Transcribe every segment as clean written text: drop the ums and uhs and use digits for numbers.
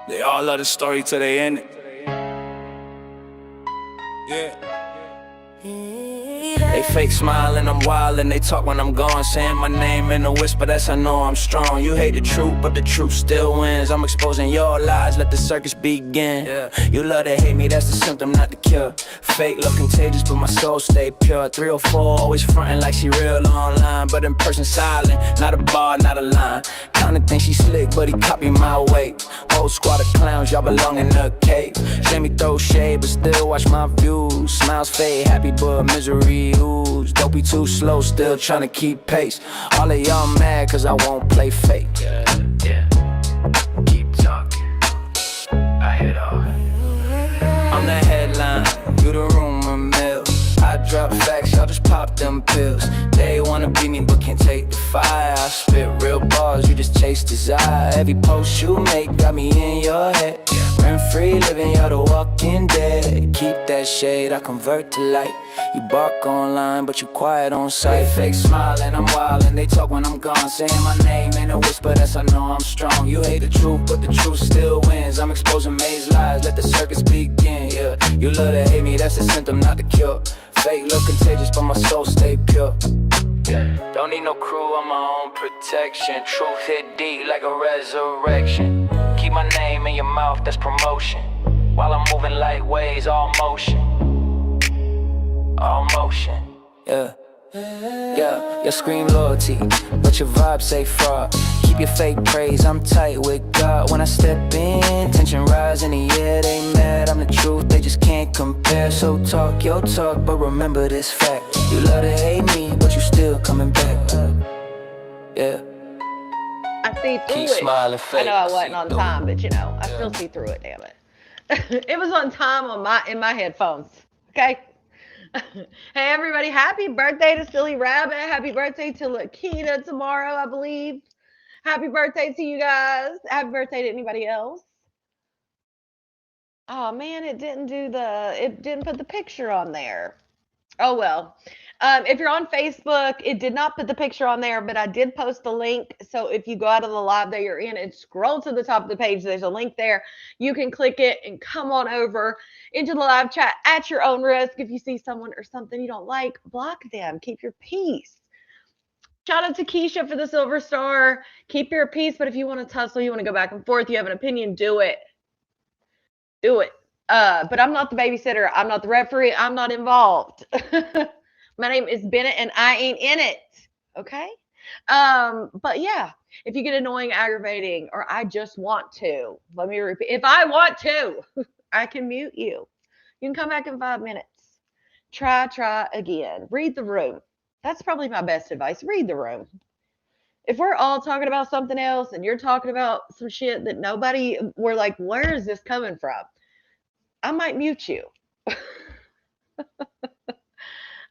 They all love the story till they end it. Yeah. They fake smile and I'm wild and they talk when I'm gone, saying my name in a whisper, that's I know I'm strong. You hate the truth, but the truth still wins. I'm exposing your lies, let the circus begin. Yeah. You love to hate me, that's the symptom, not the cure. Fake look contagious, but my soul stay pure. 304, always frontin' like she real online, but in person silent, not a bar, not a line. Kinda think she slick, but he copy my way. Whole squad of clowns, y'all belong in a cave. Shame me throw shade, but still watch my views. Smiles fade, happy but misery ooze. Don't be too slow, still tryna keep pace. All of y'all mad cause I won't play fake. Yeah. Keep talking, I hit off. I'm the headline, you the rumor mill. I drop facts, y'all just pop them pills. They wanna be me but can't take the fire. I spit real bars, you just chase desire. Every post you make got me in your head. Rent free living, you're the walking dead. Keep that shade, I convert to light. You bark online, but you quiet on sight. Fake smile and I'm wild and they talk when I'm gone, saying my name in a whisper, that's I know I'm strong. You hate the truth, but the truth still wins. I'm exposing maze lies, let the circus begin. Yeah, you love to hate me, that's the symptom, not the cure. Fake look contagious, but my soul stay pure. Yeah. Don't need no crew, I'm my own protection. Truth hit deep like a resurrection. Keep my name in your mouth, that's promotion. While I'm moving like waves, all motion. All motion, yeah. Yeah, you scream loyalty, but your vibe say fraud. Keep your fake praise, I'm tight with God. When I step in, tension rise in the air. They mad, I'm the truth, they just can't compare. So talk your talk, but remember this fact. You love to hate me, but you still coming back. Yeah. I see through Keep it. smiling fake. I know I wasn't on time, but I still see through it, damn it. It was on time in my headphones. Okay? Hey everybody, happy birthday to Silly Rabbit. Happy birthday to Lakita tomorrow, I believe. Happy birthday to you guys. Happy birthday to anybody else. Oh man, it didn't put the picture on there. Oh well. If you're on Facebook, it did not put the picture on there, but I did post the link. So if you go out of the live that you're in and scroll to the top of the page, there's a link there. You can click it and come on over into the live chat at your own risk. If you see someone or something you don't like, block them. Keep your peace. Shout out to Keisha for the silver star. Keep your peace, but if you want to tussle, you want to go back and forth, you have an opinion, do it. Do it. But I'm not the babysitter. I'm not the referee. I'm not involved. My name is Bennett and I ain't in it. Okay? But yeah, if you get annoying, aggravating, or I just want to, let me repeat. If I want to, I can mute you. You can come back in 5 minutes. Try again. Read the room. That's probably my best advice. Read the room. If we're all talking about something else and you're talking about some shit that we're like, where is this coming from? I might mute you.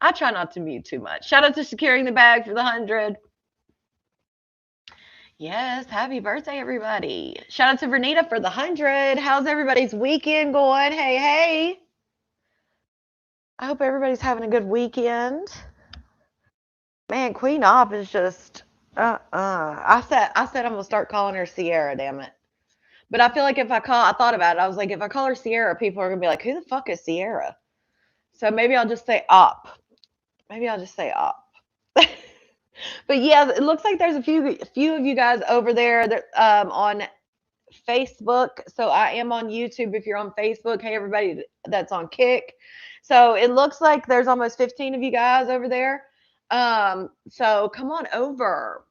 I try not to mute too much. Shout out to Securing the Bag for the 100. Yes, happy birthday, everybody. Shout out to Vernita for the 100. How's everybody's weekend going? Hey. I hope everybody's having a good weekend. Man, Queen Op is just I said I'm gonna start calling her Sierra, damn it. But I feel like I thought about it. I was like, if I call her Sierra, people are gonna be like, who the fuck is Sierra? So maybe I'll just say Op. Maybe I'll just say Op. But yeah, it looks like there's a few of you guys over there that on Facebook. So I am on YouTube if you're on Facebook. Hey everybody that's on Kick. So it looks like there's almost 15 of you guys over there. So come on over.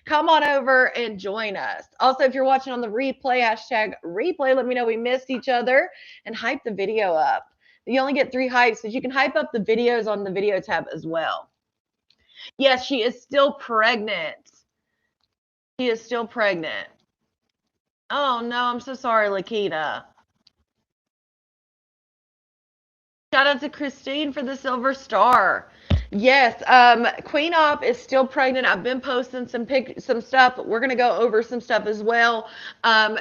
Come on over and join us. Also, if you're watching on the replay, hashtag replay, let me know we missed each other and hype the video up. You only get 3 hypes, but you can hype up the videos on the video tab as well. Yes, she is still pregnant. She is still pregnant. Oh no, I'm so sorry, Lakita. Shout out to Christine for the silver star. Yes, Queen Op is still pregnant. I've been posting some stuff. We're gonna go over some stuff as well.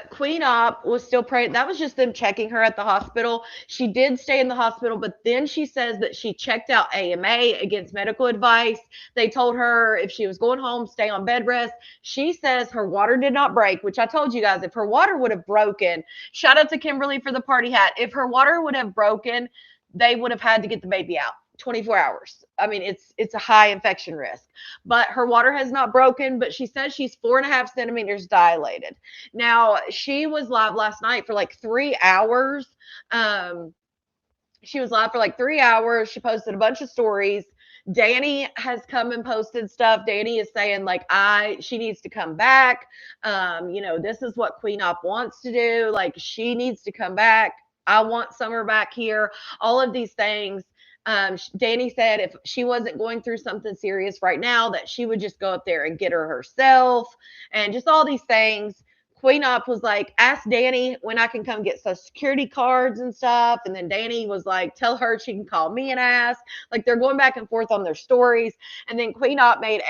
Queen Op was still pregnant. That was just them checking her at the hospital. She did stay in the hospital, but then she says that she checked out AMA against medical advice. They told her if she was going home, stay on bed rest. She says her water did not break, which I told you guys if her water would have broken. Shout out to Kimberly for the party hat. If her water would have broken, they would have had to get the baby out 24 hours. I mean, it's a high infection risk. But her water has not broken, but she says she's 4.5 centimeters dilated. Now, she was live last night for like 3 hours. Um, she was live for like 3 hours. She posted a bunch of stories. Danny has come and posted stuff. Danny is saying like she needs to come back. This is what Queen Op wants to do. Like she needs to come back. I want Summer back here. All of these things. Danny said if she wasn't going through something serious right now, that she would just go up there and get her herself, and just all these things. Queen Op was like, ask Danny when I can come get Social Security cards and stuff. And then Danny was like, tell her she can call me and ask. Like they're going back and forth on their stories. And then Queen Op made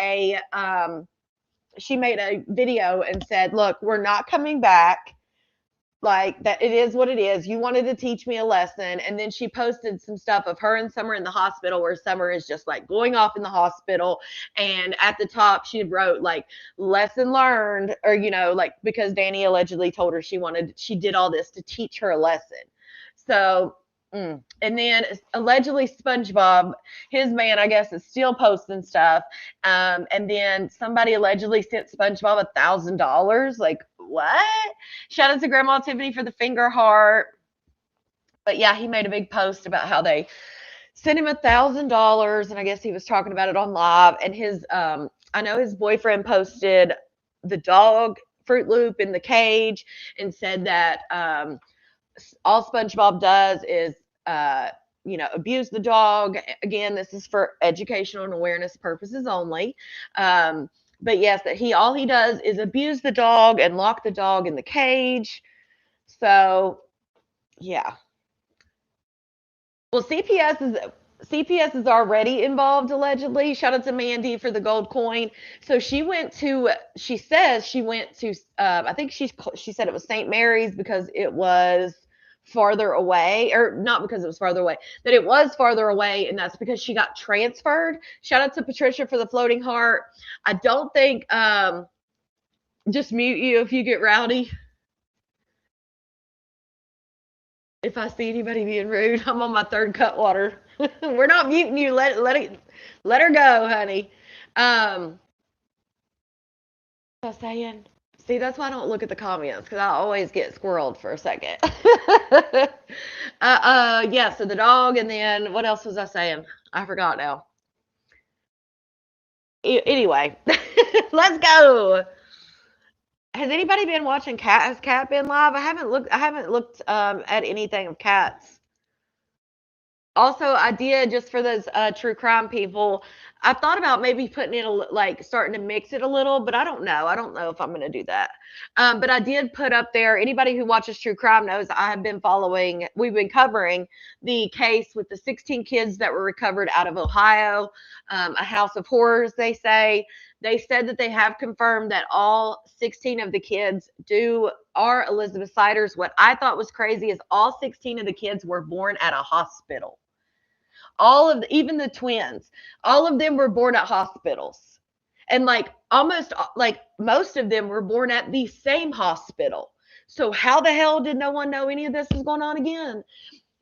she made a video and said, look, we're not coming back. Like that it is what it is. You wanted to teach me a lesson. And then she posted some stuff of her and Summer in the hospital where Summer is just like going off in the hospital. And at the top she wrote like lesson learned, or like because Danny allegedly told her she did all this to teach her a lesson. So and then allegedly SpongeBob, his man, I guess, is still posting stuff. And then somebody allegedly sent SpongeBob $1,000. Like, what? Shout out to Grandma Tiffany for the finger heart. But yeah, he made a big post about how they sent him $1,000, and I guess he was talking about it on live. And I know his boyfriend posted the dog Fruit Loop in the cage and said that all SpongeBob does is, abuse the dog. Again, this is for educational and awareness purposes only. But yes, that all he does is abuse the dog and lock the dog in the cage. So yeah. Well, CPS is already involved allegedly. Shout out to Mandy for the gold coin. So she says she went to, I think she said it was St. Mary's because it was farther away, or not because it was farther away, that it was farther away, and that's because she got transferred. Shout out to Patricia for the floating heart. I don't think, just mute you if you get rowdy. If I see anybody being rude, I'm on my third cut water. We're not muting you. Let her go, honey. What was I saying? See, that's why I don't look at the comments because I always get squirreled for a second. Yeah. So the dog, and then what else was I saying? I forgot now. Anyway, let's go. Has anybody been watching Cat? Has Cat been live? I haven't looked at anything of Cats. Also, I did just for those true crime people. I thought about maybe putting it like starting to mix it a little, but I don't know. I don't know if I'm going to do that. But I did put up there. Anybody who watches true crime knows I have been following. We've been covering the case with the 16 kids that were recovered out of Ohio, a house of horrors. They said that they have confirmed that all 16 of the kids are Elizabeth Siders. What I thought was crazy is all 16 of the kids were born at a hospital. Even the twins, all of them were born at hospitals. And like almost like most of them were born at the same hospital. So how the hell did no one know any of this was going on again?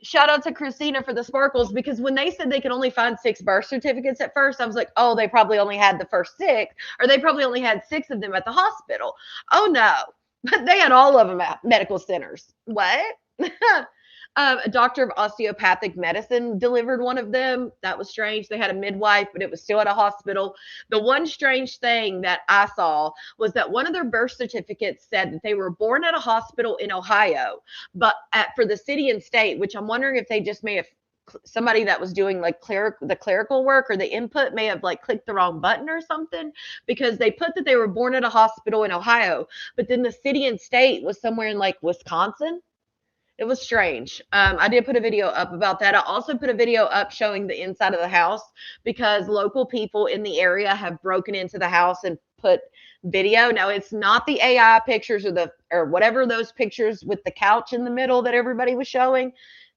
Shout out to Christina for the sparkles, because when they said they could only find 6 birth certificates at first, I was like, oh, they probably only had the first 6, or they probably only had 6 of them at the hospital. Oh no, but they had all of them at medical centers. What? A doctor of osteopathic medicine delivered one of them. That was strange. They had a midwife, but it was still at a hospital. The one strange thing that I saw was that one of their birth certificates said that they were born at a hospital in Ohio, but for the city and state, which I'm wondering if they just may have somebody that was doing like the clerical work or the input may have like clicked the wrong button or something, because they put that they were born at a hospital in Ohio, but then the city and state was somewhere in like Wisconsin. It was strange. I did put a video up about that. I also put a video up showing the inside of the house because local people in the area have broken into the house and put video. Now it's not the AI pictures or whatever those pictures with the couch in the middle that everybody was showing.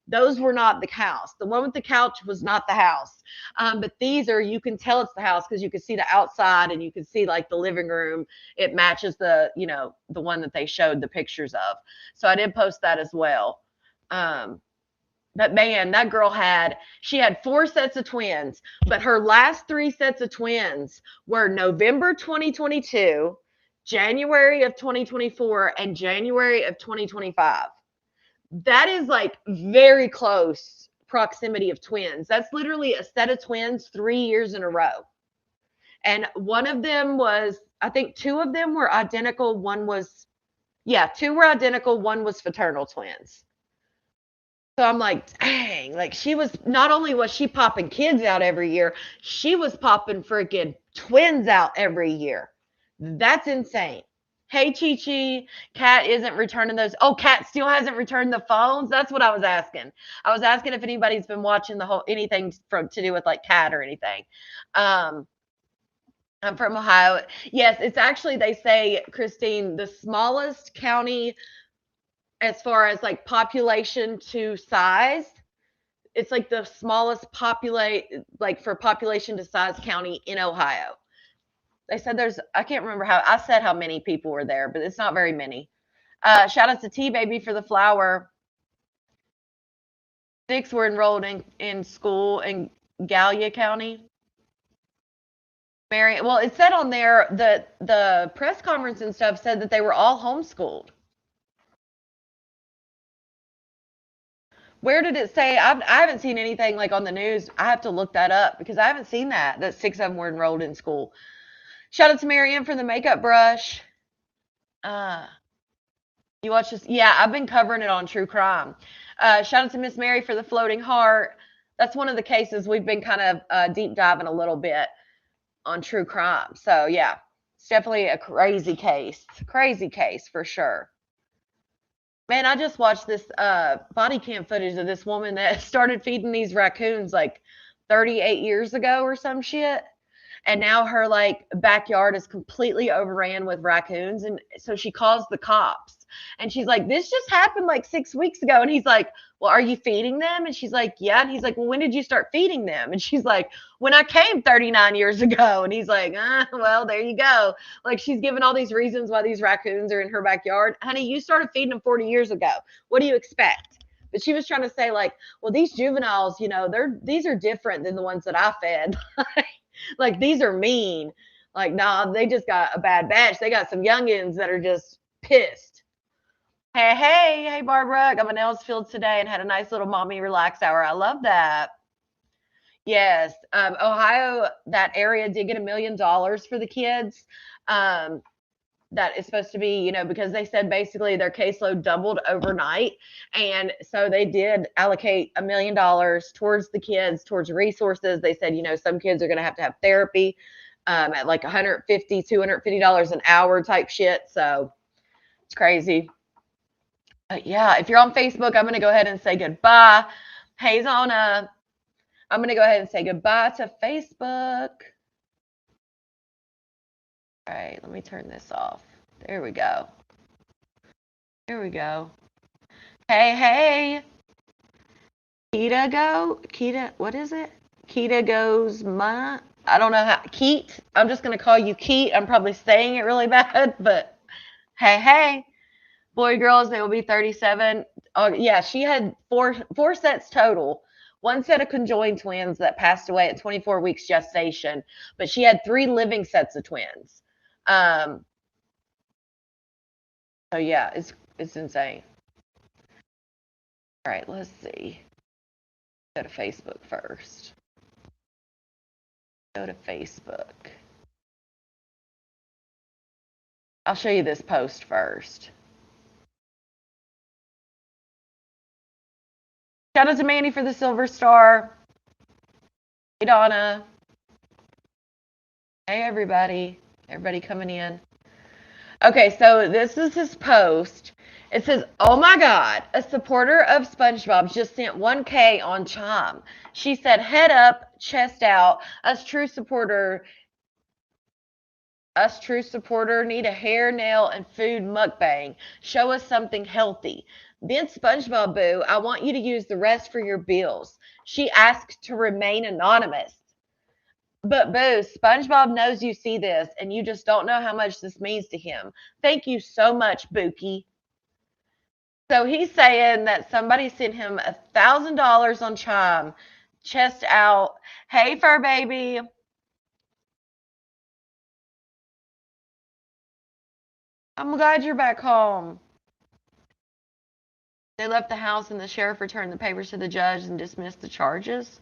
Those were not the house. The one with the couch was not the house. But these are, you can tell it's the house because you can see the outside and you can see like the living room. It matches the one that they showed the pictures of. So I did post that as well. Um, but man, that girl she had 4 sets of twins, but her last 3 sets of twins were November 2022, January of 2024, and January of 2025. That is like very close proximity of twins. That's literally a set of twins 3 years in a row. And one of them was, I think 2 of them were identical. One was, yeah, 2 were identical. One was fraternal twins. So I'm like, dang, like she was, not only was she popping kids out every year, she was popping freaking twins out every year. That's insane. Hey, Chi Chi, Kat isn't returning those. Oh, Kat still hasn't returned the phones. That's what I was asking. I was asking if anybody's been watching anything to do with like Kat or anything. Um, I'm from Ohio. Yes, it's actually, they say, Christine, the smallest county as far as like population to size. It's like the smallest like for population to size county in Ohio. They said I can't remember I said how many people were there, but it's not very many. Shout out to T Baby for the flower. 6 were enrolled in school in Gallia County. Mary, well, it said on there that the press conference and stuff said that they were all homeschooled. Where did it say? I haven't seen anything like on the news. I have to look that up because I haven't seen that 6 of them were enrolled in school. Shout out to Marianne for the makeup brush. You watch this? Yeah, I've been covering it on true crime. Shout out to Miss Mary for the floating heart. That's one of the cases we've been kind of deep diving a little bit on true crime. So yeah, it's definitely a crazy case. Crazy case for sure. Man, I just watched this body cam footage of this woman that started feeding these raccoons like 38 years ago or some shit. And now her like backyard is completely overran with raccoons. And so she calls the cops and she's like, this just happened like 6 weeks ago. And he's like, well, are you feeding them? And she's like, yeah. And he's like, well, when did you start feeding them? And she's like, when I came 39 years ago. And he's like, well, there you go. Like she's giving all these reasons why these raccoons are in her backyard. Honey, you started feeding them 40 years ago. What do you expect? But she was trying to say like, well, these juveniles, these are different than the ones that I fed. Like these are mean. Like, nah, they just got a bad batch. They got some youngins that are just pissed. Hey, Barbara. Got my nails filled today and had a nice little mommy relax hour. I love that. Yes. Ohio, that area did get $1 million for the kids. That is supposed to be, because they said basically their caseload doubled overnight. And so they did allocate $1 million towards the kids, towards resources. They said, some kids are going to have therapy at like $150, $250 an hour type shit. So it's crazy. Yeah, if you're on Facebook, I'm going to go ahead and say goodbye. Hey, Zona, I'm going to go ahead and say goodbye to Facebook. All right, let me turn this off. There we go. There we go. Hey. Keita, what is it? Keita goes I don't know how, Keat. I'm just going to call you Keat. I'm probably saying it really bad, but hey. Boy, girls, they will be 37. Oh, yeah, she had four sets total. 1 set of conjoined twins that passed away at 24 weeks gestation, but she had 3 living sets of twins. So yeah, it's insane. All right, let's see. Go to Facebook first. Go to Facebook. I'll show you this post first. Shout out to Manny for the silver star. Hey, Donna. Hey, everybody. Everybody coming in. Okay, so this is his post, It says, oh my God, a supporter of SpongeBob just sent 1K on Chime. She said, head up, chest out. Us true supporter need a hair, nail, and food mukbang. Show us something healthy. Then SpongeBob Boo, I want you to use the rest for your bills. She asked to remain anonymous. But Boo, SpongeBob knows you see this, and you just don't know how much this means to him. Thank you so much, Bookie. So he's saying that somebody sent him $1,000 on Chime. Chest out. Hey, fur baby. I'm glad you're back home. They left the house and the sheriff returned the papers to the judge and dismissed the charges.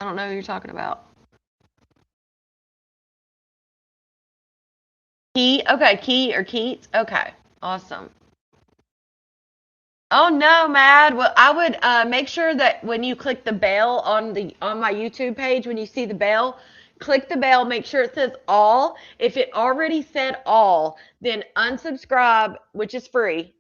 I don't know who you're talking about. Key or Keats? Okay, awesome. Oh no, Mad. Well, I would make sure that when you click the bell on my YouTube page, when you see the bell, click the bell. Make sure it says all. If it already said all, then unsubscribe, which is free.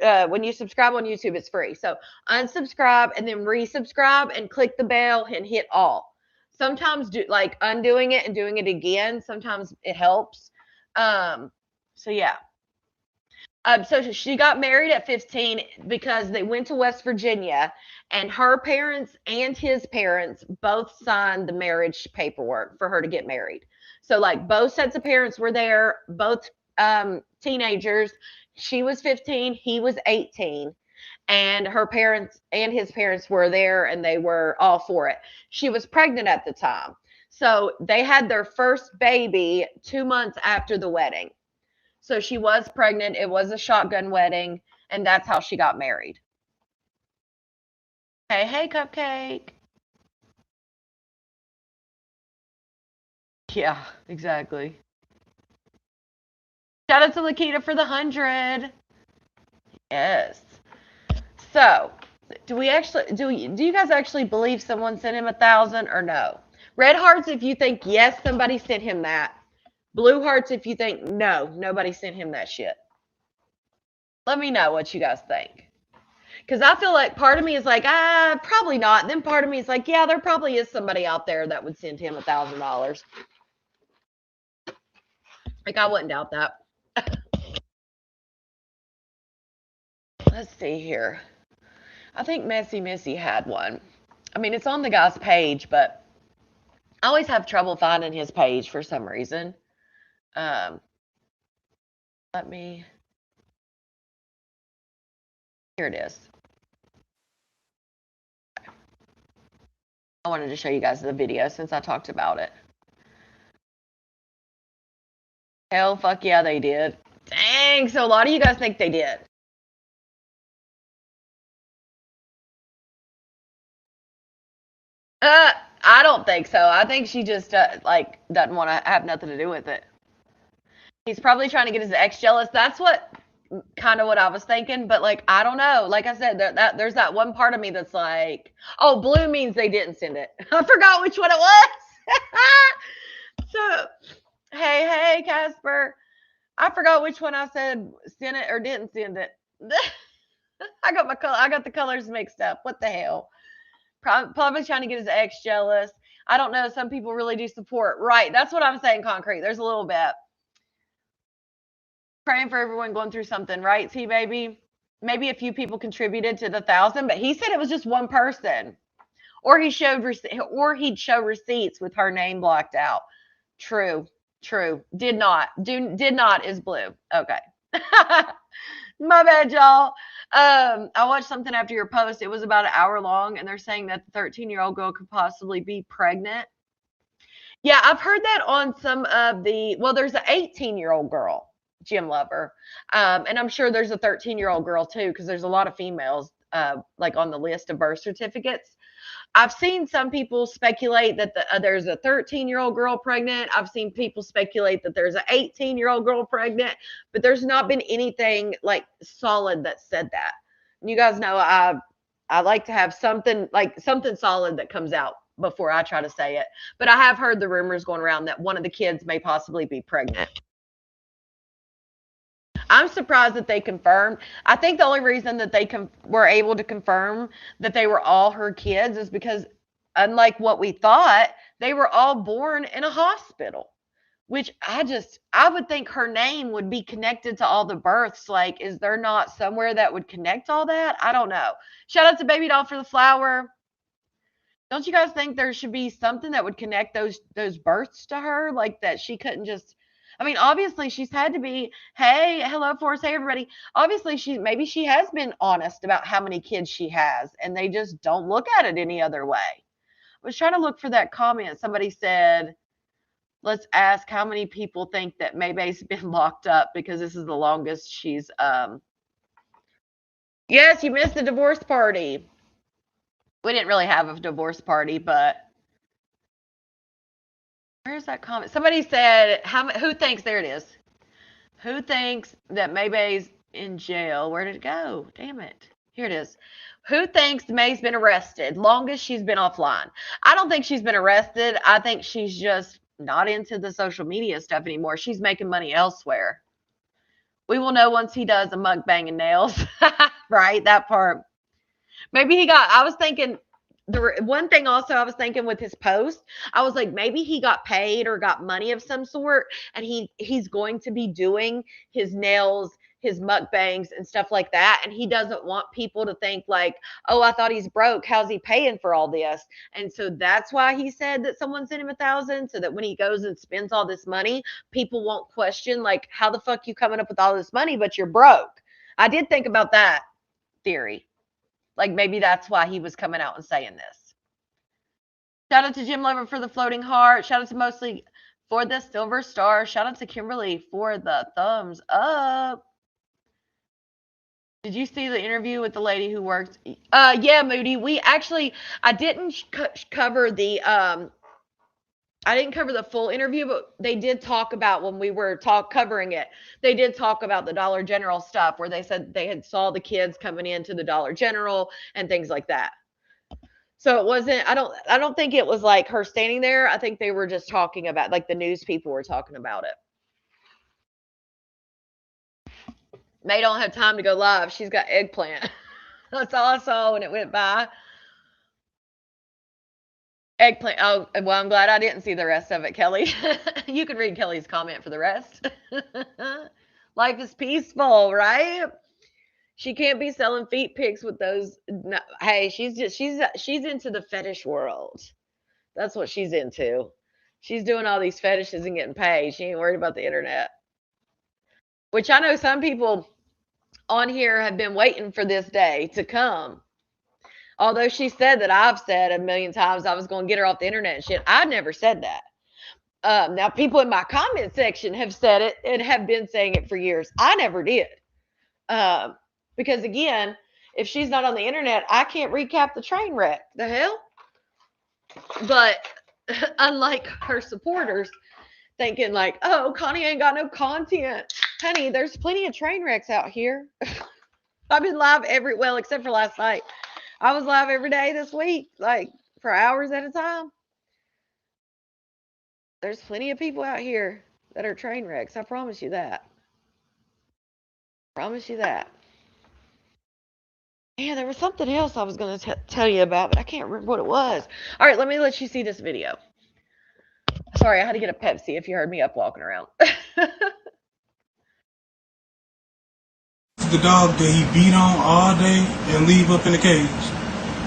When you subscribe on YouTube, it's free. So unsubscribe and then resubscribe and click the bell and hit all. Sometimes like undoing it and doing it again. Sometimes it helps. So yeah. So she got married at 15 because they went to West Virginia, and her parents and his parents both signed the marriage paperwork for her to get married. So like both sets of parents were there, both teenagers. She was 15, he was 18, and her parents and his parents were there, and they were all for it. She was pregnant at the time. So they had their first baby 2 months after the wedding. So she was pregnant. It was a shotgun wedding, and that's how she got married. Hey, hey, Cupcake. Yeah, exactly. Shout out to Lakita for the 100. Yes. So, do you guys actually believe someone sent him 1,000 or no? Red hearts if you think yes, somebody sent him that. Blue hearts if you think no, nobody sent him that shit. Let me know what you guys think. Because I feel like part of me is like, probably not. Then part of me is like, yeah, there probably is somebody out there that would send him $1,000. Like, I wouldn't doubt that. Let's see here. I think Messy Missy had one. I mean, it's on the guy's page, but I always have trouble finding his page for some reason. Let me. Here it is. I wanted to show you guys the video since I talked about it. Hell, fuck yeah, they did. Dang, so a lot of you guys think they did. I don't think so. I think she just like doesn't want to have nothing to do with it. He's probably trying to get his ex jealous. That's what kind of what I was thinking, but like I don't know. Like I said, there's that one part of me that's like, oh, blue means they didn't send it. I forgot which one it was. So, hey, Casper, I forgot which one I said sent it or didn't send it. I got the colors mixed up. What the hell? Probably trying to get his ex jealous. I don't know. Some people really do support. Right. That's what I'm saying, Concrete. There's a little bit. Praying for everyone going through something, right, T baby? Maybe a few people contributed to the 1,000, but he said it was just one person. Or he'd show receipts with her name blocked out. True. Did not is blue. Okay. My bad, y'all. I watched something after your post. It was about an hour long, and they're saying that the 13-year-old girl could possibly be pregnant. Yeah, I've heard that on some of there's an 18-year-old girl, Jim Lover. And I'm sure there's a 13-year-old girl too, because there's a lot of females like on the list of birth certificates. I've seen some people speculate that there's a 13-year-old girl pregnant. I've seen people speculate that there's an 18-year-old girl pregnant, but there's not been anything like solid that said that. And you guys know I like to have something solid that comes out before I try to say it. But I have heard the rumors going around that one of the kids may possibly be pregnant. I'm surprised that they confirmed. I think the only reason that they were able to confirm that they were all her kids is because, unlike what we thought, they were all born in a hospital. Which I would think her name would be connected to all the births. Like, is there not somewhere that would connect all that? I don't know. Shout out to Baby Doll for the flower. Don't you guys think there should be something that would connect those births to her? Like that she couldn't just, I mean, obviously she's had to be, hey, hello Force, hey everybody. Obviously maybe she has been honest about how many kids she has, and they just don't look at it any other way. I was trying to look for that comment. Somebody said, let's ask how many people think that Maybae's been locked up because this is the longest she's Yes, you missed the divorce party. We didn't really have a divorce party, but where's that comment? Somebody said, who thinks, there it is. Who thinks that Maybae's in jail? Where did it go? Damn it. Here it is. Who thinks May's been arrested? Longest she's been offline. I don't think she's been arrested. I think she's just not into the social media stuff anymore. She's making money elsewhere. We will know once he does a mukbang and nails. Right? That part. Maybe I was thinking, the one thing also I was thinking with his post, I was like, maybe he got paid or got money of some sort, and he's going to be doing his nails, his mukbangs and stuff like that, and he doesn't want people to think like, oh, I thought he's broke, how's he paying for all this? And so that's why he said that someone sent him 1,000, so that when he goes and spends all this money, people won't question like, how the fuck you coming up with all this money but you're broke? I did think about that theory. Like maybe that's why he was coming out and saying this. Shout out to Jim Lover for the floating heart. Shout out to Mostly for the silver star. Shout out to Kimberly for the thumbs up. Did you see the interview with the lady who works? Yeah, Moody. I didn't cover the I didn't cover the full interview, but they did talk about, when we were covering it, they did talk about the Dollar General stuff where they said they had saw the kids coming into the Dollar General and things like that. So it wasn't, I don't think it was like her standing there. I think they were just talking about, like the news people were talking about it. May don't have time to go live. She's got eggplant. That's all I saw when it went by. Eggplant. Oh, well, I'm glad I didn't see the rest of it, Kelly. You can read Kelly's comment for the rest. Life is peaceful, right? She can't be selling feet pics with those. No, hey, she's into the fetish world. That's what she's into. She's doing all these fetishes and getting paid. She ain't worried about the internet. Which I know some people on here have been waiting for this day to come. Although she said that I've said a million times I was going to get her off the internet and shit. I never said that. Now, people in my comment section have said it and have been saying it for years. I never did. Because, again, if she's not on the internet, I can't recap the train wreck. The hell? But unlike her supporters, thinking like, oh, Connie ain't got no content. Honey, there's plenty of train wrecks out here. I've been live except for last night. I was live every day this week, like for hours at a time. There's plenty of people out here that are train wrecks. I promise you that. Promise you that. Yeah, there was something else I was going to tell you about, but I can't remember what it was. All right, let me let you see this video. Sorry, I had to get a Pepsi if you heard me up walking around. The dog that he beat on all day and leave up in the cage.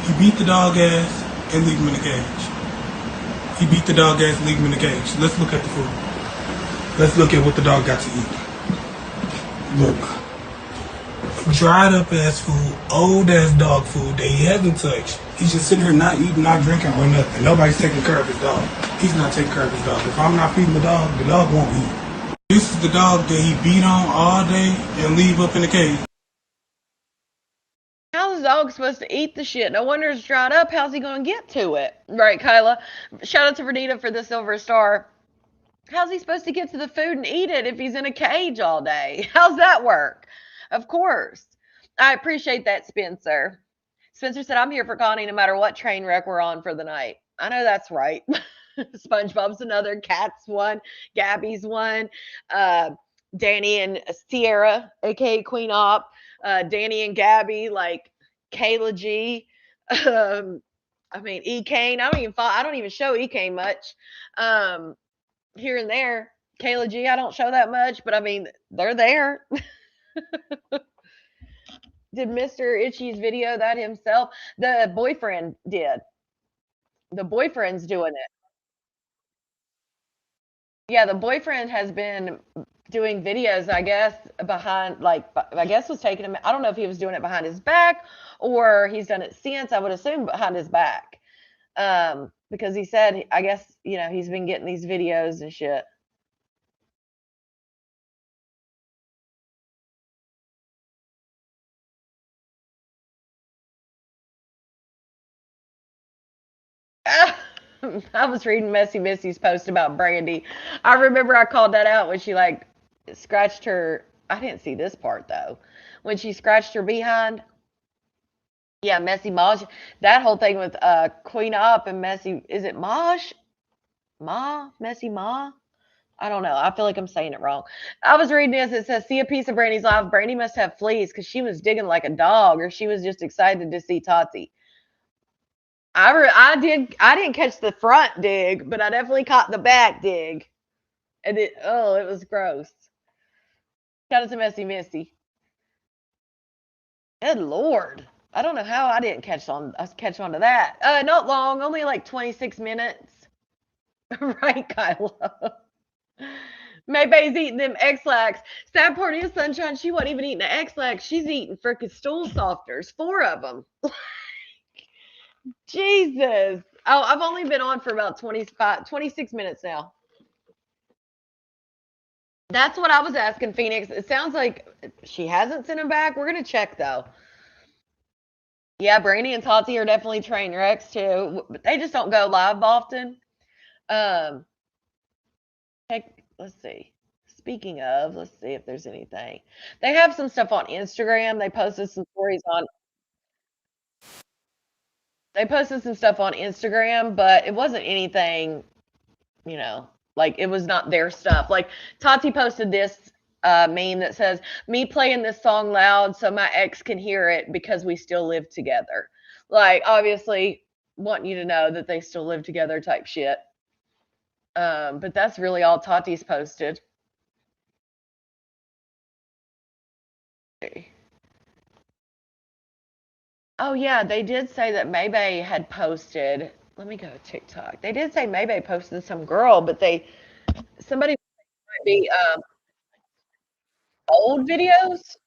He beat the dog ass and leave him in the cage. He beat the dog ass and leave him in the cage. Let's look at the food. Let's look at what the dog got to eat. Look. Dried up ass food, old ass dog food that he hasn't touched. He's just sitting here not eating, not drinking, or nothing. Nobody's taking care of his dog. He's not taking care of his dog. If I'm not feeding the dog won't eat. This is the dog that he beat on all day and leave up in the cage. How's the dog supposed to eat the shit? No wonder it's dried up. How's he going to get to it? Right, Kyla? Shout out to Vernita for the silver star. How's he supposed to get to the food and eat it if he's in a cage all day? How's that work? Of course. I appreciate that, Spencer. Spencer said, I'm here for Connie no matter what train wreck we're on for the night. I know that's right. SpongeBob's another. Cat's one. Gabby's one. Danny and Sierra, aka Queen Op, Danny and Gabby, like Kayla G. Um, I mean E Kane. I don't even show E Kane much. Um, Here and there. Kayla G, I don't show that much, but I mean they're there. Did Mr. Itchy's video that himself? The boyfriend did. The boyfriend's doing it. Yeah, the boyfriend has been doing videos, I guess, behind, like, I guess was taking him. I don't know if he was doing it behind his back or he's done it since. I would assume behind his back. Because he said, I guess, he's been getting these videos and shit. I was reading Messy Missy's post about Brandy. I remember I called that out when she like scratched her. I didn't see this part though. When she scratched her behind. Yeah, Messy Mosh. That whole thing with Queen Up and Messy. Is it Mosh? Ma? Messy Ma? I don't know. I feel like I'm saying it wrong. I was reading this. It says, see a piece of Brandy's life. Brandy must have fleas because she was digging like a dog, or she was just excited to see Tati. I didn't catch the front dig, but I definitely caught the back dig. And it was gross. Shout out to Messy Missy. Good Lord. I don't know how I didn't catch on to that. Not long, only like 26 minutes. Right, Kylo. Maybe's eating them X-Lax. Sad part is, Sunshine, she wasn't even eating the X-Lax. She's eating frickin' stool softeners, 4 of them. Jesus. Oh, I've only been on for about 26 minutes now. That's what I was asking Phoenix. It sounds like she hasn't sent him back. We're gonna check though. Yeah, Brandy and Tati are definitely train wrecks too, but they just don't go live often. Um, Heck, let's see. Speaking of, let's see if there's anything. They have some stuff on Instagram. They posted some stuff on Instagram, but it wasn't anything, you know, like it was not their stuff. Like Tati posted this meme that says, "Me playing this song loud so my ex can hear it because we still live together." Like obviously want you to know that they still live together type shit. But that's really all Tati's posted. Oh yeah, they did say that Maybae had posted. Let me go to TikTok. They did say Maybae posted some girl, but somebody might be old videos,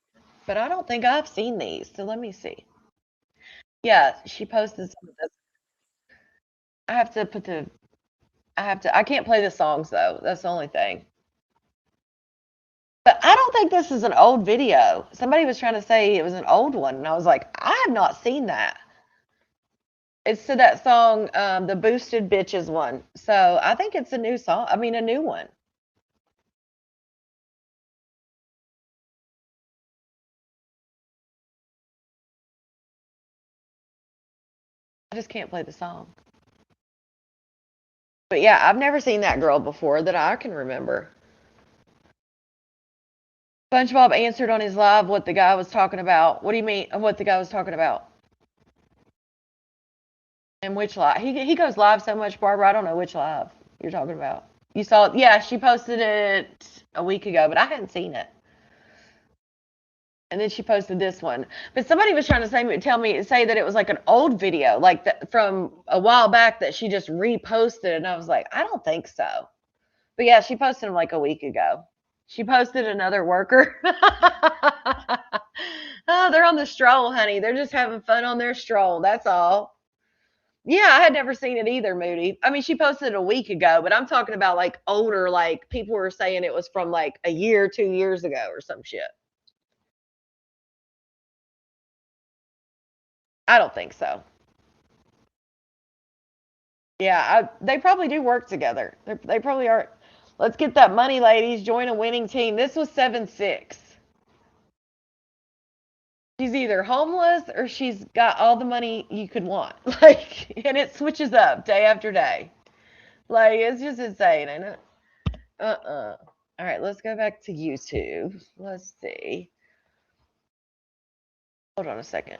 but I don't think I've seen these. So let me see. Yeah, she posted some of this. I have to put the. I can't play the songs though. That's the only thing. But I don't think this is an old video. Somebody was trying to say it was an old one, and I was like, I have not seen that. It's to that song, the Boosted Bitches one. So I think it's a new song. I mean, a new one. I just can't play the song. But yeah, I've never seen that girl before that I can remember. SpongeBob answered on his live what the guy was talking about. What do you mean? What the guy was talking about? And which live? He goes live so much, Barbara. I don't know which live you're talking about. You saw it? Yeah, she posted it a week ago, but I hadn't seen it. And then she posted this one. But somebody was trying to say that it was like an old video, like from a while back that she just reposted, and I was like, I don't think so. But yeah, she posted them like a week ago. She posted another worker. Oh, they're on the stroll, honey. They're just having fun on their stroll. That's all. Yeah, I had never seen it either, Moody. I mean, she posted it a week ago, but I'm talking about like older, like people were saying it was from like a year, 2 years ago or some shit. I don't think so. Yeah, they probably do work together. They probably are. Let's get that money, ladies. Join a winning team. This was 7-6. She's either homeless or she's got all the money you could want. Like, and it switches up day after day. Like, it's just insane, ain't it? Uh-uh. All right, let's go back to YouTube. Let's see. Hold on a second.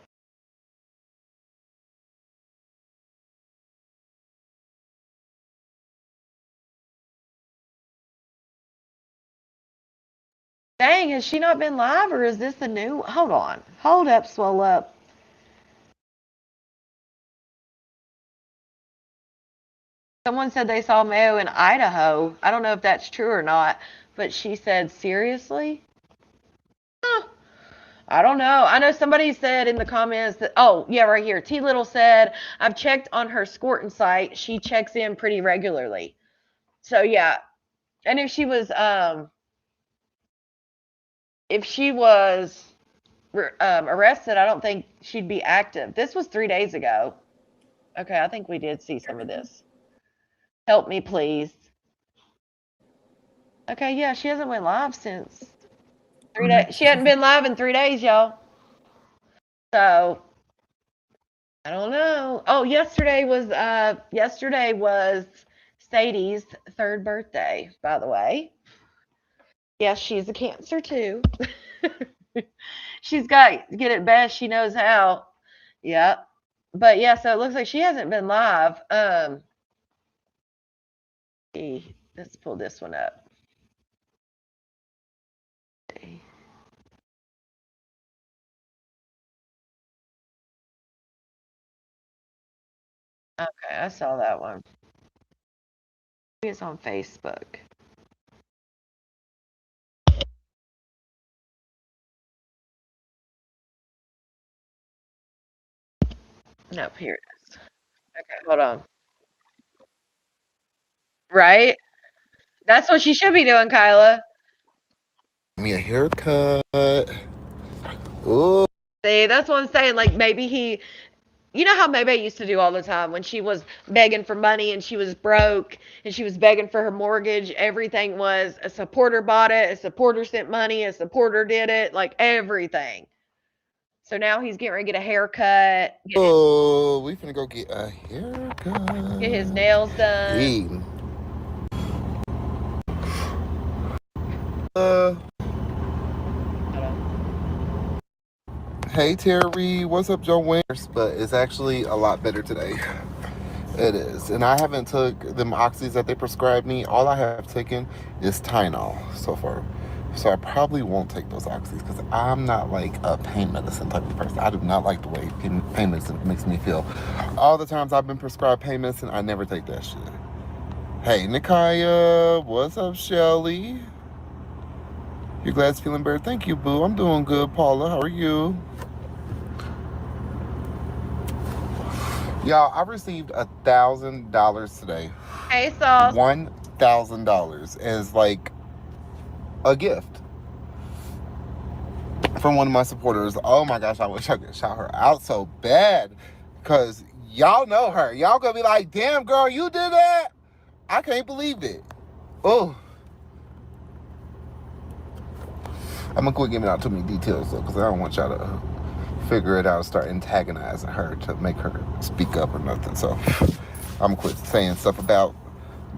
Dang, has she not been live, or is this the new? Hold on. Hold up, swell up. Someone said they saw Mayo in Idaho. I don't know if that's true or not, but she said, seriously? Huh. I don't know. I know somebody said in the comments that, oh, yeah, right here. T Little said, I've checked on her Scorton site. She checks in pretty regularly. So, yeah. And if she was arrested, I don't think she'd be active. This was 3 days ago. Okay, I think we did see some of this. Help me, please. Okay, yeah, she hasn't went live since 3 days. She hadn't been live in 3 days, y'all. So I don't know. Oh, yesterday was Sadie's 3rd birthday, by the way. Yes, she's a Cancer too. She's got get it best she knows how. Yep. But yeah, so it looks like she hasn't been live. Let's pull this one up. Okay, I saw that one. Maybe it's on Facebook. Nope, here it is. Okay, hold on. Right? That's what she should be doing, Kyla. Me a haircut. Ooh. See, that's what I'm saying. Like maybe you know how Maybae used to do all the time when she was begging for money and she was broke and she was begging for her mortgage. Everything was a supporter bought it, a supporter sent money, a supporter did it, like everything. So now he's getting ready to get a haircut, Oh, we finna go get a haircut. get his nails done. Hey. Hey Terry, what's up, Joe Winters? But it's actually a lot better today. It is, and I haven't took them oxys that they prescribed me. All I have taken is Tylenol so far. So I probably won't take those oxys because I'm not like a pain medicine type of person. I do not like the way pain medicine makes me feel. All the times I've been prescribed pain medicine, I never take that shit. Hey, Nikaya, what's up, Shelly? Your glass feeling better? Thank you, boo. I'm doing good, Paula. How are you? Y'all, I received $1,000 today. Hey, Sauce. $1,000 as like a gift from one of my supporters. Oh my gosh, I wish I could shout her out so bad because y'all know her. Y'all gonna be like, damn girl, you did that? I can't believe it. Oh. I'm gonna quit giving out too many details though because I don't want y'all to figure it out and start antagonizing her to make her speak up or nothing. So I'm gonna quit saying stuff about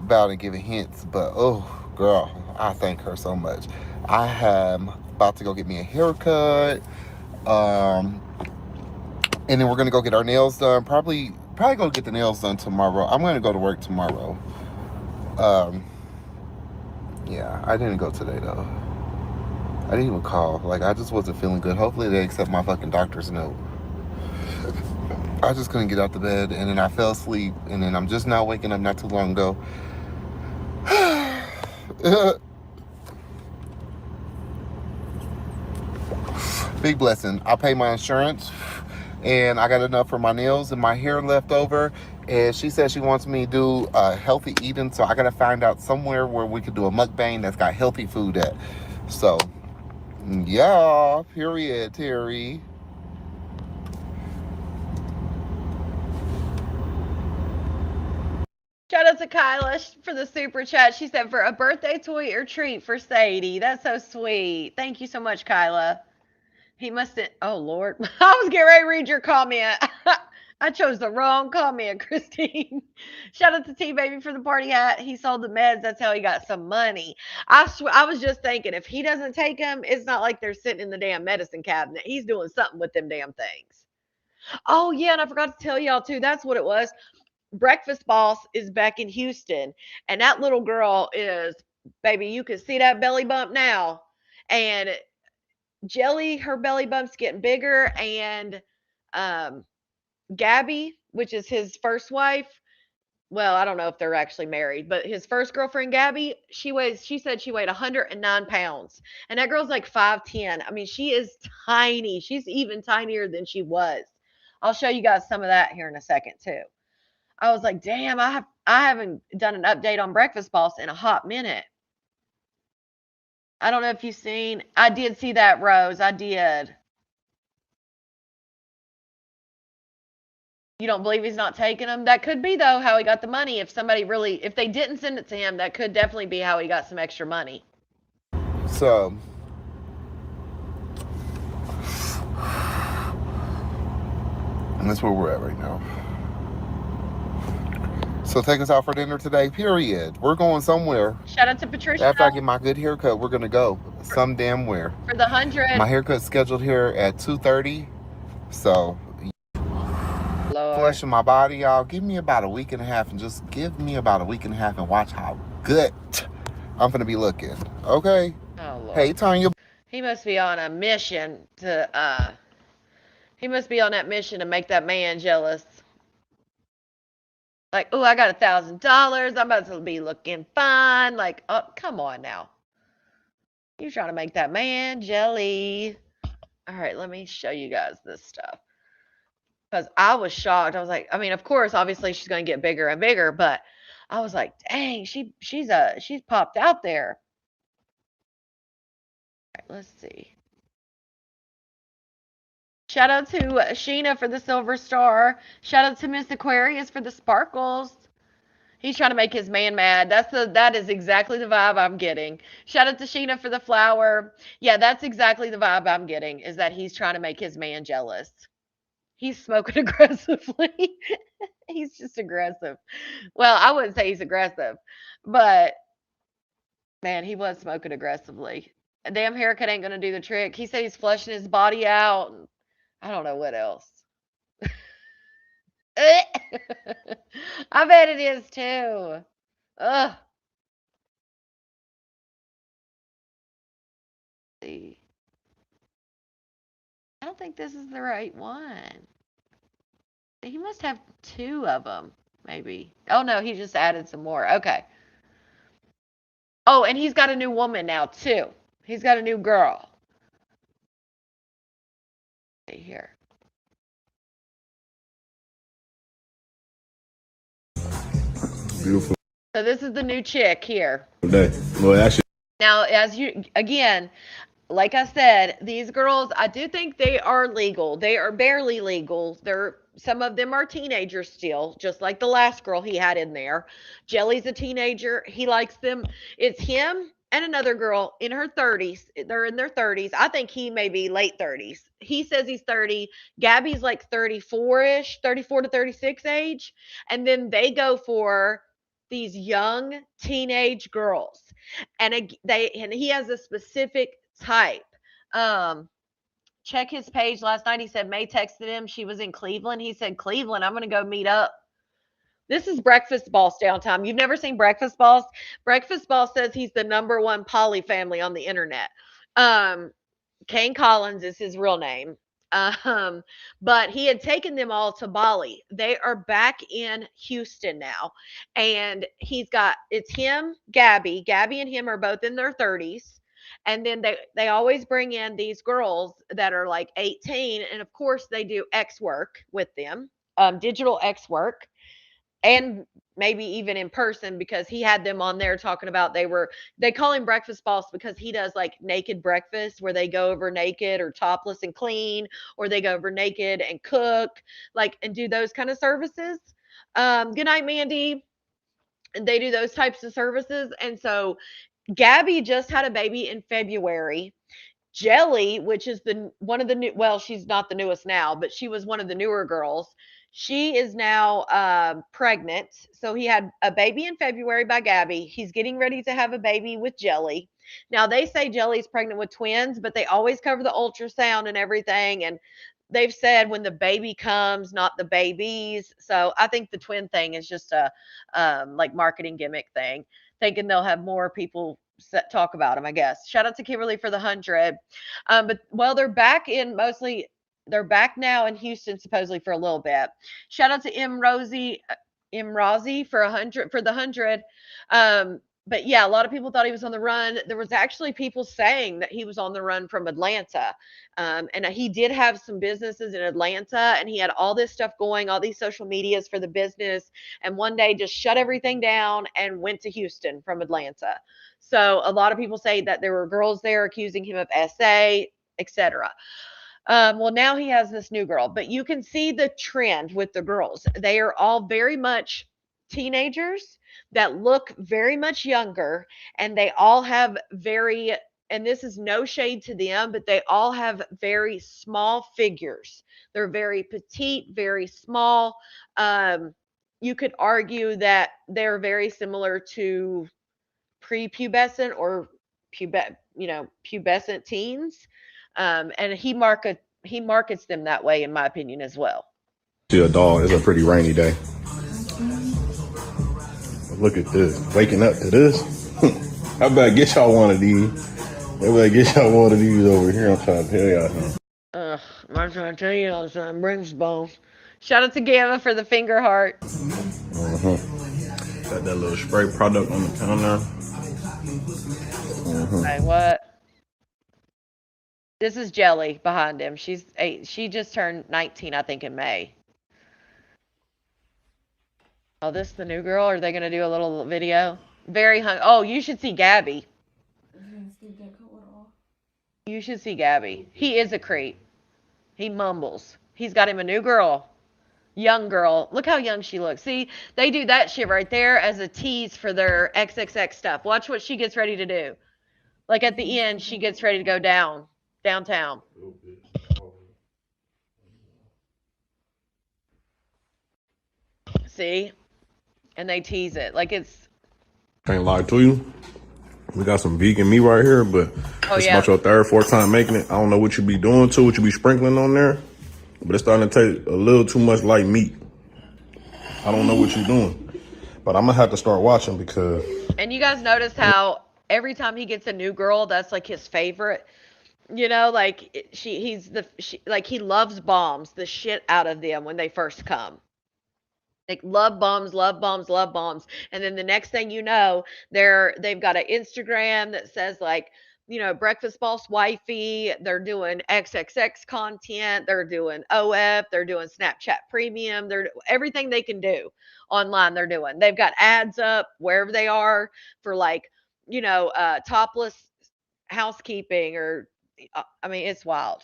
and giving hints. But oh girl, I thank her so much. I am about to go get me a haircut, and then we're gonna go get our nails done. Probably go get the nails done tomorrow. I'm gonna go to work tomorrow. Yeah, I didn't go today though. I didn't even call. Like, I just wasn't feeling good. Hopefully they accept my fucking doctor's note. I just couldn't get out the bed, and then I fell asleep, and then I'm just now waking up not too long ago. Big blessing. I pay my insurance, and I got enough for my nails and my hair left over. And she said she wants me to do healthy eating, so I gotta find out somewhere where we could do a mukbang that's got healthy food at. So, yeah, period, Terry. Shout out to Kyla for the super chat. She said, for a birthday toy or treat for Sadie. That's so sweet. Thank you so much, Kyla. He must have, oh Lord. I was getting ready to read your comment. I chose the wrong comment, Christine. Shout out to T Baby for the party hat. He sold the meds. That's how he got some money. I swear, I was just thinking, if he doesn't take them, it's not like they're sitting in the damn medicine cabinet. He's doing something with them damn things. Oh yeah, and I forgot to tell y'all too. That's what it was. Breakfast Boss is back in Houston, and that little girl is, baby. You can see that belly bump now, and Jelly, her belly bump's getting bigger, and um, Gabby, which is his first wife. Well, I don't know if they're actually married, but his first girlfriend, Gabby, she said she weighed 109 pounds. And that girl's like 5'10. I mean, she is tiny. She's even tinier than she was. I'll show you guys some of that here in a second, too. I was like, damn, I haven't done an update on Breakfast Boss in a hot minute. I don't know if you've seen, I did see that, Rose. I did. You don't believe he's not taking them? That could be, though, how he got the money. If somebody really, if they didn't send it to him, that could definitely be how he got some extra money. So, and that's where we're at right now. So take us out for dinner today, period. We're going somewhere. Shout out to Patricia. After I get my good haircut, we're going to go some damn where. For the 100. My haircut's scheduled here at 2:30. So, Lord. flushing my body, y'all. Give me about a week and a half and just give me about a week and a half and watch how good I'm going to be looking. Okay? Oh, Lord. Hey, Tanya. He must be on a mission to, he must be on that mission to make that man jealous. Like, oh, I got $1,000. I'm about to be looking fine. Like, oh, come on now. You're trying to make that man jelly. All right, let me show you guys this stuff. Because I was shocked. I was like, I mean, of course, obviously she's going to get bigger and bigger, but I was like, dang, she's popped out there. All right, let's see. Shout out to Sheena for the silver star. Shout out to Miss Aquarius for the sparkles. He's trying to make his man mad. That is exactly the vibe I'm getting. Shout out to Sheena for the flower. Yeah, that's exactly the vibe I'm getting, is that he's trying to make his man jealous. He's smoking aggressively. He's just aggressive. Well, I wouldn't say he's aggressive, but man, he was smoking aggressively. A damn haircut ain't gonna do the trick. He said he's flushing his body out. I don't know what else. I bet it is too. Ugh. See. I don't think this is the right one. He must have two of them, maybe. Oh no, he just added some more. Okay. Oh, and he's got a new woman now too. He's got a new girl. See here. Beautiful. So this is the new chick here. Day. Well, actually. Now, as you, again, like I said, these girls, I do think they are legal. They are barely legal. Some of them are teenagers still, just like the last girl he had in there. Jelly's a teenager. He likes them. It's him and another girl in her 30s. They're in their 30s. I think he may be late 30s. He says he's 30. Gabby's like 34-ish, 34 to 36 age. And then they go for these young teenage girls. And he has a specific type. Check his page last night. He said May texted him. She was in Cleveland. He said, Cleveland, I'm going to go meet up. This is Breakfast Boss downtime. You've never seen Breakfast Boss? Breakfast Boss says he's the #1 poly family on the internet. Kane Collins is his real name. But he had taken them all to Bali. They are back in Houston now. And it's him, Gabby. Gabby and him are both in their 30s. And then they always bring in these girls that are like 18. And of course, they do X work with them, digital X work, and maybe even in person, because he had them on there talking about they call him Breakfast Boss because he does like naked breakfast where they go over naked or topless and clean, or they go over naked and cook, like, and do those kind of services. Good night, Mandy. And they do those types of services. And so Gabby just had a baby in February. Jelly, which is one of the new, well, she's not the newest now, but she was one of the newer girls. She is now pregnant. So he had a baby in February by Gabby. He's getting ready to have a baby with Jelly. Now they say Jelly's pregnant with twins, but they always cover the ultrasound and everything. And they've said when the baby comes, not the babies. So I think the twin thing is just a like marketing gimmick thing, thinking they'll have more people talk about him. I guess. Shout out to Kimberly for the 100. But well, they're back now in Houston supposedly for a little bit. Shout out to M Rosie for 100 for the 100. But yeah, a lot of people thought he was on the run. There was actually people saying that he was on the run from Atlanta. And he did have some businesses in Atlanta, and he had all this stuff going, all these social medias for the business, and one day just shut everything down and went to Houston from Atlanta. So a lot of people say that there were girls there accusing him of SA, etc. Well, now he has this new girl, but you can see the trend with the girls. They are all very much teenagers that look very much younger, and they all have very, and this is no shade to them, but they all have very small figures. They're very petite, very small. Um, you could argue that they're very similar to prepubescent or pubescent teens. And he markets them that way, in my opinion, as well. See a dog. It's a pretty rainy day. Look at this. Waking up to this. How about get y'all one of these? How about get y'all one of these over here? I'm trying to tell y'all. I'm trying to tell you all the time. Brings bones. Shout out to Gamma for the finger heart. Got that little spray product on the counter. Hey, what? This is Jelly behind him. She's 8. She just turned 19, I think, in May. Oh, this the new girl? Are they gonna do a little video? Very hung. Oh, you should see Gabby. You should see Gabby. He is a creep. He mumbles. He's got him a new girl. Young girl. Look how young she looks. See, they do that shit right there as a tease for their XXX stuff. Watch what she gets ready to do. Like at the end, she gets ready to go downtown. See? And they tease it. Like it's. Can't lie to you. We got some vegan meat right here, but it's about your third, fourth time making it. I don't know what you be doing to it, what you be sprinkling on there, but it's starting to taste a little too much like meat. I don't know what you're doing, but I'm gonna have to start watching because. And you guys notice how every time he gets a new girl, that's like his favorite. You know, like he loves bombs the shit out of them when they first come. Like love bombs, love bombs, love bombs. And then the next thing you know, they've got an Instagram that says like, breakfast boss wifey. They're doing XXX content. They're doing OF. They're doing Snapchat premium. They're everything they can do online. They're doing. They've got ads up wherever they are for like, topless housekeeping or, I mean, it's wild.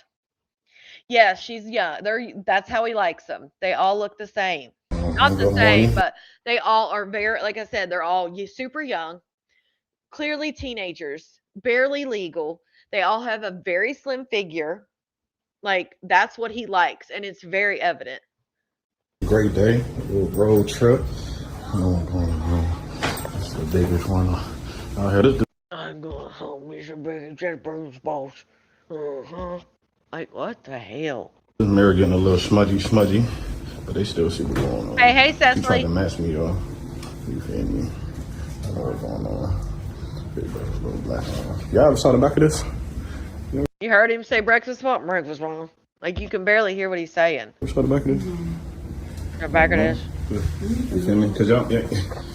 Yeah, she's young. That's how he likes them. They all look the same. Not the Good same, morning. but they all are very, like I said, they're all super young, clearly teenagers, barely legal. They all have a very slim figure. Like that's what he likes, and it's very evident. Great day, a little road trip. That's the biggest one out here. This I'm going home, Mr. Big Jet Bruce boss. Like what the hell? mirror getting a little smudgy, but they still see what's going on. Hey, He tried Cecily. to match me, y'all. You feel me? I know what's going on. Big brother, little black on. Y'all ever saw the back of this? You heard him say breakfast wrong? Breakfast wrong. Like you can barely hear what he's saying. Ever saw the back of this? The back of this. You feel me? Cause y'all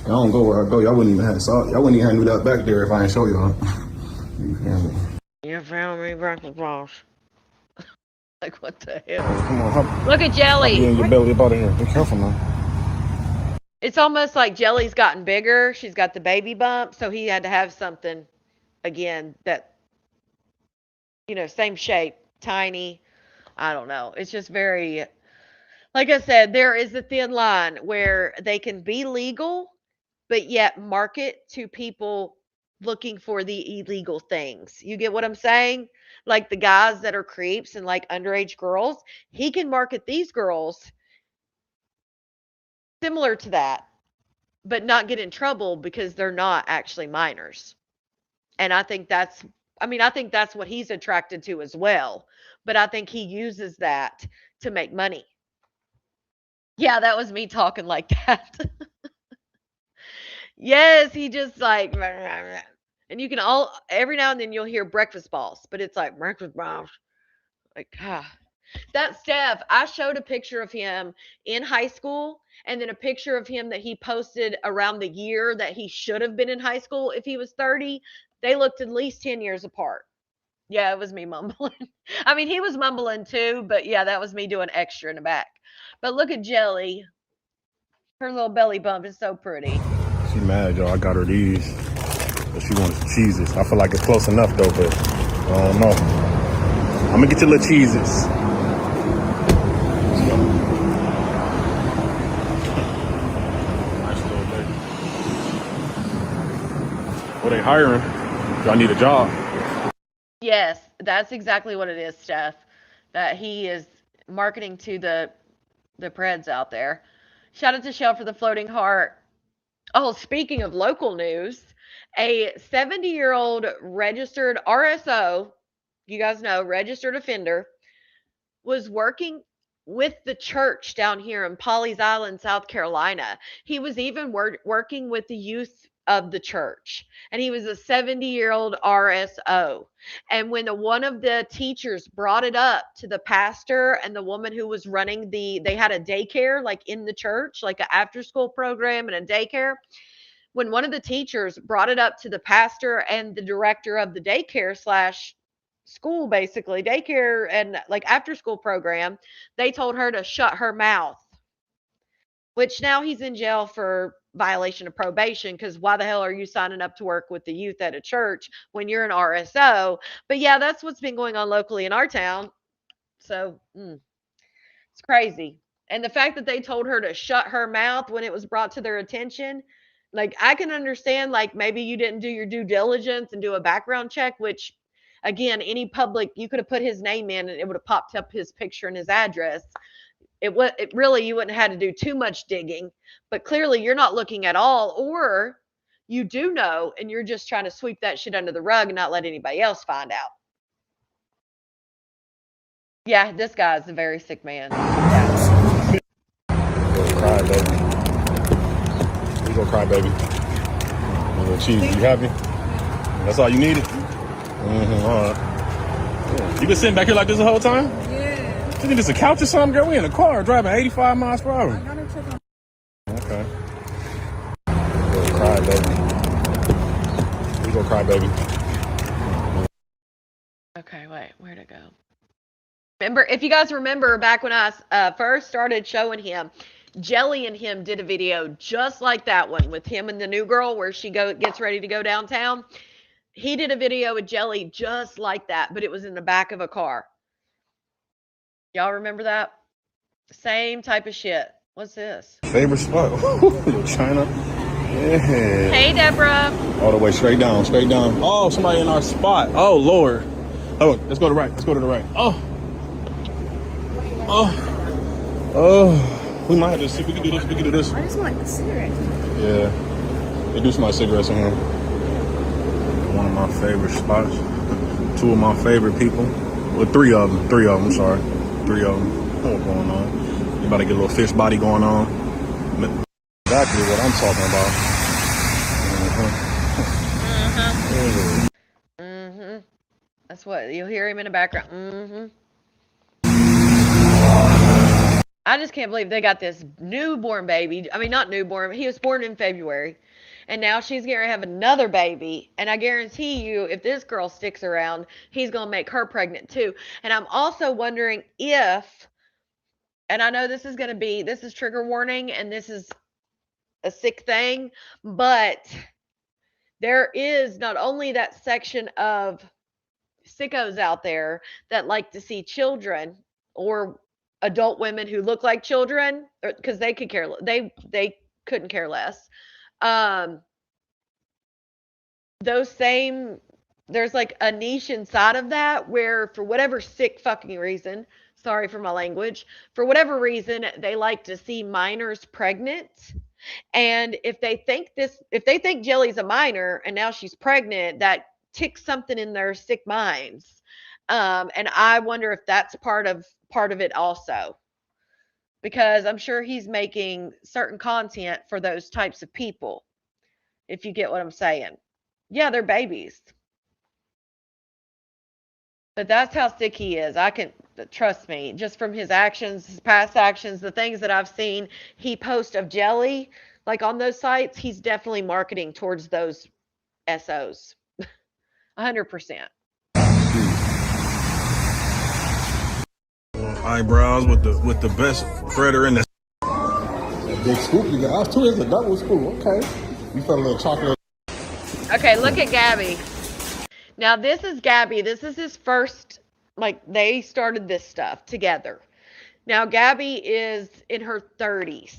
don't go where I go. Y'all wouldn't even have saw. Y'all wouldn't even have knew that back there if I ain't show y'all. You feel me? You found me breakfast boss. Like what the hell? Come on, hop. Look at Hop Jelly. in your belly up out of here. Be careful now. It's almost like Jelly's gotten bigger. She's got the baby bump, so he had to have something again that same shape, tiny. I don't know. It's just very, like I said, there is a thin line where they can be legal, but yet market to people looking for the illegal things. You get what I'm saying? Like the guys that are creeps and like underage girls, he can market these girls similar to that, but not get in trouble because they're not actually minors. And I think that's what he's attracted to as well. But I think he uses that to make money. Yeah, that was me talking like that. Yes, he just like, and you can all every now and then you'll hear breakfast balls, but it's like breakfast balls. Like, that Steph, I showed a picture of him in high school and then a picture of him that he posted around the year that he should have been in high school if he was 30. They looked at least 10 years apart. Yeah, it was me mumbling. I mean, he was mumbling too, but yeah, that was me doing extra in the back. But look at Jelly. Her little belly bump is so pretty. She mad, y'all. I got her these. But she wants cheeses. I feel like it's close enough though, but I don't know. I'm gonna get your little cheeses. Nice little lady. Well, they hiring. Y'all need a job. Yes, that's exactly what it is, Steph. That he is marketing to the Preds out there. Shout out to Shell for the floating heart. Oh, speaking of local news, a 70-year-old registered RSO, you guys know, registered offender, was working with the church down here in Pawleys Island, South Carolina. He was even working with the youth of the church, and he was a 70-year-old RSO. And when one of the teachers brought it up to the pastor and the woman who was running they had a daycare like in the church, like an after school program and a daycare. When one of the teachers brought it up to the pastor and the director of the daycare slash school, basically daycare and like after school program, they told her to shut her mouth, which now he's in jail for violation of probation, because why the hell are you signing up to work with the youth at a church when you're an RSO? But yeah, that's what's been going on locally in our town. So it's crazy. And the fact that they told her to shut her mouth when it was brought to their attention, like I can understand, like maybe you didn't do your due diligence and do a background check, which again, any public, you could have put his name in and it would have popped up his picture and his address. It really, you wouldn't have had to do too much digging, but clearly you're not looking at all, or you do know and you're just trying to sweep that shit under the rug and not let anybody else find out. Yeah, this guy's a very sick man. Yeah. Go cry, baby. You go cry, baby. A little cheese. You happy? That's all you needed? Mm-hmm. All right. You been sitting back here like this the whole time? Yeah. You think it's a couch or something, girl? We in a car driving 85 miles per hour. I gotta check on. Okay. Go cry, baby. You go cry, baby. Okay, wait, where'd it go? Remember, if you guys remember back when I first started showing him, Jelly and him did a video just like that one with him and the new girl where she gets ready to go downtown. He did a video with Jelly just like that, but it was in the back of a car. Y'all remember that? Same type of shit. What's this? Favorite spot? China. Yeah. Hey, Deborah. All the way straight down, straight down. Oh, somebody in our spot. Oh, Lord. Oh, let's go to the right. Let's go to the right. Oh. Oh. Oh. We might have to see. We can do this. We can do this. I just want a cigarette. Yeah. They do smell like cigarettes in here. One of my favorite spots. Two of my favorite people. Well, three of them. I'm sorry. Three of them. What's going on? You about to get a little fish body going on. Exactly what I'm talking about. That's what you'll hear him in the background. I just can't believe they got this newborn baby. I mean, not newborn. He was born in February. And now she's going to have another baby. And I guarantee you, if this girl sticks around, he's going to make her pregnant too. And I'm also wondering if, and I know this is trigger warning and this is a sick thing, but there is not only that section of sickos out there that like to see children or adult women who look like children, because they could care, they couldn't care less. There's like a niche inside of that where for whatever sick fucking reason, sorry for my language, for whatever reason, they like to see minors pregnant. And if they think Jelly's a minor and now she's pregnant, that ticks something in their sick minds. And I wonder if that's part of it also, because I'm sure he's making certain content for those types of people. If you get what I'm saying. Yeah, they're babies. But that's how sick he is. I can trust me, just from his actions, his past actions, the things that I've seen he post of Jelly, like on those sites, he's definitely marketing towards those SOs. 100%. Eyebrows with the best threader in the. Big scoop you got. I was too. It's a double scoop. Okay. You felt a little chocolate. Okay, look at Gabby. Now this is Gabby. This is his first, like, they started this stuff together. Now Gabby is in her 30s.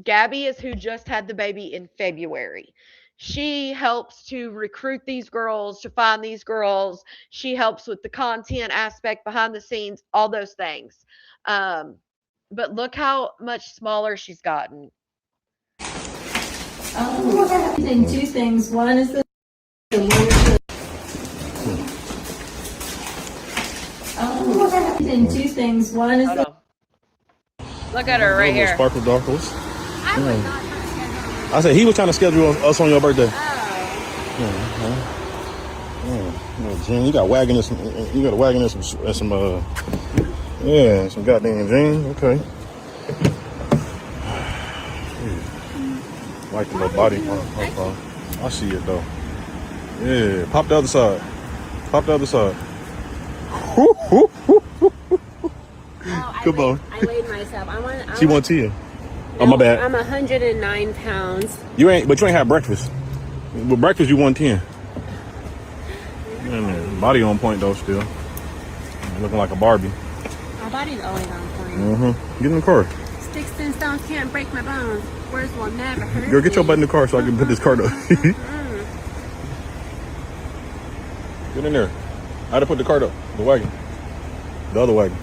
Gabby is who just had the baby in February. She helps to recruit these girls, to find these girls. She helps with the content aspect behind the scenes, all those things. But look how much smaller she's gotten. In two things. One is the in two things. One is Hold on. Look at her right here. Sparkle darkles. I was not trying to schedule. I said he was trying to schedule us on your birthday. Oh. Jen, you got wagon and some. You got a wagon and some. Yeah, some goddamn jeans. Okay. Like the little body. I see it though. Yeah, pop the other side. Pop the other side. Come on. I weighed myself. She 110. Oh, my bad. I'm 109 pounds. But you ain't had breakfast. With breakfast, you 110. Body on point though, still. Looking like a Barbie. My body's always on point. Mm-hmm. Get in the car. Sticks and stones can't break my bones. Words will never hurt Girl, get your me. butt in the car so I can put this cart up. Get in there. I had to put the cart up. The wagon. The other wagon.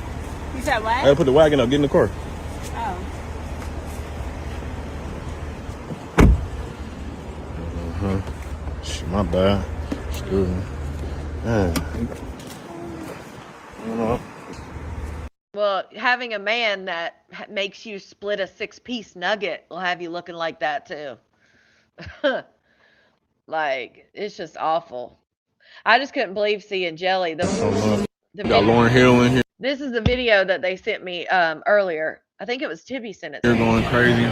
You said what? I had to put the wagon up. Get in the car. Oh. My bad. Excuse me. Man. I don't know. Well, having a man that makes you split a 6-piece nugget will have you looking like that too. Like, it's just awful. I just couldn't believe seeing Jelly. The Got Lauren Hill in here. This is the video that they sent me earlier. I think it was Tibby sent it to You're me. going crazy.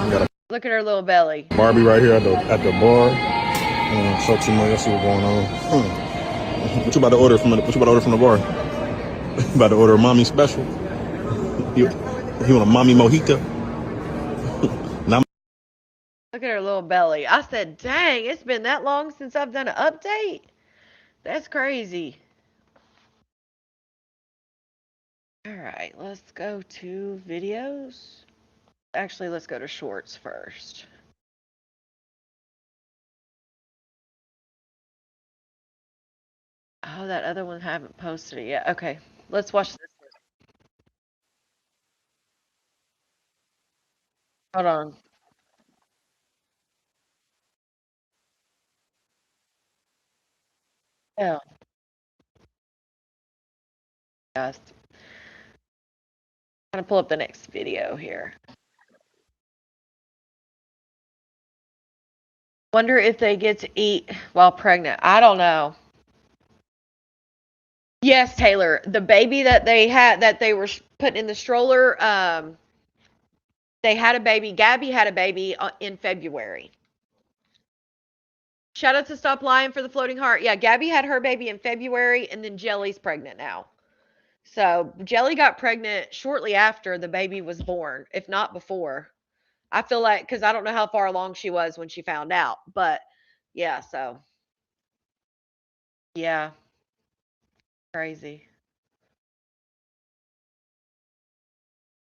Got a Look at her little belly. Barbie right here at the bar. So too much. Let's see what's going on. What you about to order from the bar? About to order a mommy special. You want a mommy mojito? Look at her little belly. I said, dang, it's been that long since I've done an update? That's crazy. All right, let's go to videos. Actually, let's go to shorts first. Oh, that other one haven't posted it yet. Okay, let's watch this one. Hold on. Yeah. Guys. I'm gonna pull up the next video here. Wonder if they get to eat while pregnant. I don't know. Yes, Taylor, the baby that they had, that they were putting in the stroller, they had a baby. Gabby had a baby in February. Shout out to Stop Lying for the Floating Heart. Yeah, Gabby had her baby in February, and then Jelly's pregnant now. So Jelly got pregnant shortly after the baby was born, if not before. I feel like, because I don't know how far along she was when she found out, but yeah, so yeah, crazy.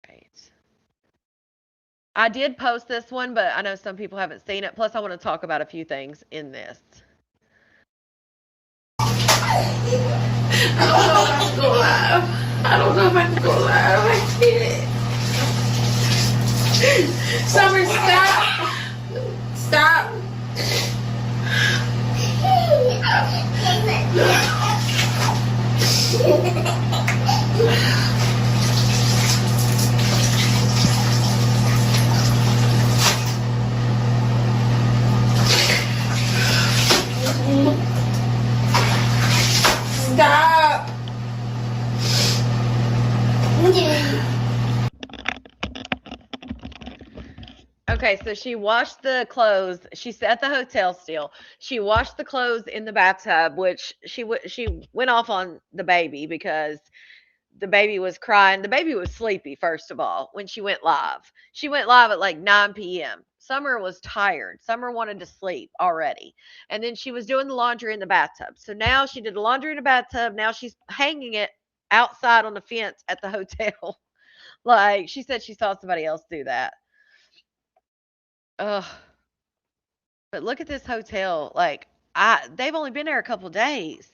Right. I did post this one, but I know some people haven't seen it. Plus, I want to talk about a few things in this. I don't know if I can go live. I can't. Summer, stop. Stop. Stop. Okay, so she washed the clothes. She's at the hotel still. She washed the clothes in the bathtub, which she went off on the baby because the baby was crying. The baby was sleepy, first of all, when she went live. She went live at like 9 p.m. Summer was tired. Summer wanted to sleep already. And then she was doing the laundry in the bathtub. So now she did the laundry in the bathtub. Now she's hanging it outside on the fence at the hotel. Like she said she saw somebody else do that. Ugh. But look at this hotel. Like they've only been there a couple days.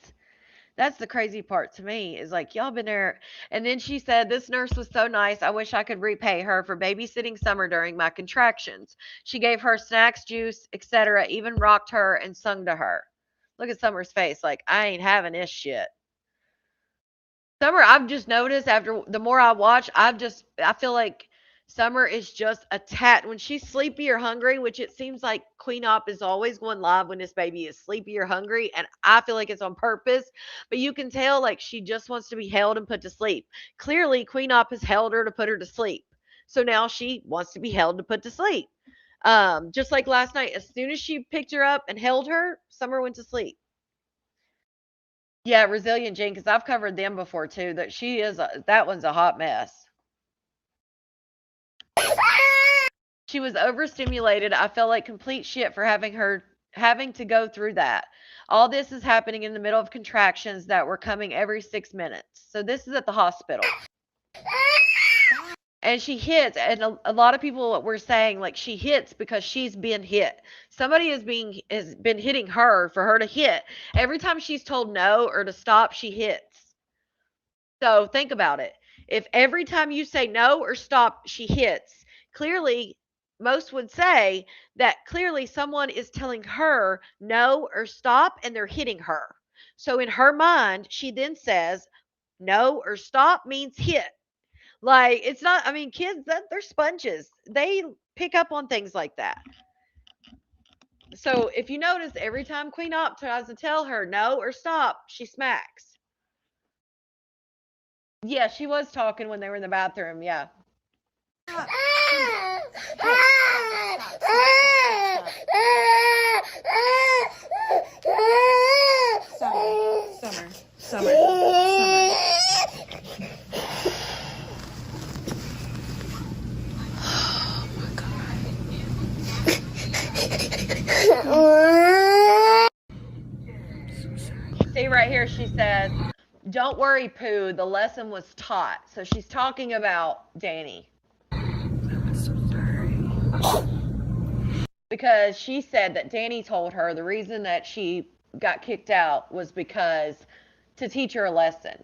That's the crazy part to me is like y'all been there. And then she said this nurse was so nice. I wish I could repay her for babysitting Summer during my contractions. She gave her snacks, juice, etc. Even rocked her and sung to her. Look at Summer's face. Like I ain't having this shit. Summer, I've just noticed after the more I watch, I feel like Summer is just a tat when she's sleepy or hungry, which it seems like Queen Op is always going live when this baby is sleepy or hungry, and I feel like it's on purpose. But you can tell like she just wants to be held and put to sleep. Clearly, Queen Op has held her to put her to sleep, so now she wants to be held to put to sleep. Just like last night, as soon as she picked her up and held her, Summer went to sleep. Yeah, Resilient Jane, because I've covered them before too. That one's a hot mess. She was overstimulated. I felt like complete shit for having to go through that. All this is happening in the middle of contractions that were coming every 6 minutes. So this is at the hospital. And she hits, and a lot of people were saying like she hits because she's been hit. Somebody has been hitting her for her to hit. Every time she's told no or to stop, she hits. So think about it. If every time you say no or stop, she hits, clearly, most would say that clearly someone is telling her no or stop and they're hitting her. So in her mind, she then says no or stop means hit. Like it's not, I mean, kids they're sponges. They pick up on things like that. So if you notice, every time Queen Op tries to tell her no or stop, she smacks. Yeah, she was talking when they were in the bathroom. Yeah. Summer. See right here, she says, "Don't worry, Pooh. The lesson was taught." So she's talking about Danny. Because she said that Danny told her the reason that she got kicked out was because to teach her a lesson.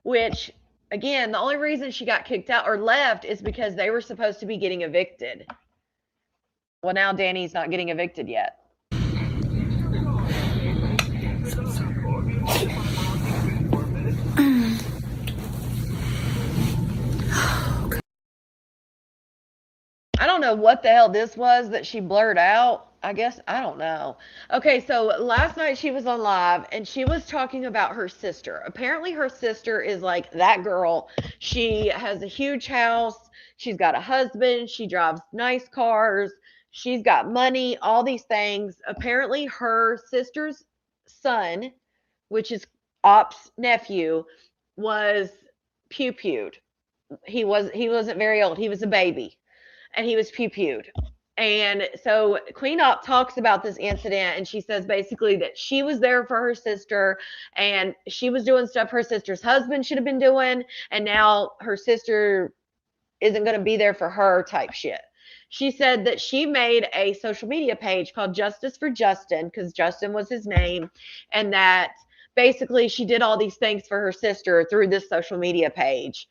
Which, again, the only reason she got kicked out or left is because they were supposed to be getting evicted. Well, now Danny's not getting evicted yet. I don't know what the hell this was that she blurred out. I guess, I don't know. Okay, so last night she was on live and she was talking about her sister. Apparently, her sister is like that girl. She has a huge house. She's got a husband. She drives nice cars. She's got money, all these things. Apparently, her sister's son, which is Op's nephew, was pew-pewed. He wasn't very old. He was a baby and he was pew-pewed. And so Queen Op talks about this incident and she says basically that she was there for her sister and she was doing stuff her sister's husband should have been doing, and now her sister isn't going to be there for her type shit. She said that she made a social media page called Justice for Justin, because Justin was his name, and that basically she did all these things for her sister through this social media page.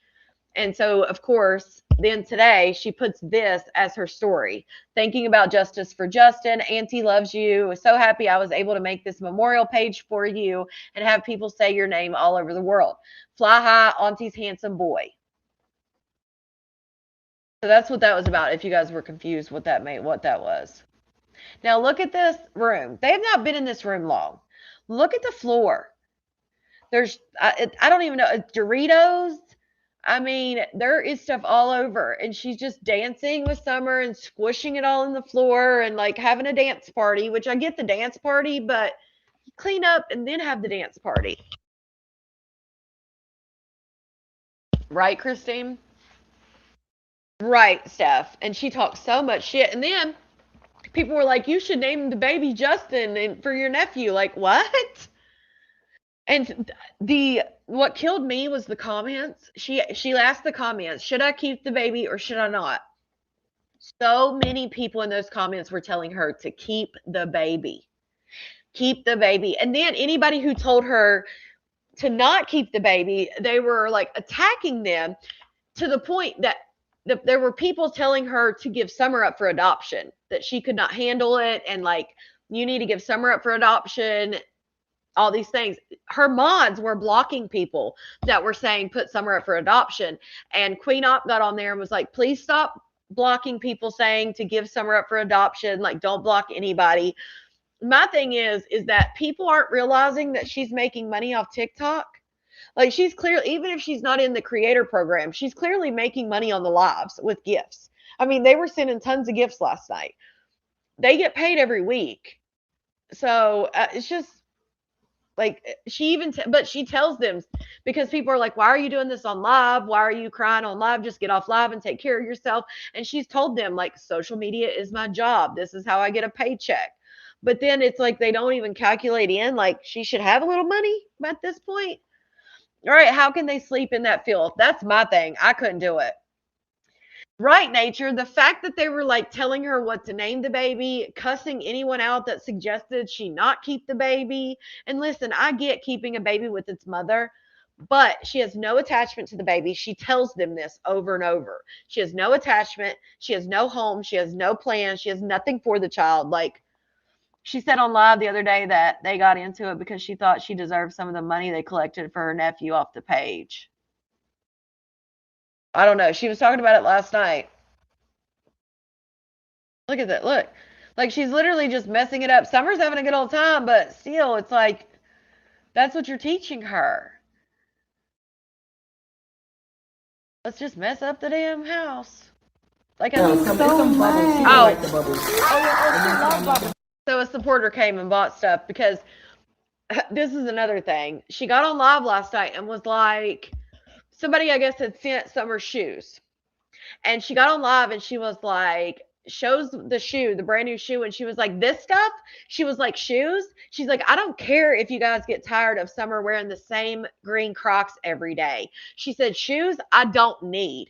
And so, of course, then today she puts this as her story, thinking about justice for Justin. Auntie loves you. Was so happy I was able to make this memorial page for you and have people say your name all over the world. Fly high, Auntie's handsome boy. So that's what that was about. If you guys were confused what that was. Now look at this room. They have not been in this room long. Look at the floor. There's I don't even know, Doritos. I mean, there is stuff all over, and she's just dancing with Summer and squishing it all in the floor and like having a dance party, which I get the dance party, but clean up and then have the dance party. Right, Christine? Right, Steph. And she talks so much shit. And then people were like, you should name the baby Justin and for your nephew. Like, what? And what killed me was the comments. She asked the comments, should I keep the baby or should I not? So many people in those comments were telling her to keep the baby. Keep the baby. And then anybody who told her to not keep the baby, they were like attacking them to the point that there were people telling her to give Summer up for adoption, that she could not handle it. And like, you need to give Summer up for adoption, all these things. Her mods were blocking people that were saying put Summer up for adoption. And Queen Op got on there and was like, please stop blocking people saying to give Summer up for adoption. Like, don't block anybody. My thing is that people aren't realizing that she's making money off TikTok. Like, she's clearly, even if she's not in the creator program, she's clearly making money on the lives with gifts. I mean, they were sending tons of gifts last night. They get paid every week. So it's just like but she tells them, because people are like, why are you doing this on live? Why are you crying on live? Just get off live and take care of yourself. And she's told them, like, social media is my job. This is how I get a paycheck. But then it's like they don't even calculate in, like, she should have a little money at this point. All right, how can they sleep in that filth? That's my thing. I couldn't do it. Right, Nature. The fact that they were like telling her what to name the baby, cussing anyone out that suggested she not keep the baby. And listen, I get keeping a baby with its mother, but she has no attachment to the baby. She tells them this over and over. She has no attachment. She has no home. She has no plan. She has nothing for the child. Like, she said on live the other day that they got into it because she thought she deserved some of the money they collected for her nephew off the page. I don't know. She was talking about it last night. Look at that. Look. Like, she's literally just messing it up. Summer's having a good old time, but still, it's like, that's what you're teaching her. Let's just mess up the damn house. Like, I mean, so a supporter came and bought stuff because this is another thing. She got on live last night and was like, somebody, I guess, had sent Summer shoes. And she got on live and she was like, shows the shoe, the brand new shoe. And she was like, this stuff? She was like, shoes? She's like, I don't care if you guys get tired of Summer wearing the same green Crocs every day. She said, shoes, I don't need.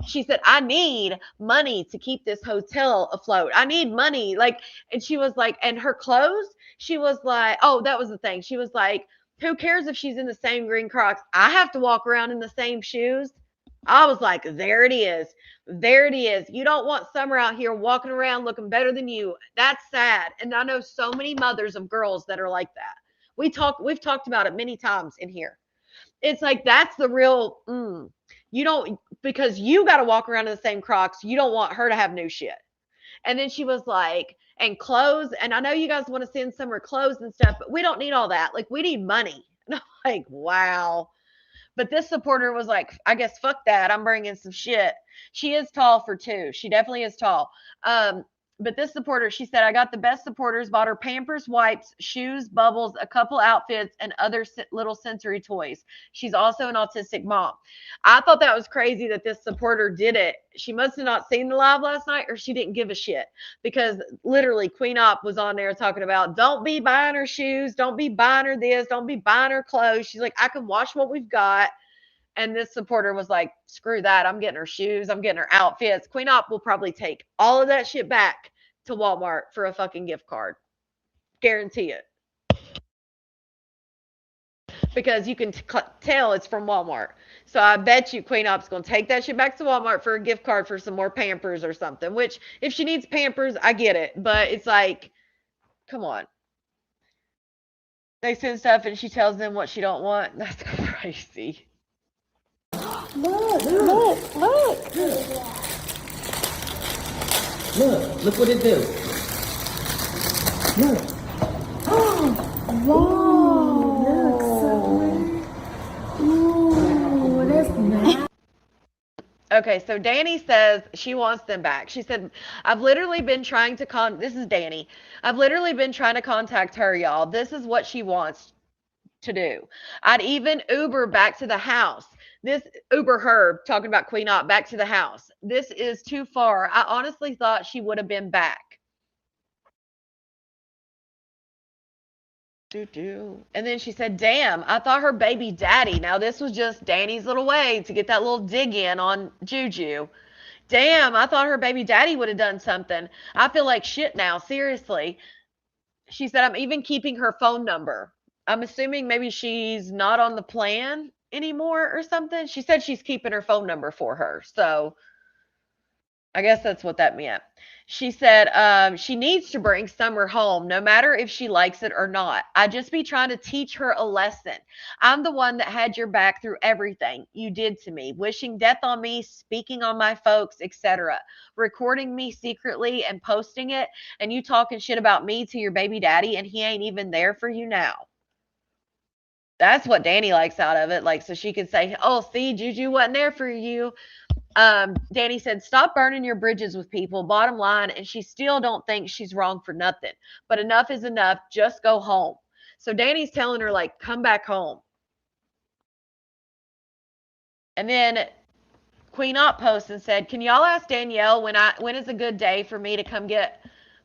She said, I need money to keep this hotel afloat. I need money. Like, and she was like, and her clothes, she was like, oh, that was the thing. She was like, who cares if she's in the same green Crocs? I have to walk around in the same shoes. I was like, there it is. There it is. You don't want Summer out here walking around looking better than you. That's sad. And I know so many mothers of girls that are like that. We've talked about it many times in here. It's like, that's the real, you don't, because you got to walk around in the same Crocs. You don't want her to have new shit. And then she was like, and clothes. And I know you guys want to send Summer clothes and stuff, but we don't need all that. Like, we need money. And I'm like, wow. But this supporter was like, I guess fuck that. I'm bringing some shit. She is tall for two. She definitely is tall. But this supporter, she said, I got the best supporters, bought her Pampers, wipes, shoes, bubbles, a couple outfits, and other little sensory toys. She's also an autistic mom. I thought that was crazy that this supporter did it. She must have not seen the live last night, or she didn't give a shit, because literally Queen Op was on there talking about, don't be buying her shoes, don't be buying her this, don't be buying her clothes. She's like, I can wash what we've got. And this supporter was like, screw that. I'm getting her shoes. I'm getting her outfits. Queen Op will probably take all of that shit back to Walmart for a fucking gift card. Guarantee it. because you can tell it's from Walmart. So I bet you Queen Op's going to take that shit back to Walmart for a gift card for some more Pampers or something, which if she needs Pampers, I get it. But it's like, come on. They send stuff and she tells them what she don't want. That's crazy. Look what it do. Look. Ooh, that's nice. Okay, so Danny says she wants them back. She said, I've literally been trying to this is Danny. I've literally been trying to contact her, y'all. This is what she wants to do. I'd even Uber back to the house. This Uber her, talking about Queen Op, back to the house. This is too far. I honestly thought she would have been back. And then she said, damn, I thought her baby daddy. Now, this was just Danny's little way to get that little dig in on Juju. Damn, I thought her baby daddy would have done something. I feel like shit now, seriously. She said, I'm even keeping her phone number. I'm assuming maybe she's not on the plan anymore or something. She said she's keeping her phone number for her. So I guess that's what that meant. She said she needs to bring Summer home, no matter if she likes it or not. I just be trying to teach her a lesson. I'm the one that had your back through everything you did to me, wishing death on me, speaking on my folks, etc., recording me secretly and posting it, and you talking shit about me to your baby daddy, and he ain't even there for you now. That's what Danny likes out of it. Like, so she could say, oh, see, Juju wasn't there for you. Danny said, stop burning your bridges with people, bottom line, and she still don't think she's wrong for nothing. But enough is enough. Just go home. So Danny's telling her, like, come back home. And then Queen Op posts and said, can y'all ask Danielle when is a good day for me to come get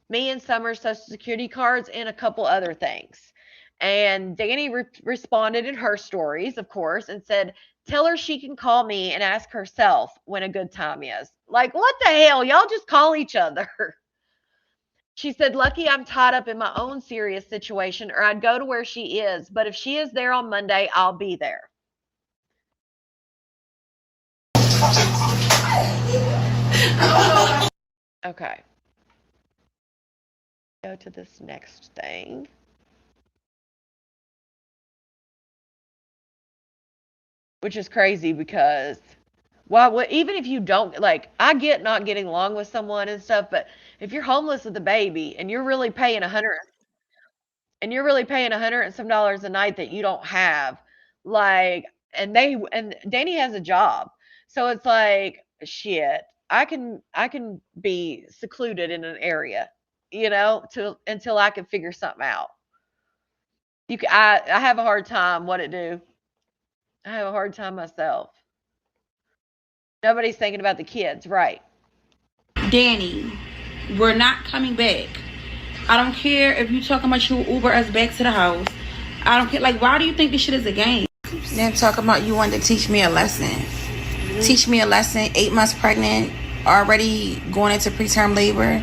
me and Summer's Social Security cards and a couple other things? And Danny responded in her stories, of course, and said, tell her she can call me and ask herself when a good time is. Like, what the hell? Y'all just call each other. She said, lucky I'm tied up in my own serious situation, or I'd go to where she is. But if she is there on Monday, I'll be there. Okay. Go to this next thing. Which is crazy because, well, even if you don't, like, I get not getting along with someone and stuff, but if you're homeless with a baby and you're really paying $100 and some dollars a night that you don't have, like, and Danny has a job, so it's like, shit, I can be secluded in an area, until I can figure something out. I have a hard time. What it do? I have a hard time myself. Nobody's thinking about the kids, right? Danny, we're not coming back. I don't care if you talking about you Uber us back to the house. I don't care. Like, why do you think this shit is a game? Then talking about you wanted to teach me a lesson. Mm-hmm. Teach me a lesson. 8 months pregnant, already going into preterm labor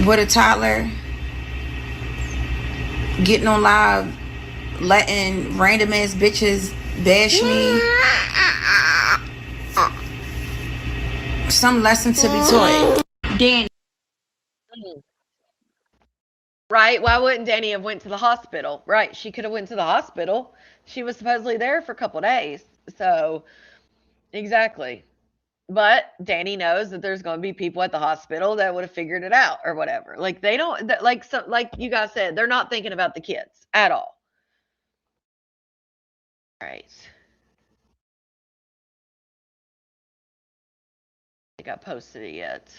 with a toddler, getting on live, letting random ass bitches bash me. Some lesson to be taught. Danny. Right? Why wouldn't Danny have went to the hospital? Right? She could have went to the hospital. She was supposedly there for a couple days. So, exactly. But Danny knows that there's going to be people at the hospital that would have figured it out or whatever. Like, they don't, like you guys said, they're not thinking about the kids at all. All right. I think I posted it yet.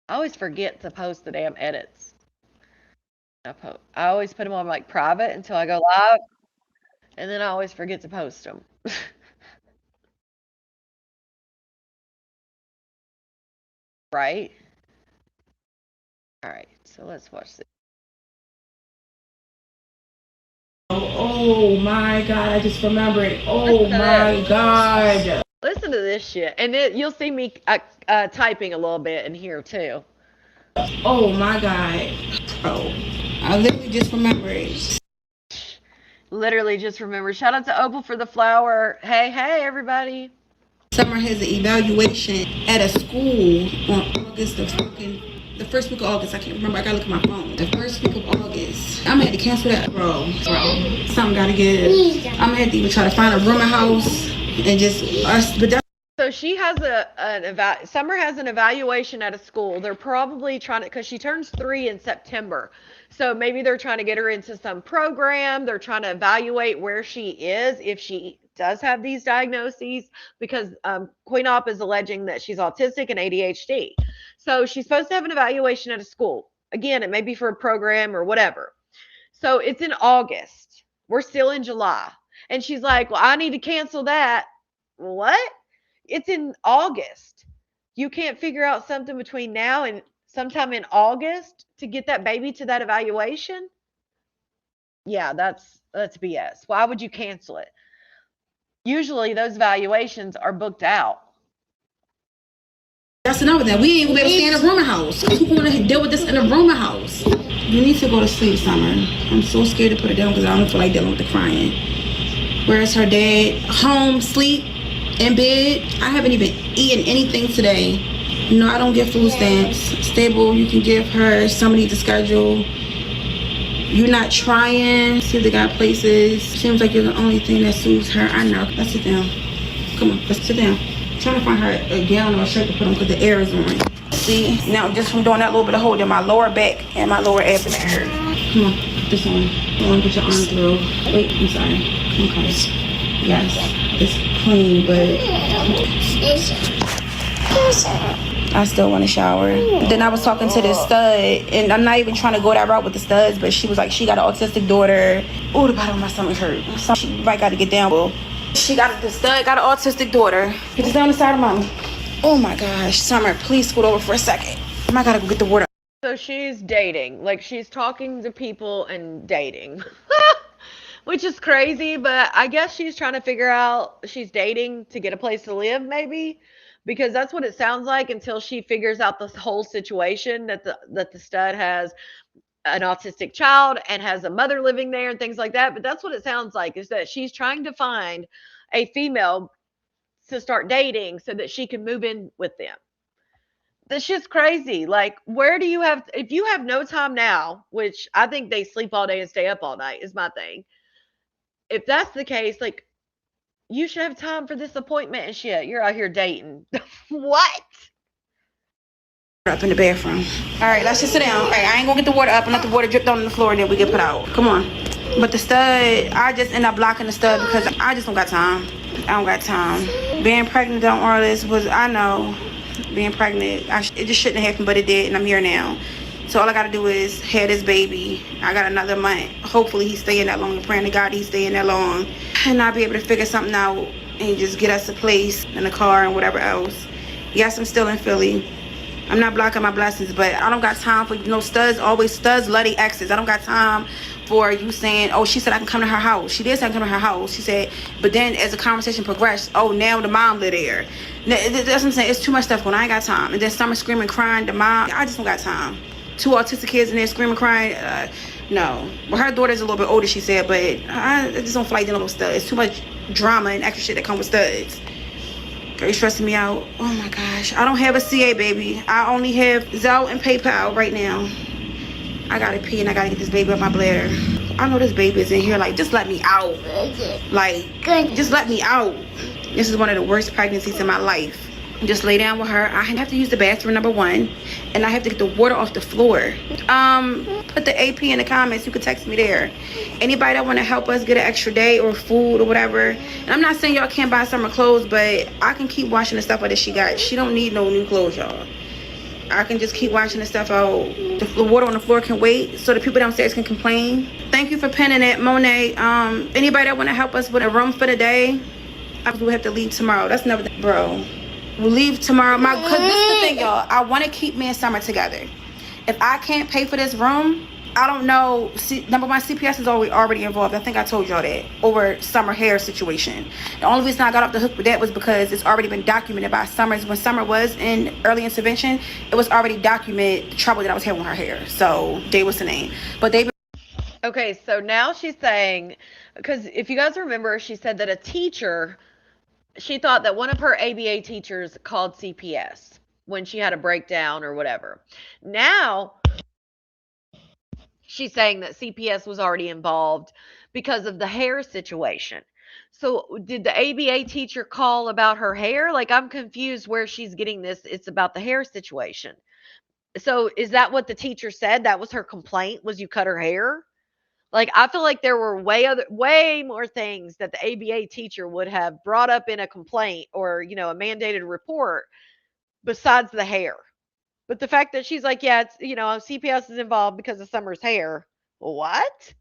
I always forget to post the damn edits. I always put them on like private until I go live, and then I always forget to post them. Right? All right, so let's watch this. Oh my God, I just remembered. Oh my God. Listen to this shit. And then you'll see me typing a little bit in here too. Oh my God. Bro, I literally just remembered. Literally just remember. Shout out to Opal for the flower. Hey, everybody. Summer has an evaluation at a school on August the first week of August. I can't remember. I gotta look at my phone. The first week of August. I'm gonna have to cancel that, bro. Something gotta give. I'm gonna have to even try to find a rooming house and just us. But that's So she has Summer has an evaluation at a school. They're probably trying to, because she turns 3 in September. So maybe they're trying to get her into some program. They're trying to evaluate where she is, if she does have these diagnoses, because Queen Op is alleging that she's autistic and ADHD. So she's supposed to have an evaluation at a school. Again, it may be for a program or whatever. So it's in August. We're still in July. And she's like, well, I need to cancel that. What? It's in August. You can't figure out something between now and sometime in August to get that baby to that evaluation? Yeah, that's BS. Why would you cancel it? Usually those evaluations are booked out. That's another thing. We ain't gonna be able to stay in a rooming house. Who's gonna deal with this in a rooming house? You need to go to sleep, Summer. I'm so scared to put it down because I don't feel like dealing with the crying. Where's her dad? Home, sleep, in bed. I haven't even eaten anything today. No, I don't get food stamps. Stable, you can give her. Somebody to schedule. You're not trying. See if they got places. Seems like you're the only thing that suits her. I know. Let's sit down. Come on, let's sit down. I'm trying to find her a gown or a shirt to put on because the air is on. See, now just from doing that little bit of holding, my lower back and my lower abdomen hurt. Come on, put this on. Come on, put your arm through. Wait, I'm sorry. Okay. Yes, it's clean, but I still want to shower. Then I was talking to this stud, and I'm not even trying to go that route with the studs, but she was like, she got an autistic daughter. Oh, the bottom of my stomach hurt. So she might got to get down. Well, the stud got an autistic daughter. Get this down the side of mama. Oh my gosh, Summer, please scoot over for a second. I gotta go get the water. So she's dating. Like, she's talking to people and dating. Which is crazy, but I guess she's trying to figure out, she's dating to get a place to live, maybe, because that's what it sounds like, until she figures out this whole situation that the stud has an autistic child and has a mother living there and things like that. But that's what it sounds like, is that she's trying to find a female to start dating so that she can move in with them. This shit's crazy. Like, where do you have, if you have no time now, which I think they sleep all day and stay up all night is my thing. If that's the case, like, you should have time for this appointment and shit. You're out here dating. What? Up in the bathroom. All right, let's just sit down. All right, I ain't gonna get the water up and let the water drip down on the floor and then we get put out. Come on. But the stud, I just end up blocking the stud because I just don't got time. I don't got time. Being pregnant on all this was, I know, being pregnant, it just shouldn't have happened, but it did, and I'm here now. So all I gotta do is have this baby. I got another month. Hopefully he's staying that long. I'm praying to God he's staying that long. And I'll be able to figure something out and just get us a place and a car and whatever else. Yes, I'm still in Philly. I'm not blocking my blessings, but I don't got time for, studs love their exes. I don't got time for you saying, oh, she said I can come to her house. She did say I can come to her house. She said, but then as the conversation progressed, oh, now the mom live there. That's what I'm saying. It's too much stuff going on. I ain't got time. And then Summer screaming, crying, the mom. I just don't got time. 2 autistic kids in there screaming, crying. No. Well, her daughter's a little bit older, she said, but I just don't feel like dealing with studs. It's too much drama and extra shit that come with studs. Girl, you stressing me out. Oh my gosh. I don't have a CA, baby. I only have Zelle and PayPal right now. I gotta pee and I gotta get this baby up my bladder. I know this baby is in here, like, just let me out. Like, just let me out. This is one of the worst pregnancies in my life. Just lay down with her. I have to use the bathroom, number 1, and I have to get the water off the floor. Put the AP in the comments. You can text me there. Anybody that want to help us get an extra day or food or whatever. And I'm not saying y'all can't buy summer clothes, but I can keep washing the stuff out that she got. She don't need no new clothes, y'all. I can just keep washing the stuff out. The water on the floor can wait so the people downstairs can complain. Thank you for pinning it, Monet. Anybody that want to help us with a room for the day, we'll have to leave tomorrow. That's never, bro. We'll leave tomorrow. Cause this is the thing, y'all. I want to keep me and Summer together. If I can't pay for this room, I don't know. Number 1, CPS is already involved. I think I told y'all that over Summer hair situation. The only reason I got off the hook with that was because it's already been documented by Summer's. When Summer was in early intervention, it was already documented the trouble that I was having with her hair. So, Day was the name. But they Okay, so now she's saying, because if you guys remember, she said that a teacher, she thought that one of her ABA teachers called CPS when she had a breakdown or whatever. Now she's saying that CPS was already involved because of the hair situation. So did the ABA teacher call about her hair? Like, I'm confused where she's getting this. It's about the hair situation. So is that what the teacher said? That was her complaint, was you cut her hair? Like, I feel like there were way more things that the ABA teacher would have brought up in a complaint or, a mandated report besides the hair. But the fact that she's like, yeah, it's, CPS is involved because of Summer's hair. What?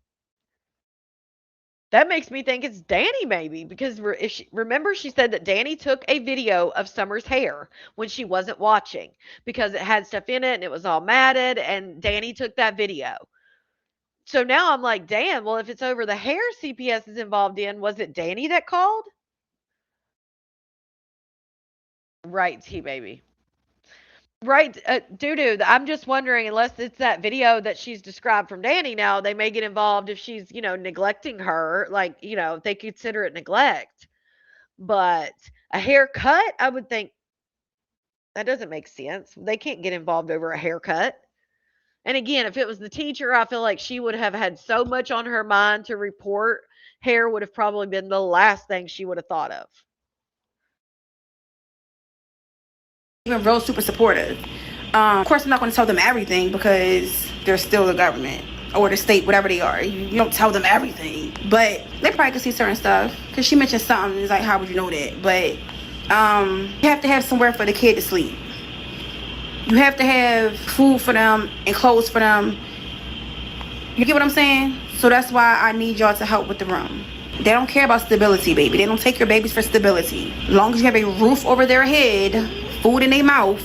That makes me think it's Danny maybe, because if remember she said that Danny took a video of Summer's hair when she wasn't watching because it had stuff in it and it was all matted, and Danny took that video. So now I'm like, damn, well, if it's over the hair CPS is involved in, was it Danny that called? Right, T baby. Right, doo-doo. I'm just wondering, unless it's that video that she's described from Danny now, they may get involved if she's, neglecting her, like, they consider it neglect. But a haircut, I would think that doesn't make sense. They can't get involved over a haircut. And again, if it was the teacher, I feel like she would have had so much on her mind to report. Hair would have probably been the last thing she would have thought of. Even real super supportive. Of course, I'm not going to tell them everything because they're still the government or the state, whatever they are. You don't tell them everything, but they probably could see certain stuff. Because she mentioned something, it's like, how would you know that? But you have to have somewhere for the kid to sleep. You have to have food for them and clothes for them. You get what I'm saying? So that's why I need y'all to help with the room. They don't care about stability, baby. They don't take your babies for stability. As long as you have a roof over their head, food in their mouth.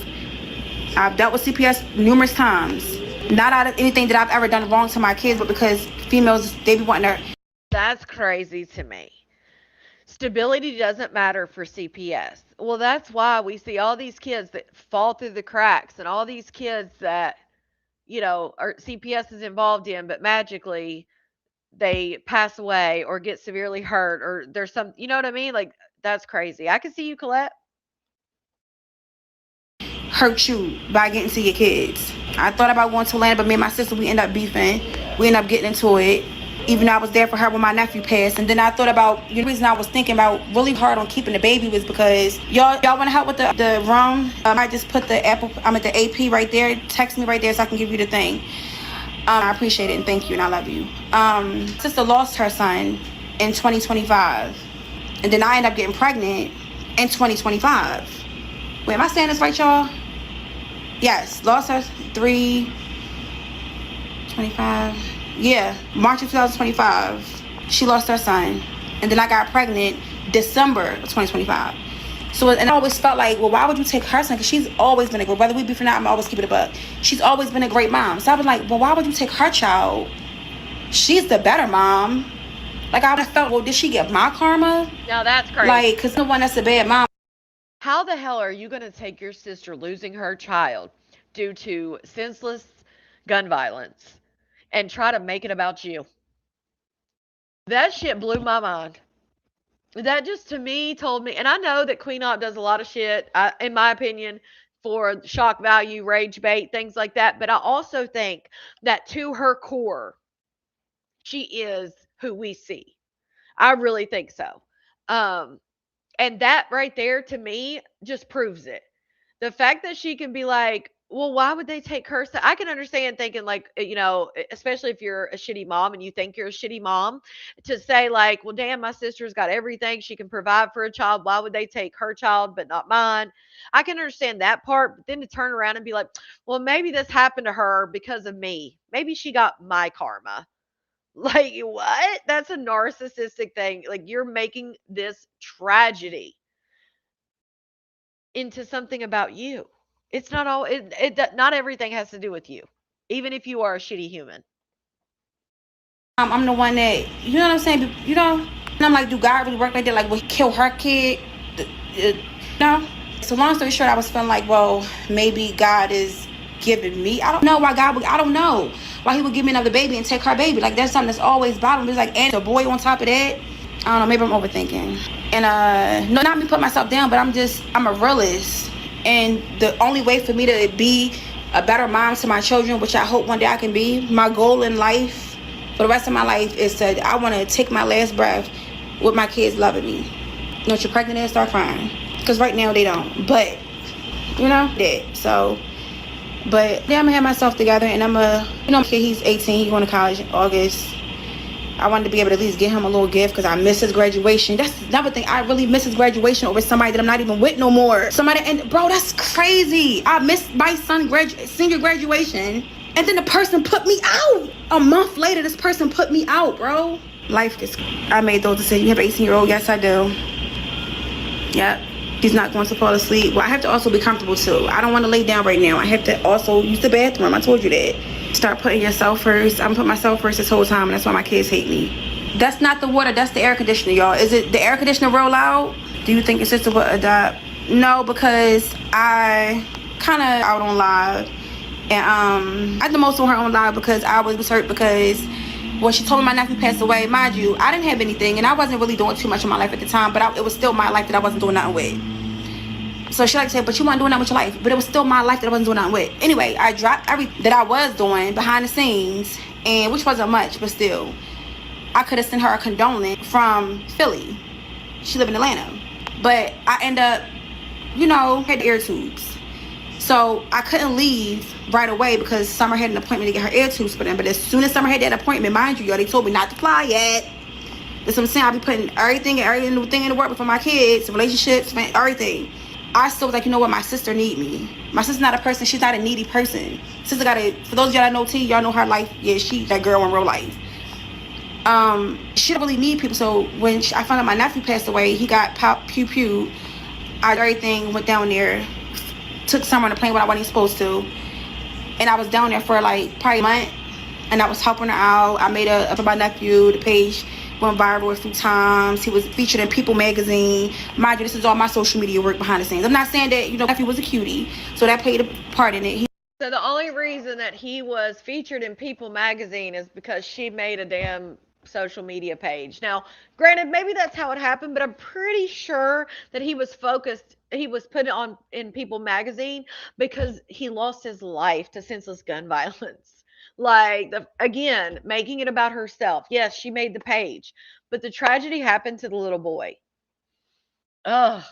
I've dealt with CPS numerous times. Not out of anything that I've ever done wrong to my kids, but because females, they be wanting their... That's crazy to me. Stability doesn't matter for CPS. Well, that's why we see all these kids that fall through the cracks and all these kids that, are CPS is involved in, but magically they pass away or get severely hurt or there's some, you know what I mean? Like, that's crazy. I can see you, Colette. Hurt you by getting to your kids. I thought about going to Atlanta, but me and my sister, we end up beefing. We end up getting into it. Even though I was there for her when my nephew passed. And then I thought about, the reason I was thinking about really hard on keeping the baby was because y'all want to help with the room. I just put the the AP right there. Text me right there so I can give you the thing. I appreciate it and thank you and I love you. Sister lost her son in 2025. And then I ended up getting pregnant in 2025. Wait, am I saying this right, y'all? Yes, lost her 3/25. Yeah, March of 2025. She lost her son. And then I got pregnant December of 2025. So, and I always felt like, well, why would you take her son? Because she's always been a great, whether we beef or not, I'm always keeping it a buck. She's always been a great mom. So I was like, well, why would you take her child? She's the better mom. Like, I felt, well, did she get my karma? No, that's crazy. Like, because the one that's a bad mom. How the hell are you going to take your sister losing her child due to senseless gun violence and try to make it about you? That shit blew my mind. That just to me told me, and I know that Queen Op does a lot of shit, in my opinion, for shock value, rage bait, things like that. But I also think that to her core, she is who we see. I really think so. And that right there to me just proves it. The fact that she can be like, well, why would they take her? So I can understand thinking like, especially if you're a shitty mom and you think you're a shitty mom, to say like, well, damn, my sister's got everything she can provide for a child. Why would they take her child but not mine? I can understand that part, but then to turn around and be like, well, maybe this happened to her because of me. Maybe she got my karma. Like, what? That's a narcissistic thing. Like, you're making this tragedy into something about you. It's not all not everything has to do with you, even if you are a shitty human. I'm the one that, you know what I'm saying? And I'm like, do God really work like that? Like, will he kill her kid? No. So long story short, I was feeling like, well, maybe God is giving me, I don't know why God would, I don't know. why he would give me another baby and take her baby. Like, that's something that's always bothering me. It's like, and a boy on top of that. I don't know, maybe I'm overthinking. And no, not me put myself down, but I'm a realist. And the only way for me to be a better mom to my children, which I hope one day I can be, my goal in life for the rest of my life is that I want to take my last breath with my kids loving me. You know, if you're pregnant and start crying. Because right now they don't. But, you know, that. So, but then I'm going to have myself together, and he's 18, he's going to college in August. I wanted to be able to at least get him a little gift because I miss his graduation. That's another thing. I really miss his graduation over somebody that I'm not even with no more. And bro, that's crazy. I missed my son's senior graduation, and then the person put me out. A month later, this person put me out, bro. Life is. I made those decisions. You have an 18-year-old? Yes, I do. Yep. He's not going to fall asleep. Well, I have to also be comfortable too. I don't want to lay down right now. I have to also use the bathroom. I told you that. Start putting yourself first. I'm putting myself first this whole time, and that's why my kids hate me. That's not the water, that's the air conditioner, y'all. Is it the air conditioner roll out? Do you think your sister would adopt? No, because I kind of out on live, and I did the most on her on live because I was hurt because when she told me my nephew passed away, mind you, I didn't have anything, and I wasn't really doing too much in my life at the time, but it was still my life that I wasn't doing nothing with. So she like to say, but you weren't doing that with your life. But it was still my life that I wasn't doing nothing with. Anyway, I dropped everything that I was doing behind the scenes, and which wasn't much, but still. I could have sent her a condolence from Philly. She lived in Atlanta. But I end up, had the ear tubes. So I couldn't leave right away because Summer had an appointment to get her ear tubes put in. But as soon as Summer had that appointment, mind you, y'all, they told me not to fly yet. That's what I'm saying. I'll be putting everything in the work for my kids, relationships, everything. I still was like, you know what, my sister need me. My sister's not a person, she's not a needy person. Sister for those of y'all that know T, y'all know her life. Yeah, she that girl in real life. She don't really need people. So when I found out my nephew passed away, he got pew. Everything went down there. Took Summer on the plane when I wasn't even supposed to. And I was down there for like probably a month. And I was helping her out. I made up for my nephew. The page went viral a few times. He was featured in People magazine. Mind you, this is all my social media work behind the scenes. I'm not saying that, nephew was a cutie. So that played a part in it. So the only reason that he was featured in People magazine is because she made a damn social media page. Now, granted, maybe that's how it happened, but I'm pretty sure that he was put on in People magazine because he lost his life to senseless gun violence. Like, again, making it about herself. Yes, she made the page, but the tragedy happened to the little boy. Ugh.